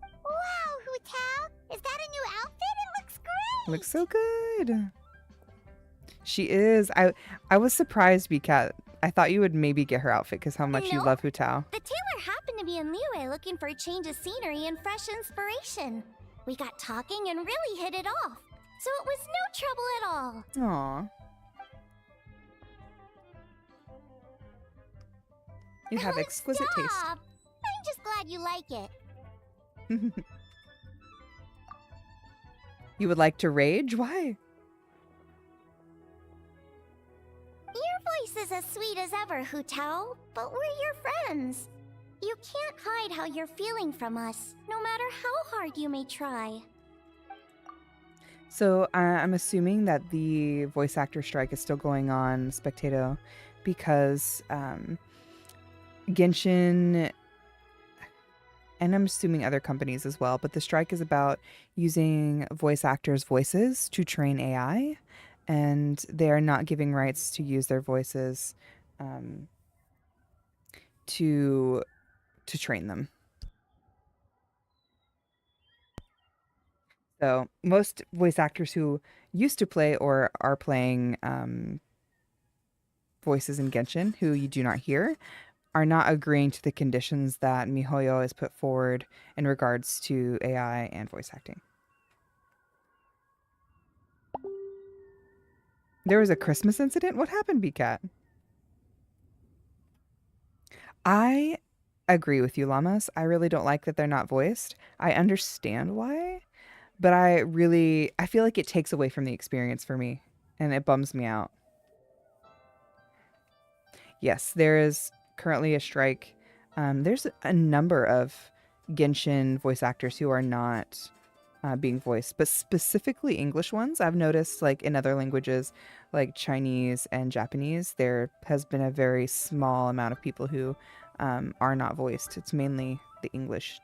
Wow, Hu Tao! Is that a new outfit? It looks great! Looks so good. She is. I was surprised, Cat. I thought you would maybe get her outfit because how much you Nope. love Hu Tao. The tailor happened to be in Liyue looking for a change of scenery and fresh inspiration. We got talking and really hit it off. So it was no trouble at all. Aw. You have exquisite Stop. I'm just glad you like it. taste. You would like to rage? Why? Your voice is as sweet as ever, Hu Tao, but we're your friends. You can't hide how you're feeling from us, no matter how hard you may try. So I'm assuming that the voice actor strike is still going on, Spectato, because Genshin, and I'm assuming other companies as well, but the strike is about using voice actors' voices to train AI, and they are not giving rights to use their voices to train them. So most voice actors who used to play or are playing voices in Genshin, who you do not hear, are not agreeing to the conditions that MiHoYo has put forward in regards to AI and voice acting. There was a Christmas incident? What happened, BCat? I agree with you, Llamas. I really don't like that they're not voiced. I understand why, but I feel like it takes away from the experience for me, and it bums me out. Yes, there is currently a strike. There's a number of Genshin voice actors who are not being voiced, but specifically English ones. I've noticed, like in other languages, like Chinese and Japanese, there has been a very small amount of people who are not voiced. It's mainly the English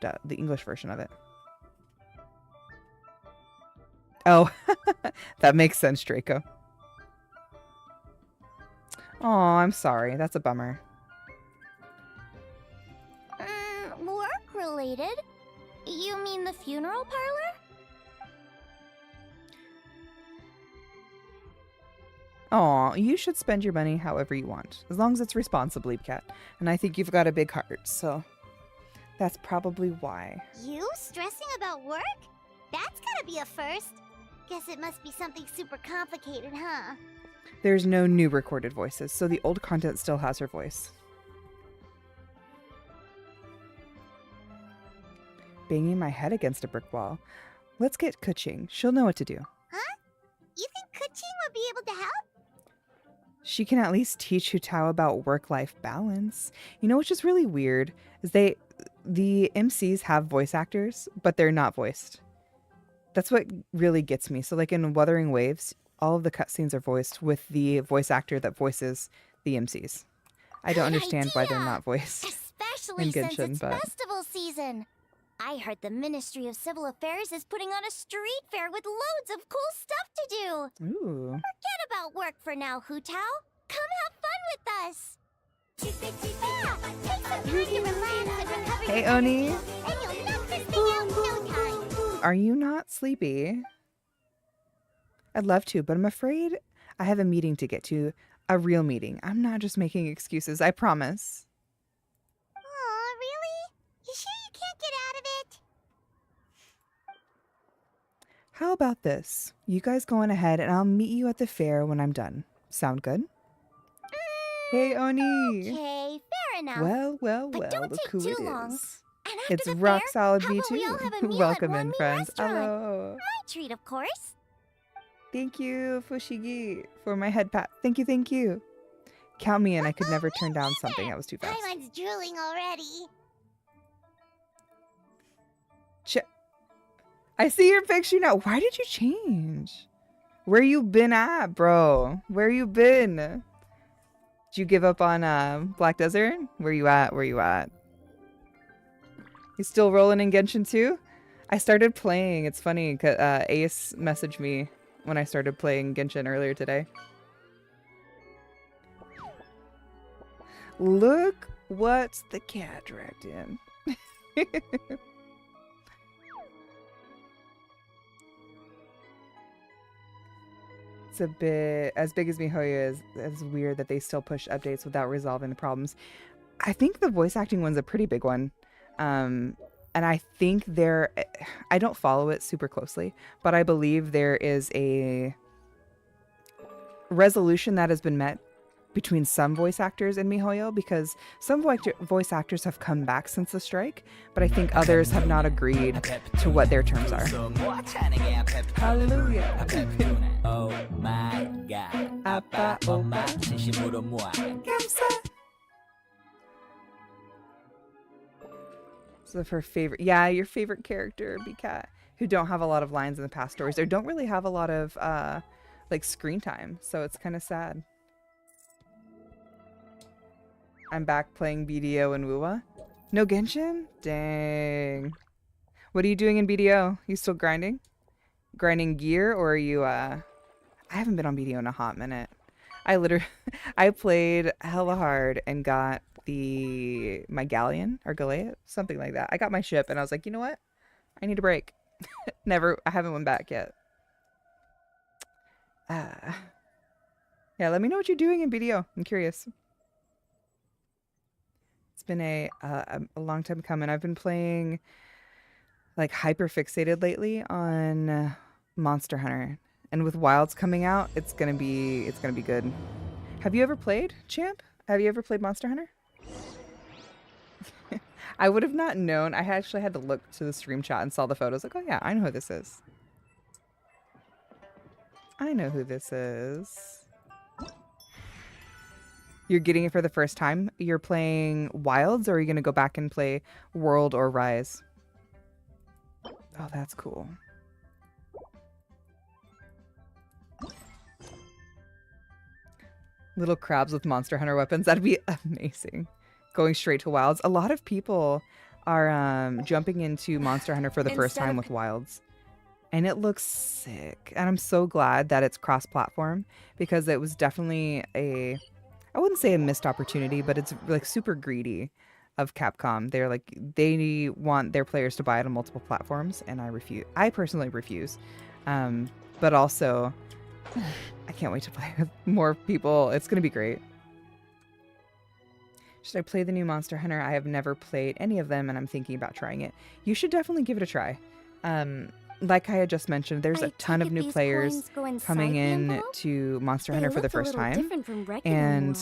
version of it. Oh, that makes sense, Draco. Oh, I'm sorry. That's a bummer. Work related? You mean the funeral parlor? Oh, you should spend your money however you want, as long as it's responsibly, Cat. And I think you've got a big heart, so that's probably why. You stressing about work? That's gotta be a first. Guess it must be something super complicated, huh? There's no new recorded voices, so the old content still has her voice. Banging my head against a brick wall. Let's get Kuching. She'll know what to do. Huh? You think Kuching would be able to help? She can at least teach Hu Tao about work-life balance. You know, which is really weird, is the MCs have voice actors, but they're not voiced. That's what really gets me. So like in Wuthering Waves, all of the cutscenes are voiced with the voice actor that voices the MCs. I don't understand why they're not voiced. Especially in Genshin, since it's but festival season. I heard the Ministry of Civil Affairs is putting on a street fair with loads of cool stuff to do. Ooh. Forget about work for now, Hu Tao. Come have fun with us. Yeah, take some time to relax and recover Hey, your Oni. energy, and you'll knock this thing out in no time. Are you not sleepy? I'd love to, but I'm afraid I have a meeting to get to. A real meeting. I'm not just making excuses, I promise. Aw, really? You sure you can't get out of it? How about this? You guys go on ahead and I'll meet you at the fair when I'm done. Sound good? Hey, Oni! Okay, fair enough. Well, But don't look take who too it long. is. And after It's the rock fair, solid how about we all have a V2. meal Welcome at in, One Me friends. Restaurant? Hello. My treat, of course. Thank you, Fushigi, for my head pat. Thank you. Count me in. I could never turn down something that was too fast. Paimon's drooling already. I see your picture now. Why did you change? Where you been at, bro? Where you been? Did you give up on Black Desert? Where you at? You still rolling in Genshin too? I started playing. It's funny, 'cause Ace messaged me when I started playing Genshin earlier today. Look what the cat dragged in. It's a bit as big as MiHoYo is. It's weird that they still push updates without resolving the problems. I think the voice acting one's a pretty big one. And I think I don't follow it super closely, but I believe there is a resolution that has been met between some voice actors in MiHoYo, because some voice actors have come back since the strike, but I think others have not agreed to what their terms are. Hallelujah. Oh my god. Apa oma 진심으로 모아. So for favorite, yeah, your favorite character, BCat, who don't have a lot of lines in the past stories or don't really have a lot of like screen time, so it's kind of sad. I'm back playing BDO and WUWA. No Genshin? Dang. What are you doing in BDO? You still grinding? Grinding gear, or are you I haven't been on BDO in a hot minute. I played hella hard and got my galleon or Galeot, something like that. I got my ship and I was like, you know what? I need a break. I haven't went back yet. Yeah, let me know what you're doing in BDO. I'm curious. It's been a long time coming. I've been playing like hyper fixated lately on Monster Hunter, and with Wilds coming out, it's gonna be good. Have you ever played, Champ? Have you ever played Monster Hunter? I would have not known. I actually had to look to the stream chat and saw the photos. Like, oh yeah, I know who this is. I know who this is. You're getting it for the first time? You're playing Wilds, or are you going to go back and play World or Rise? Oh, that's cool. Little crabs with Monster Hunter weapons. That'd be amazing. Going straight to Wilds. A lot of people are jumping into Monster Hunter for the first time with Wilds. And it looks sick. And I'm so glad that it's cross-platform, because it was definitely I wouldn't say a missed opportunity, but it's like super greedy of Capcom. They're like, they want their players to buy it on multiple platforms, and I refuse. I personally refuse. But also, I can't wait to play with more people. It's going to be great. Should I play the new Monster Hunter? I have never played any of them, and I'm thinking about trying it. You should definitely give it a try. Like I had just mentioned, there's a ton of new players coming in to Monster Hunter for the first time. And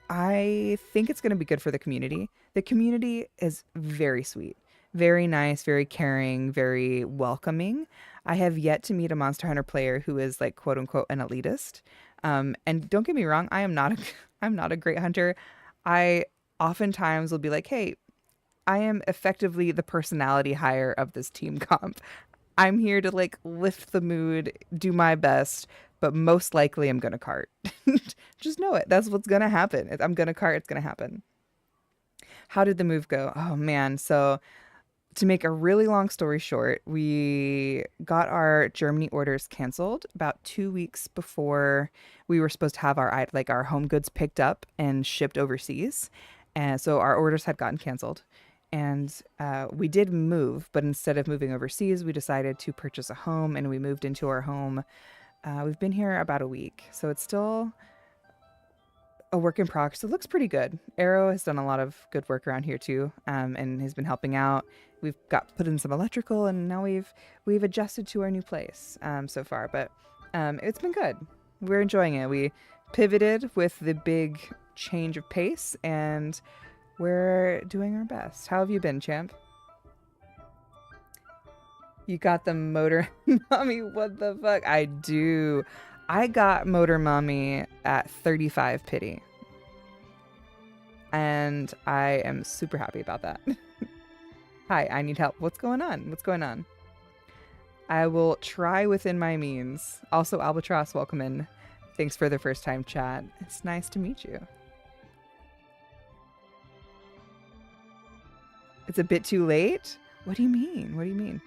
I think it's going to be good for the community. The community is very sweet, very nice, very caring, very welcoming. I have yet to meet a Monster Hunter player who is like quote unquote an elitist. And don't get me wrong, I'm not a great hunter. I oftentimes will be like, hey, I am effectively the personality hire of this team comp. I'm here to like lift the mood, do my best, but most likely I'm going to cart. Just know it. That's what's going to happen. I'm going to cart. It's going to happen. How did the move go? Oh man. So to make a really long story short, we got our Germany orders canceled about 2 weeks before we were supposed to have our home goods picked up and shipped overseas. And so our orders had gotten canceled. And we did move, but instead of moving overseas, we decided to purchase a home, and we moved into our home. We've been here about a week, so it's still a work in progress. It looks pretty good. Arrow has done a lot of good work around here too, and has been helping out. We've put in some electrical, and now we've adjusted to our new place so far. But it's been good. We're enjoying it. We pivoted with the big change of pace, and we're doing our best. How have you been, champ? You got the motor mommy? What the fuck? I do. I got motor mommy at 35 pity. And I am super happy about that. Hi, I need help. What's going on? What's going on? I will try within my means. Also, Albatross, welcome in. Thanks for the first time chat. It's nice to meet you. It's a bit too late? What do you mean? What do you mean?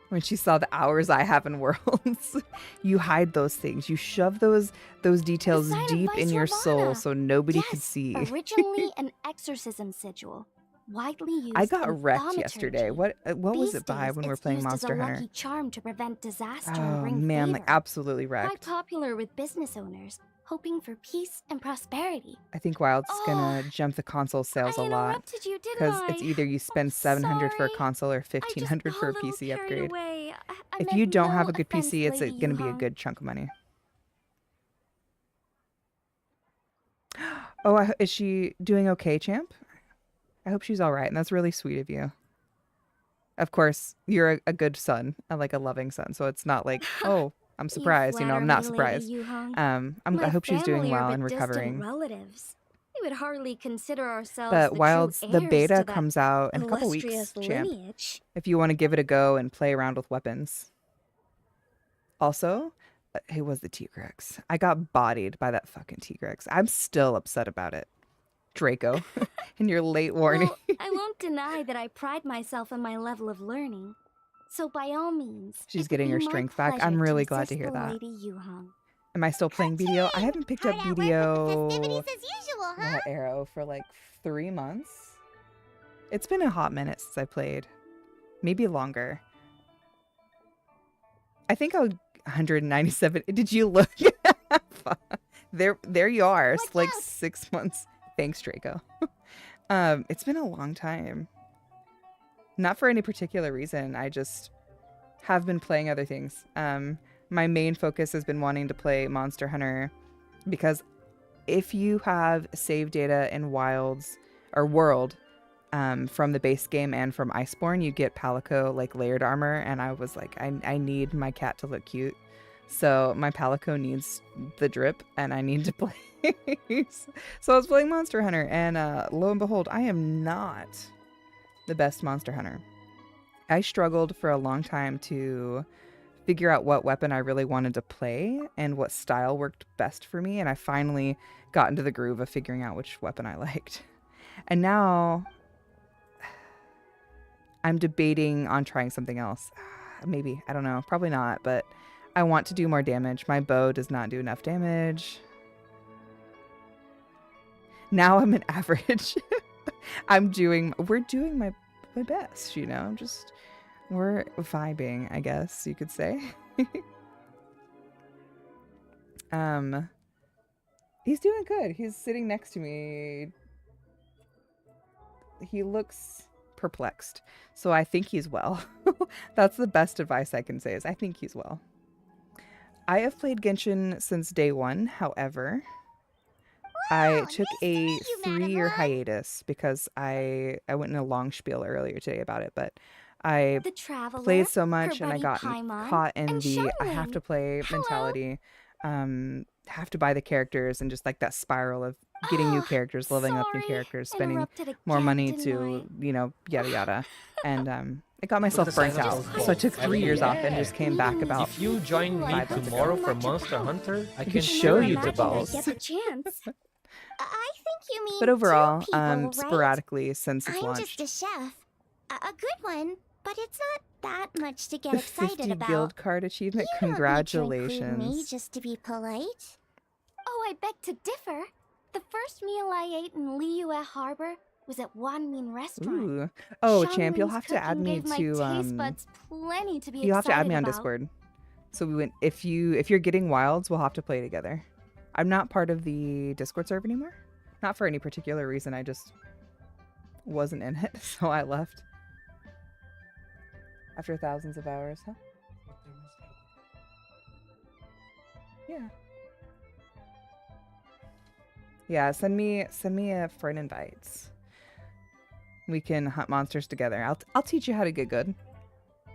When she saw the hours I have in Worlds, you hide those things. You shove those details deep in your soul so nobody could see. Originally an exorcism sigil. widely used I got in wrecked yesterday. thaumaturgy. What was These it by days, when we were it's playing used Monster as a Hunter? lucky charm to prevent disaster and Oh bring man, favor. like absolutely Quite wrecked. popular with business owners, hoping for peace and prosperity. I think Wild's Oh, gonna jump the console sales I a lot interrupted you, didn't because I? it's either you spend I'm 700 for a sorry. console or I just 1500 got for a a little PC carried upgrade. away. I If meant you don't no have a good offense, PC, it's Lady gonna be a Yuhong. good chunk of money. Oh, is she doing okay, champ? I hope she's all right, and that's really sweet of you. Of course, you're a good son, like a loving son, so it's not like, oh, I'm surprised. You know, I'm not surprised. I hope she's doing well and recovering. Relatives. We would hardly consider ourselves But the Wild's true the heirs beta to that comes out in a couple weeks, illustrious champ. lineage. If you want to give it a go and play around with weapons. Also, who was the T-Rex? I got bodied by that fucking T-Rex. I'm still upset about it. Draco, in your late warning. Well, I won't deny that I pride myself on my level of learning. So by all means, She's it would getting be her my strength back. pleasure I'm really glad to assist hear the that. Lady Yuhong. Am I still playing BDO? I haven't picked up Hard at work with the BDO festivities as usual, huh? Arrow for like 3 months. It's been a hot minute since I played. Maybe longer. I think I was 197. Did you look? There you are. It's like 6 months. Thanks, Draco. It's been a long time. Not for any particular reason. I just have been playing other things. My main focus has been wanting to play Monster Hunter because if you have save data in Wilds or World from the base game and from Iceborne, you get Palico like layered armor, and I was like, I need my cat to look cute. So my Palico needs the drip and I need to play. So I was playing Monster Hunter, and lo and behold, I am not the best Monster Hunter. I struggled for a long time to figure out what weapon I really wanted to play and what style worked best for me, and I finally got into the groove of figuring out which weapon I liked. And now I'm debating on trying something else. Maybe, I don't know, probably not, but I want to do more damage. My bow does not do enough damage. Now I'm an average. We're doing my best, you know, we're vibing, I guess you could say. He's doing good. He's sitting next to me. He looks perplexed, so I think he's well. That's the best advice I can say, is I think he's well. I have played Genshin since day one. However, I took a 3-year hiatus because I went in a long spiel earlier today about it, but I played so much and I got caught in the I have to play mentality, have to buy the characters, and just like that spiral of getting new characters, leveling up new characters, spending more money to, you know, yada yada. And I got myself burnt out. So I took 3 years off and just came back about If you join me tomorrow for Monster Hunter, I can show you the balls. I think you mean But overall, two people, right? sporadically since it's I'm launched. just a chef. A good one, but it's not that much to get The excited 50 about. guild card achievement. You don't need to include Congratulations. me just to be polite. Oh, I beg to differ. The first meal I ate in Liyue Harbor was at Wanmin Restaurant. Ooh. Oh, champ, you'll Xianglin's have to add cooking me gave my to taste buds plenty to be you'll have to add me on excited about. Discord. So we went if you're getting Wilds, we'll have to play together. I'm not part of the Discord server anymore. Not for any particular reason, I just wasn't in it, so I left. After thousands of hours, huh? Yeah. Yeah, send me a friend invites. We can hunt monsters together. I'll teach you how to get good.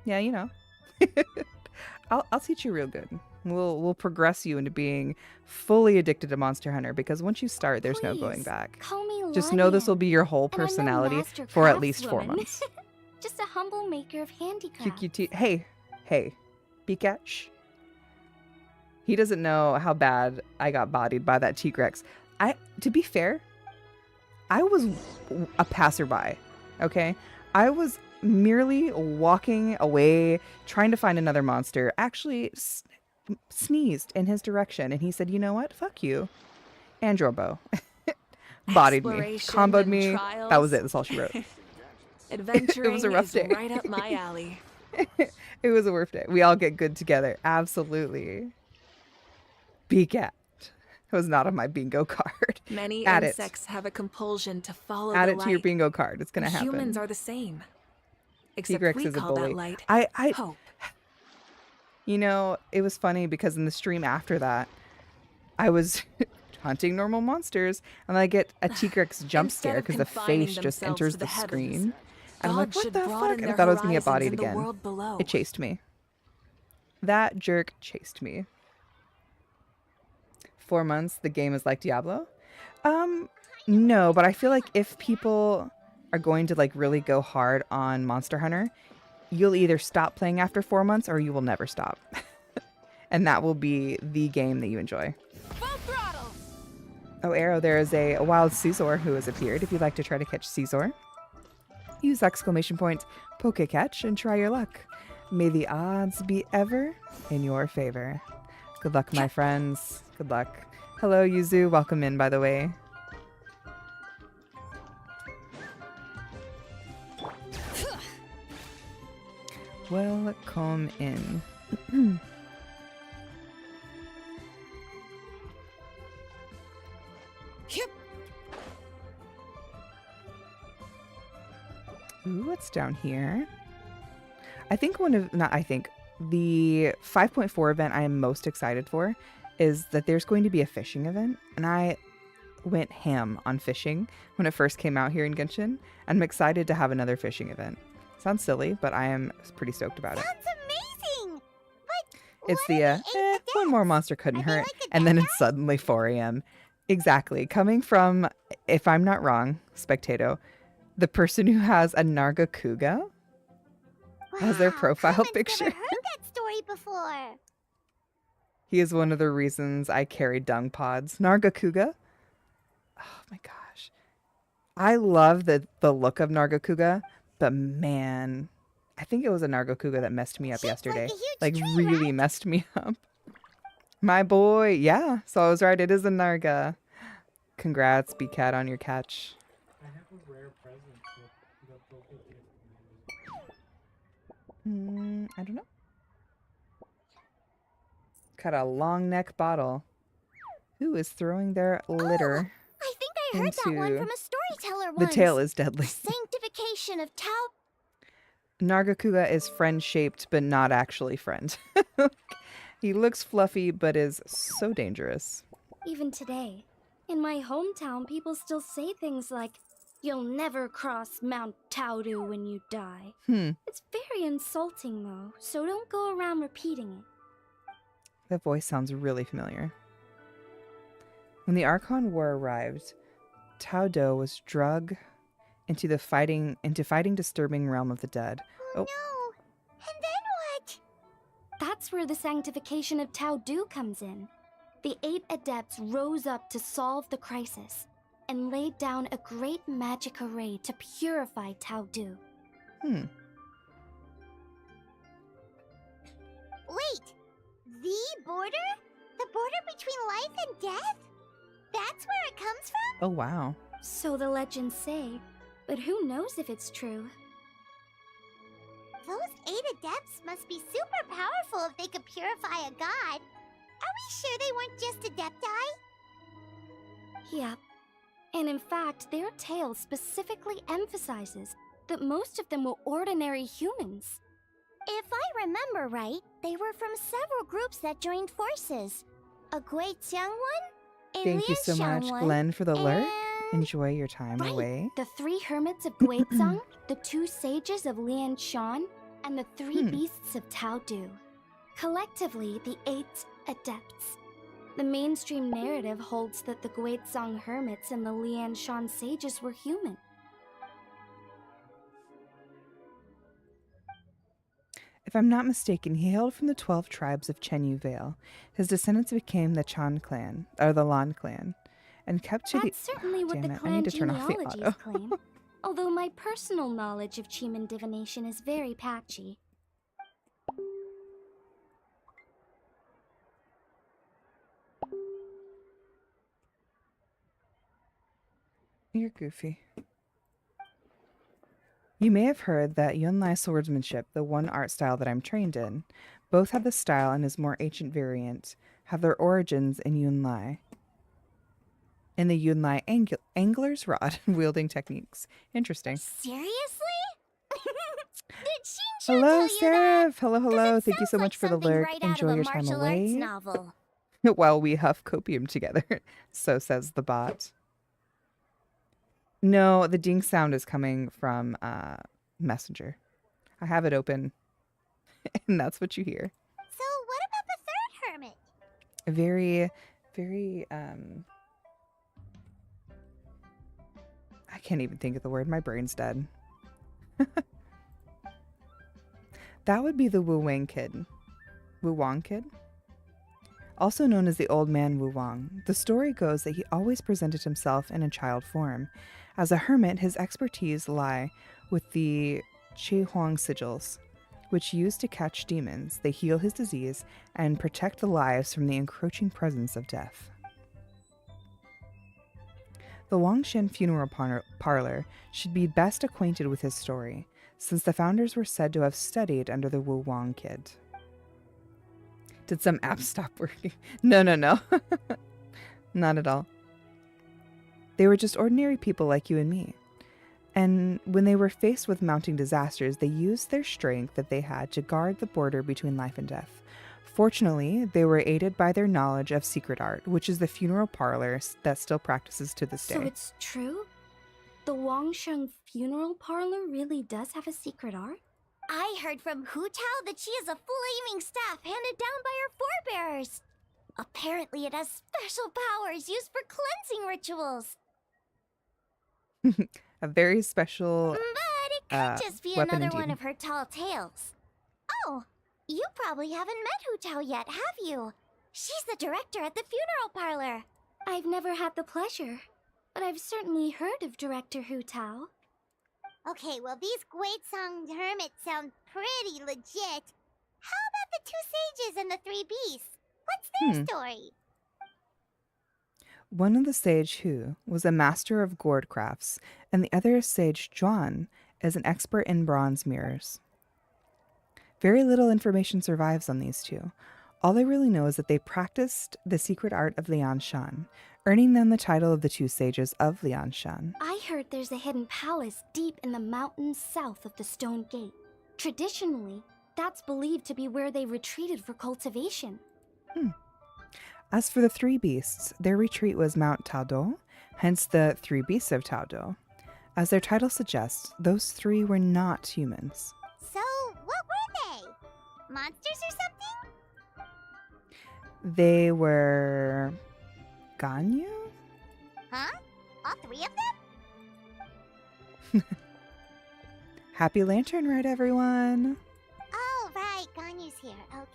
Yeah, you know. I'll teach you real good. We'll progress you into being fully addicted to Monster Hunter, because once you start, there's no going back. Call me Just know this will be your whole and I'm no personality master for at least 4 craftswoman. months. Just a humble maker of handicrafts. QQT. Hey, Pikachu. He doesn't know how bad I got bodied by that T-Rex. To be fair, I was a passerby, okay? I was merely walking away, trying to find another monster, actually sneezed in his direction, and he said, you know what? Fuck you. And your bow. bodied me, Exploration comboed and me. trials. That was it. That's all she wrote. Adventuring It was a rough is day. right up my alley. It was a rough day. We all get good together. Absolutely. BCAT was not on my bingo card. Many Add it. insects have a compulsion to follow Add the it light. to your bingo card. It's gonna happen. Humans are the same. Except Tigrex we is a call bully. that light I hope. You know, it was funny because in the stream after that, I was hunting normal monsters and I get a Tigrex jump Instead scare of because the confining face just themselves enters to the the heavens, screen. And I'm like, gods what should the fuck? broaden And I their thought I was gonna get horizons bodied in the again. world below. It chased me. That jerk chased me. 4 months, the game is like Diablo? No, but I feel like if people are going to like really go hard on Monster Hunter, you'll either stop playing after 4 months or you will never stop. And that will be the game that you enjoy. Full throttle. Oh, Arrow, there is a wild Caesar who has appeared. If you'd like to try to catch Caesar, use exclamation point Pokecatch and try your luck. May the odds be ever in your favor. Good luck, my friends. Good luck. Hello, Yuzu. Welcome in, by the way. Welcome in. Ooh, what's down here? I think the 5.4 event I am most excited for is that there's going to be a fishing event, and I went ham on fishing when it first came out here in Genshin, and I'm excited to have another fishing event. Sounds silly, but I am pretty stoked about it. Sounds amazing! But It's the, one more monster couldn't hurt, and then it's suddenly 4 a.m. Exactly. Coming from, if I'm not wrong, Spectato, the person who has a Nargacuga as their profile picture. Never heard that story before. He is one of the reasons I carry dung pods. Nargacuga. Oh my gosh. I love the look of Nargacuga, but man, I think it was a Nargacuga that messed me up yesterday. Like really messed me up. My boy. Yeah. So I was right. It is a Narga. Congrats, BCat, on your catch. I have a rare present with the Poke I don't know. Got a long neck bottle. Who is throwing their litter? I think I heard that one into from a storyteller the once. tail is deadly. Sanctification of Tao. Nargacuga is friend-shaped, but not actually friend. He looks fluffy, but is so dangerous. Even today, in my hometown, people still say things like, "You'll never cross Mount Taudu when you die." It's very insulting, though, so don't go around repeating it. That voice sounds really familiar. When the Archon War arrived, Tao Do was drug into fighting disturbing realm of the dead. Oh no! And then what? That's where the sanctification of Taudu comes in. The 8 adepts rose up to solve the crisis and laid down a great magic array to purify Taudu. Wait! The border? The border between life and death? That's where it comes from? Oh wow. So the legends say, but who knows if it's true? Those 8 adepts must be super powerful if they could purify a god. Are we sure they weren't just adepti? Yep. And in fact, their tale specifically emphasizes that most of them were ordinary humans. If I remember right, they were from several groups that joined forces. A Guixiang one, a Thank you so much, Lianshan one, Glenn, for the lurk. and... Enjoy your time away. The 3 hermits of Guizang, the 2 sages of Lianshan, and the 3 beasts of Taudu. Collectively, the 8 adepts. The mainstream narrative holds that the Guizang hermits and the Lianshan sages were human. If I'm not mistaken, he hailed from the 12 tribes of Chenyu Vale. His descendants became the Chan clan, or the Lan clan, and kept to That's certainly what the Damn it, I clan need to turn off the genealogies auto. claim. Although my personal knowledge of Cheeman divination is very patchy. You're goofy. You may have heard that Yunlai swordsmanship, the one art style that I'm trained in, both have the style and his more ancient variant, have their origins in Yunlai. In the Yunlai angler's rod wielding techniques. Interesting. Seriously? Did Shinsha Hello, tell you that? Seraph. Hello, hello. 'Cause it Thank you sounds so like much for the something lurk. right out Enjoy of a your time martial arts away novel. while we huff copium together. So says the bot. No, the ding sound is coming from Messenger. I have it open, and that's what you hear. So what about the third hermit? Very, very, I can't even think of the word. My brain's dead. That would be the Wu Wang kid. Wu Wang kid? Also known as the Old Man Wu Wang. The story goes that he always presented himself in a child form. As a hermit, his expertise lie with the Qi Huang sigils, which used to catch demons. They heal his disease and protect the lives from the encroaching presence of death. The Wangshen funeral parlor should be best acquainted with his story, since the founders were said to have studied under the Wu Wang kid. Did some apps stop working? No. Not at all. They were just ordinary people like you and me. And when they were faced with mounting disasters, they used their strength that they had to guard the border between life and death. Fortunately, they were aided by their knowledge of secret art, which is the funeral parlor that still practices to this day. So it's true? The Wangsheng funeral parlor really does have a secret art? I heard from Hu Tao that she has a flaming staff handed down by her forebears. Apparently it has special powers used for cleansing rituals. A very special But it could just be weapon another indeed. one of her tall tales. Oh, you probably haven't met Hu Tao yet, have you? She's the director at the funeral parlor. I've never had the pleasure, but I've certainly heard of Director Hu Tao. Okay, well, these Guizhong hermits sound pretty legit. How about the two sages and the three beasts? What's their story? One of the sage Hu was a master of gourd crafts, and the other sage Zhuan is an expert in bronze mirrors. Very little information survives on these two. All they really know is that they practiced the secret art of Lianshan, earning them the title of the two sages of Lianshan. I heard there's a hidden palace deep in the mountains south of the Stone Gate. Traditionally, that's believed to be where they retreated for cultivation. As for the three beasts, their retreat was Mount Taodo, hence the three beasts of Taodo. As their title suggests, those three were not humans. So, what were they? Monsters or something? They were Ganyu? Huh? All three of them? Happy Lantern Ride, everyone! Oh, right. Ganyu's here. Okay.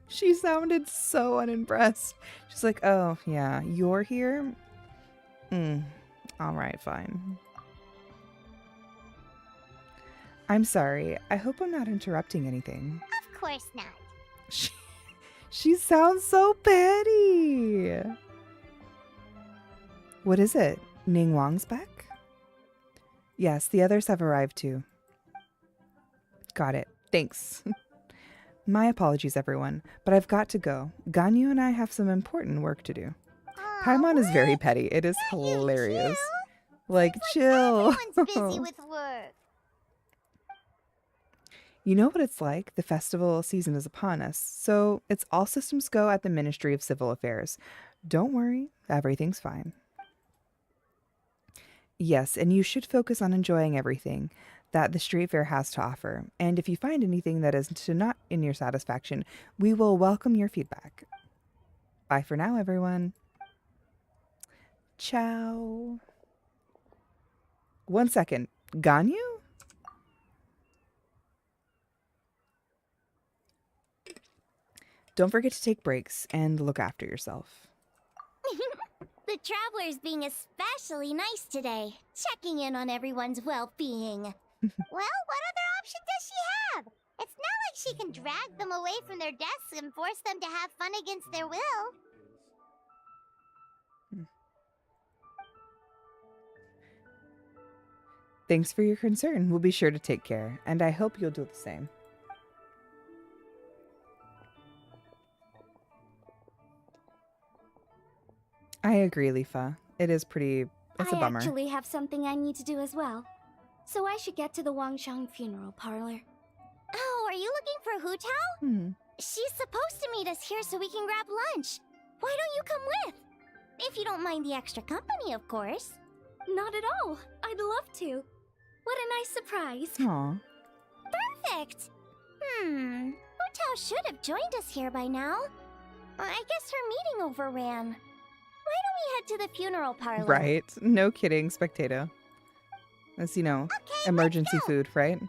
She sounded so unimpressed. She's like, oh, yeah, you're here? All right, fine. I'm sorry. I hope I'm not interrupting anything. Of course not. She sounds so petty. What is it? Ning Wang's back? Yes, the others have arrived too. Got it. Thanks. My apologies, everyone, but I've got to go. Ganyu and I have some important work to do. Paimon is very petty. It is hilarious. Like, chill. Everyone's busy with work. You know what it's like? The festival season is upon us, so it's all systems go at the Ministry of Civil Affairs. Don't worry, everything's fine. Yes, and you should focus on enjoying everything that the street fair has to offer. And if you find anything that is not in your satisfaction, we will welcome your feedback. Bye for now, everyone. Ciao. 1 second. Ganyu? Don't forget to take breaks and look after yourself. The traveler's being especially nice today, checking in on everyone's well-being. Well, what other option does she have? It's not like she can drag them away from their desks and force them to have fun against their will. Thanks for your concern. We'll be sure to take care, and I hope you'll do the same. I agree, Lifa. It is pretty... It's a bummer. I actually have something I need to do as well. So I should get to the Wangshang funeral parlor. Oh, are you looking for Hu Tao? She's supposed to meet us here so we can grab lunch. Why don't you come with? If you don't mind the extra company, of course. Not at all. I'd love to. What a nice surprise. Aw. Perfect. Hu Tao should have joined us here by now. I guess her meeting overran. Why don't we head to the funeral parlor? Right. No kidding, Spectato. That's, okay, emergency food, right?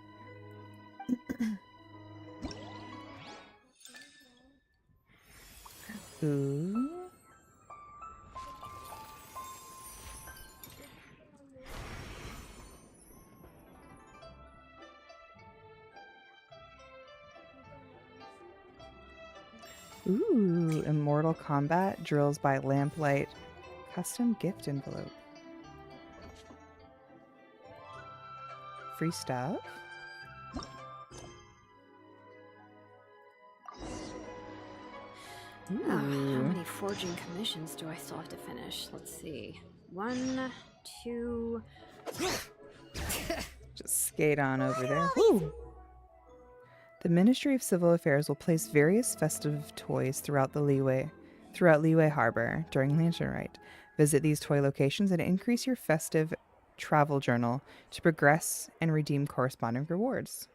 Ooh. Ooh, Immortal Combat drills by lamplight. Custom gift envelope. Free stuff. How many forging commissions do I still have to finish? Let's see. 1, 2... Just skate on over there. Woo! The Ministry of Civil Affairs will place various festive toys throughout Leeway Harbor during Lantern Rite. Visit these toy locations and increase your festive travel journal to progress and redeem corresponding rewards.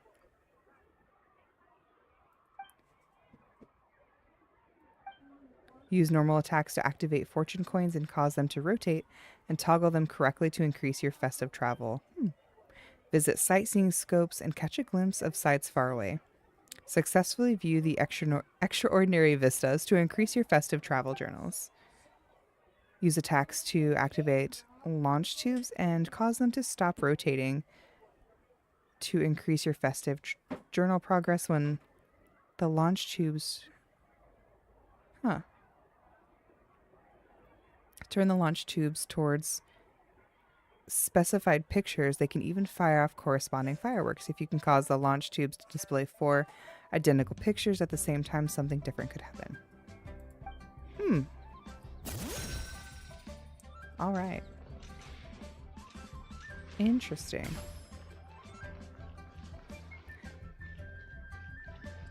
Use normal attacks to activate fortune coins and cause them to rotate, and toggle them correctly to increase your festive travel. Visit sightseeing scopes and catch a glimpse of sights far away. Successfully view the extraordinary vistas to increase your festive travel journals. Use attacks to activate launch tubes and cause them to stop rotating to increase your festive journal progress when the launch tubes... Turn the launch tubes towards specified pictures. They can even fire off corresponding fireworks. If you can cause the launch tubes to display 4 identical pictures at the same time, something different could happen. All right. Interesting.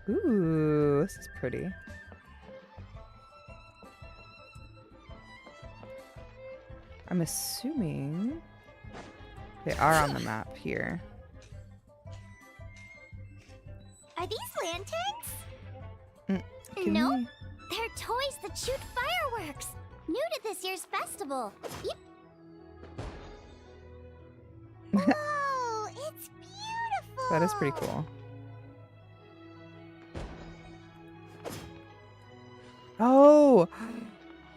Ooh, this is pretty. I'm assuming they are on the map here. Are these lanterns? Can No, we- they're toys that shoot fireworks. New to this year's festival. Whoa, it's beautiful. That is pretty cool. Oh,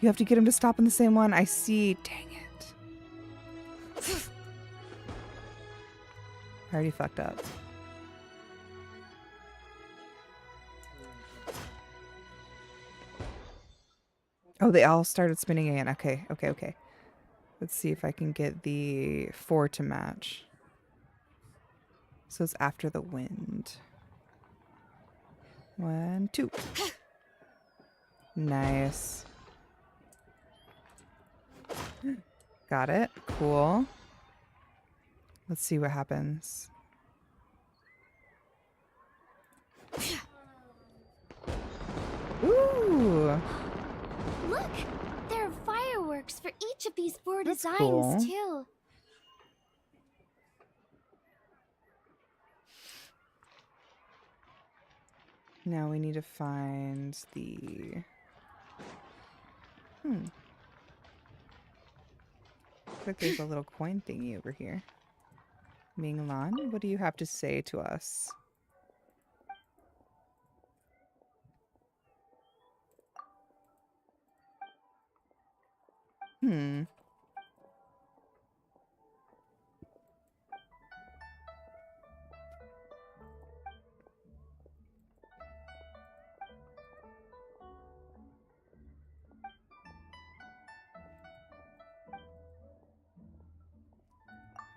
you have to get him to stop in the same one. I see. Dang it. I already fucked up. Oh, they all started spinning again. Okay. Let's see if I can get the 4 to match. So it's after the wind. 1, 2. Nice. Got it. Cool. Let's see what happens. Ooh. Look! There are fireworks for each of these 4 That's designs, cool. too. Now we need to find the... Looks like there's a little coin thingy over here. Minglan, what do you have to say to us?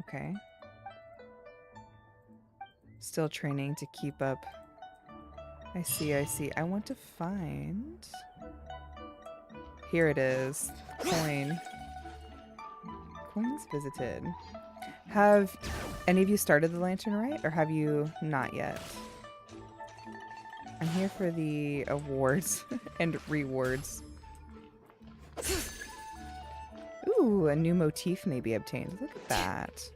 Okay. Still training to keep up. I see, I see. I want to find... Here it is. Coin. Coins visited. Have any of you started the lantern right, or have you not yet? I'm here for the awards and rewards. Ooh, a new motif may be obtained. Look at that.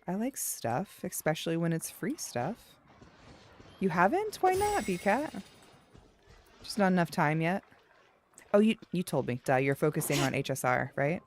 I like stuff, especially when it's free stuff. You haven't? Why not, BCat? Just not enough time yet? Oh, you told me. Duh, you're focusing on HSR, right?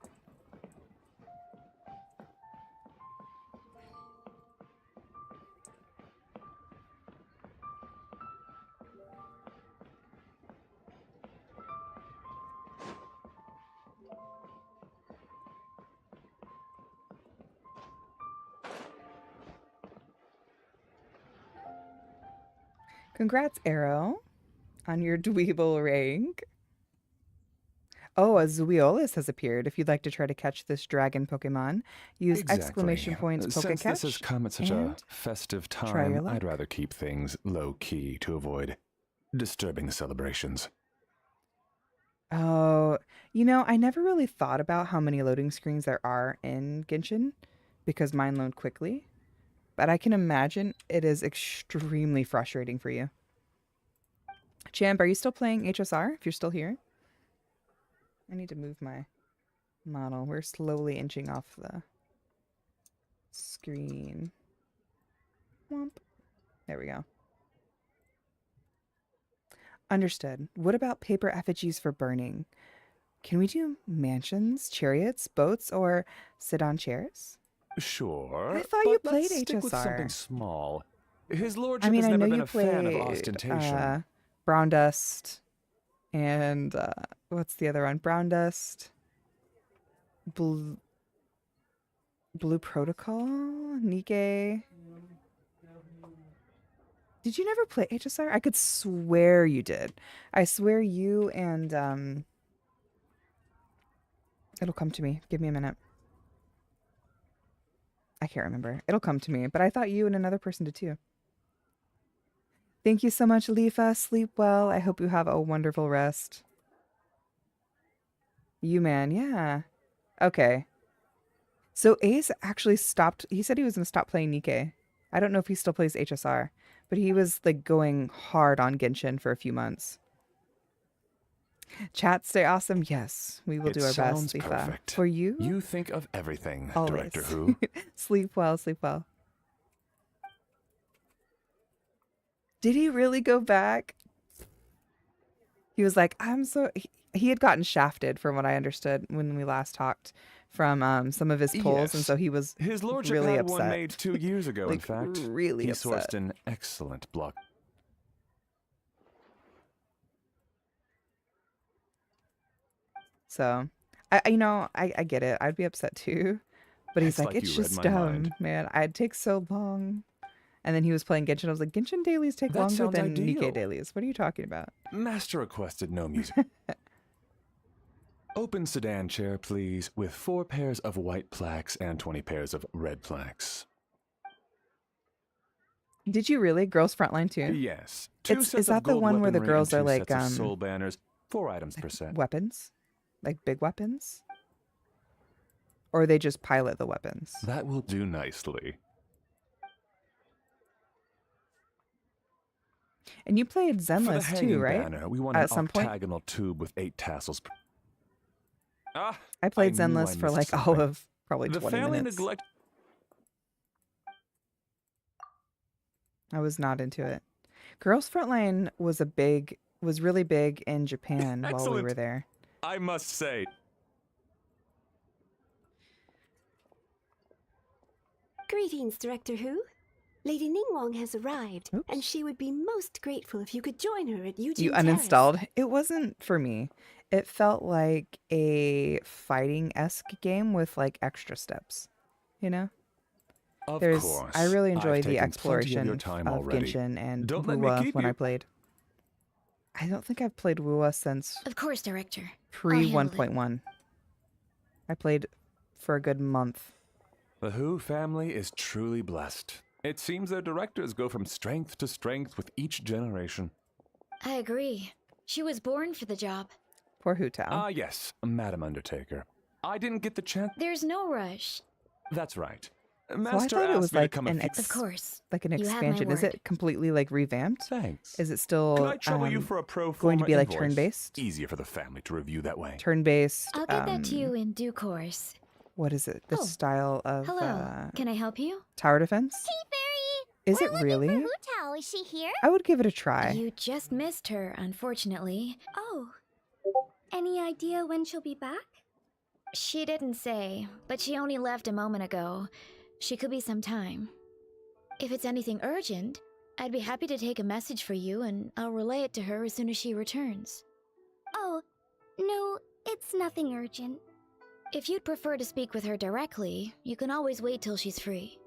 Congrats, Arrow, on your dweeble rank. Oh, a Zuiolus has appeared. If you'd like to try to catch this dragon Pokemon, use exclamation points Since Pokecatch. this has come at such a festive time, I'd rather keep things low-key to avoid disturbing the celebrations. Oh, you know, I never really thought about how many loading screens there are in Genshin because mine load quickly. But I can imagine it is extremely frustrating for you. Champ, are you still playing HSR if you're still here? I need to move my model. We're slowly inching off the screen. Womp. There we go. Understood. What about paper effigies for burning? Can we do mansions, chariots, boats, or sit on chairs? Sure. I thought you but played let's stick HSR. with something small. His lordship I mean, has I know never been you a fan of played ostentation. Brown Dust and what's the other one? Brown Dust, Blue Protocol, Nikke. Did you never play HSR? I could swear you did. I swear you and it'll come to me. Give me a minute. I can't remember. It'll come to me, but I thought you and another person did too. Thank you so much, Leafa. Sleep well. I hope you have a wonderful rest. You, man. Yeah. Okay. So Ace actually stopped. He said he was going to stop playing Nikke. I don't know if he still plays HSR, but he was like going hard on Genshin for a few months. Chat, stay awesome. Yes, we will do our best, Leafa. Perfect. For you? You think of everything, Always. Director Who. Sleep well, sleep well. Did he really go back? He was like, I'm so... He had gotten shafted, from what I understood, when we last talked, from some of his polls, and so he was His lordship really had upset. one made 2 years ago, in Like, fact. really he upset. sourced an excellent block. So, I get it. I'd be upset too. But he's It's like, like it's you read just my dumb, mind. man. I'd take so long. And then he was playing Genshin. I was like, Genshin dailies take That longer sounds than ideal. Nikke dailies. What are you talking about? Master requested no music. Open sedan chair, please, with 4 pairs of white plaques and 20 pairs of red plaques. Did you really? Girls Frontline too? Yes. 2 Is sets that of the gold one where the weaponry girls and are 2 like, sets of soul banners, 4 items per set. weapons? Like big weapons? Or they just pilot the weapons? That will do nicely. And you played For the Zenless hanging too, right? banner, we want At an some point? octagonal tube with 8 tassels. I played I knew I Zenless for missed like all something. of probably The 20 family minutes. neglect. I was not into it. Girls Frontline was really big in Japan while we Excellent. were there. I must say. Greetings, Director Who. Lady Ningguang has arrived, and she would be most grateful if you could join her at Eugene You Terrace. uninstalled? It wasn't for me. It felt like a fighting-esque game with like extra steps, you know? Of There's, course. I really I've enjoyed the taken plenty of exploration your time of already. Genshin and Don't let me Wuwa keep when I you. played. I don't think I've played Wuwa since Of course, Director. pre I'll handle it. 1.1. I played for a good month. The Hu family is truly blessed. It seems their directors go from strength to strength with each generation. I agree. She was born for the job. Poor Hu Tao. Ah, yes, Madam Undertaker. I didn't get the chance. There's no rush. That's right. So Master I thought it asked was me to like come an Of course. like an You have my expansion. Is word. it completely like revamped? Thanks. Is it still Can I trouble you for a pro going to forma be like invoice? turn-based? Easier for the family to review that way. Turn-based. I'll get that to you in due course. What is it? The style of Hello. Can I help you? tower defense? Hey, Fairy! Is it really? Hu Tao, is she here? I would give it a try. You just missed her, unfortunately. Oh. Any idea when she'll be back? She didn't say, but she only left a moment ago. She could be some time. If it's anything urgent, I'd be happy to take a message for you and I'll relay it to her as soon as she returns. Oh, no, it's nothing urgent. If you'd prefer to speak with her directly, you can always wait till she's free.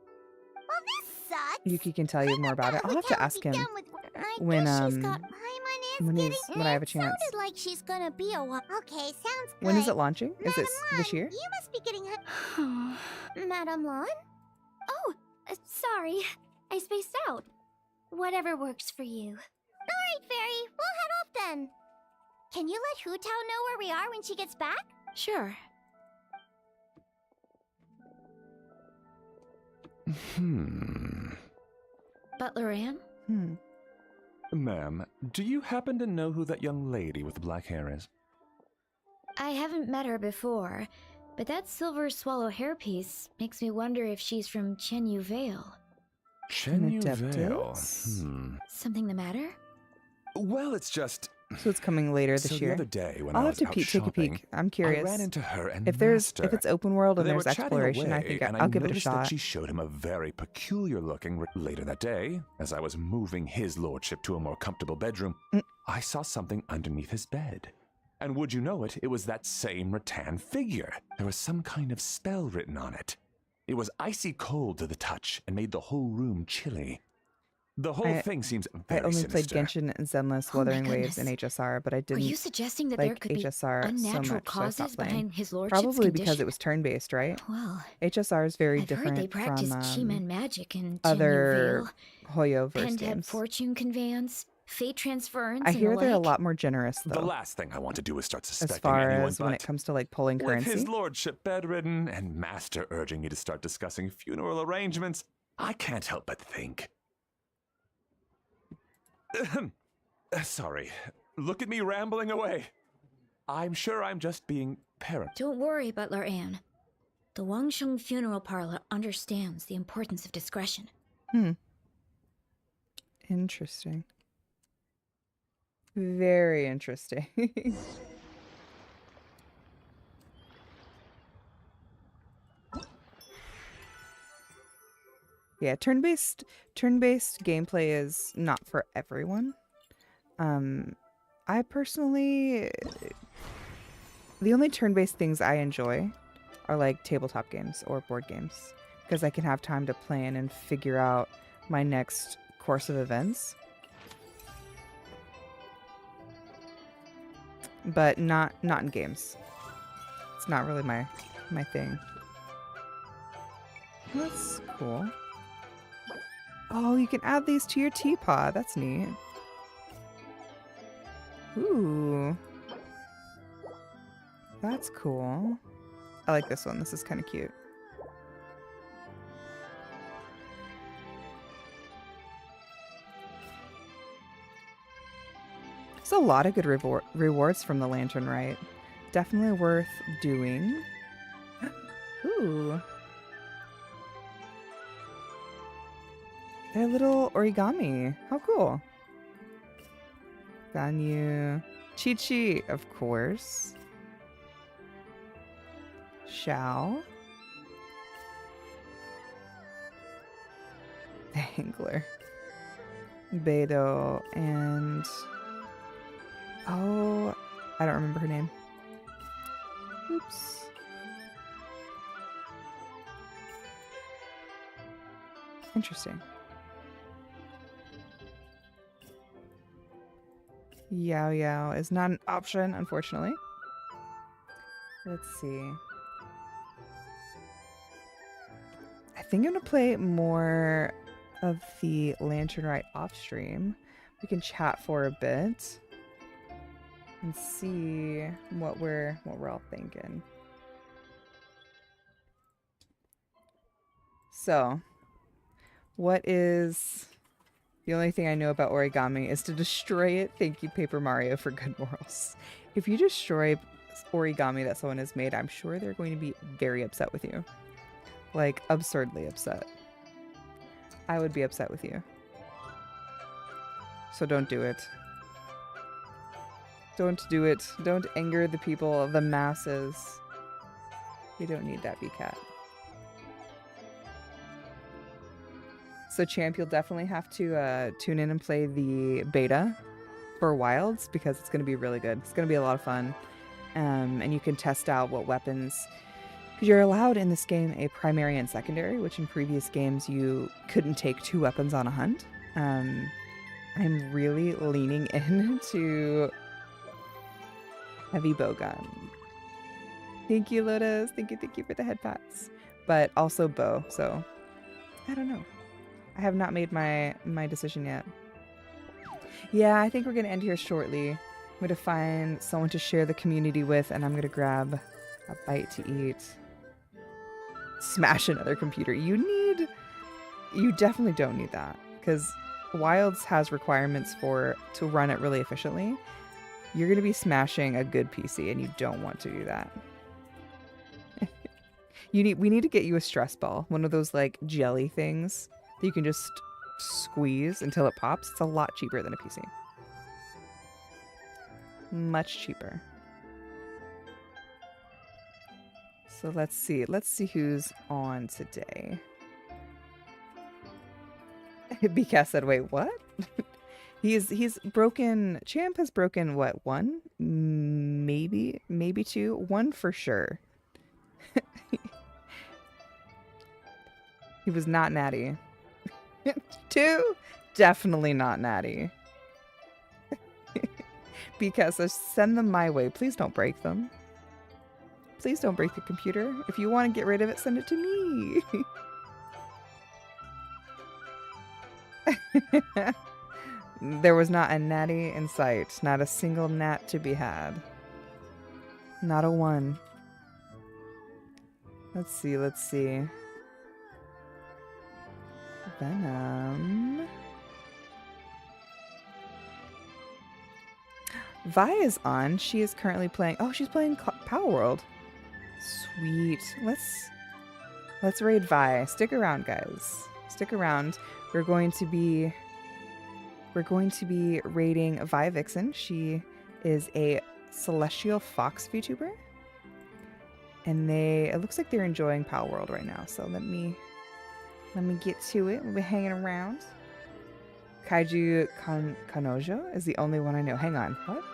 Well, this sucks. Yuki can tell you more about it. I'll have to ask him when when I have a chance. Sounded like she's gonna be a while. Okay, sounds good. When is it launching? Is it this year? You must be getting Madame Lan? Oh, sorry. I spaced out. Whatever works for you. Alright, Fairy. We'll head off then. Can you let Hu Tao know where we are when she gets back? Sure. Butler Anne? Ma'am, do you happen to know who that young lady with the black hair is? I haven't met her before, but that silver swallow hairpiece makes me wonder if she's from Chenyu Vale. Chenyu Vale? Something the matter? Well, it's just... So it's coming later this year. The other day when I'll I have was to out take a peek. shopping, I'm curious. I ran into her and if it's open world and They there's were chatting exploration, I away, think and I'll give it a noticed that shot. she showed him a very peculiar looking. Later that day, as I was moving his lordship to a more comfortable bedroom, I saw something underneath his bed. And would you know it, it was that same rattan figure. There was some kind of spell written on it. It was icy cold to the touch and made the whole room chilly. The whole thing seems very I only played sinister. Genshin and Zenless Wuthering Waves in HSR, but I didn't. Are you suggesting that like there could be HSR unnatural so much, causes so I stopped playing. behind his lordship's Probably because condition? it was turn-based, right? Well, HSR is very I've different heard they practice from Chi-Man magic in other Chenyu Hoyo Vale, verse Pen-head games. fortune conveyance, fate transference, I and hear the they're a like. lot more generous, though. The last thing I want to do is start as suspecting far anyone as when it but- comes to like pulling With currency. his lordship bedridden and master urging me to start discussing funeral arrangements, I can't help but think. Sorry. Look at me rambling away. I'm sure I'm just being paranoid. Don't worry, Butler Anne. The Wangsheng Funeral Parlor understands the importance of discretion. Interesting. Very interesting. Yeah, turn-based gameplay is not for everyone. I personally, the only turn-based things I enjoy are like tabletop games or board games because I can have time to plan and figure out my next course of events. But not in games. It's not really my thing. That's cool. Oh, you can add these to your teapot. That's neat. Ooh. That's cool. I like this one. This is kind of cute. There's a lot of good rewards from the Lantern Rite. Definitely worth doing. Ooh. They're little origami. How cool. Ganyu. Chi-Chi, of course. Xiao. The Angler. Beidou and... Oh, I don't remember her name. Oops. Interesting. Yao Yao is not an option, unfortunately. Let's see. think I'm gonna play more of the Lantern Rite off stream. We can chat for a bit and see what we're all thinking. So, what is the only thing I know about origami is to destroy it. Thank you, Paper Mario, for good morals. If you destroy origami that someone has made, I'm sure they're going to be very upset with you. Like, absurdly upset. I would be upset with you. So don't do it. Don't do it. Don't anger the people, the masses. We don't need that, B-Cat. So Champ, you'll definitely have to tune in and play the beta for Wilds because it's going to be really good. It's going to be a lot of fun. And you can test out what weapons... Because you're allowed in this game a primary and secondary, which in previous games you couldn't take 2 weapons on a hunt. I'm really leaning into heavy bowgun. Thank you, Lotus. Thank you for the head pats. But also bow, so I don't know. I have not made my decision yet. Yeah, I think we're going to end here shortly. I'm going to find someone to share the community with, and I'm going to grab a bite to eat. Smash another computer. You definitely don't need that, because Wilds has requirements to run it really efficiently. You're going to be smashing a good PC, and you don't want to do that. We need to get you a stress ball, one of those like jelly things that you can just squeeze until it pops. It's a lot cheaper than a PC. Much cheaper. So let's see who's on today. BCast said, wait, what? he's broken. Champ has broken what, 1? Maybe 2. 1 for sure. He was not natty. 2, definitely not natty. Because send them my way. Please don't break them. Please don't break the computer. If you want to get rid of it, send it to me. There was not a natty in sight. Not a single nat to be had. Not a 1. Let's see. Venom. Vi is on. She is currently playing... Oh, she's playing Power World. Sweet. Let's raid Vi. Stick around, guys. Stick around. We're going to be raiding Vi Vixen. She is a Celestial Fox VTuber. And it looks like they're enjoying Power World right now. So let me get to it. We'll be hanging around. Kaiju Kanojo is the only one I know. Hang on. What?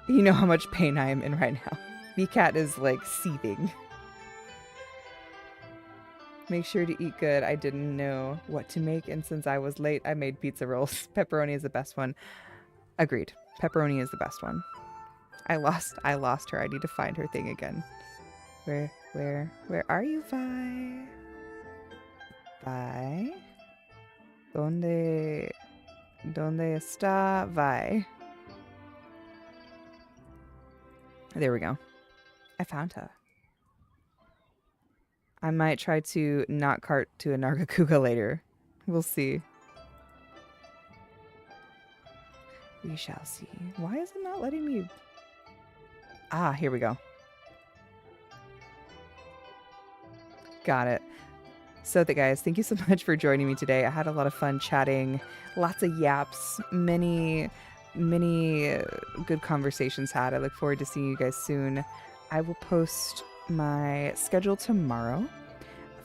You know how much pain I am in right now. B-Cat is like seething. Make sure to eat good. I didn't know what to make, and since I was late, I made pizza rolls. Pepperoni is the best one. Agreed. Pepperoni is the best one. I lost her. I need to find her thing again. Where are you, Vi? Vi? ¿Dónde está Vi? There we go. I found her. I might try to not cart to a Nargacuga later. We'll see. We shall see. Why is it not letting me... Ah, here we go. Got it. So guys, thank you so much for joining me today. I had a lot of fun chatting, lots of yaps, many good conversations had. I look forward to seeing you guys soon. I will post my schedule tomorrow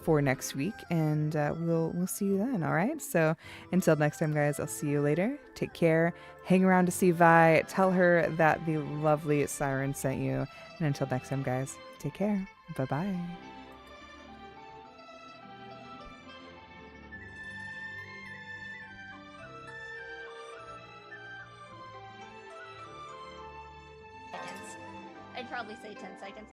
for next week, and we'll see you then. All right, so until next time, guys, I'll see you later. Take care. Hang around to see Vi. Tell her that the lovely Siren sent you, and until next time, guys, take care. Bye-bye. I'd probably say 10 seconds.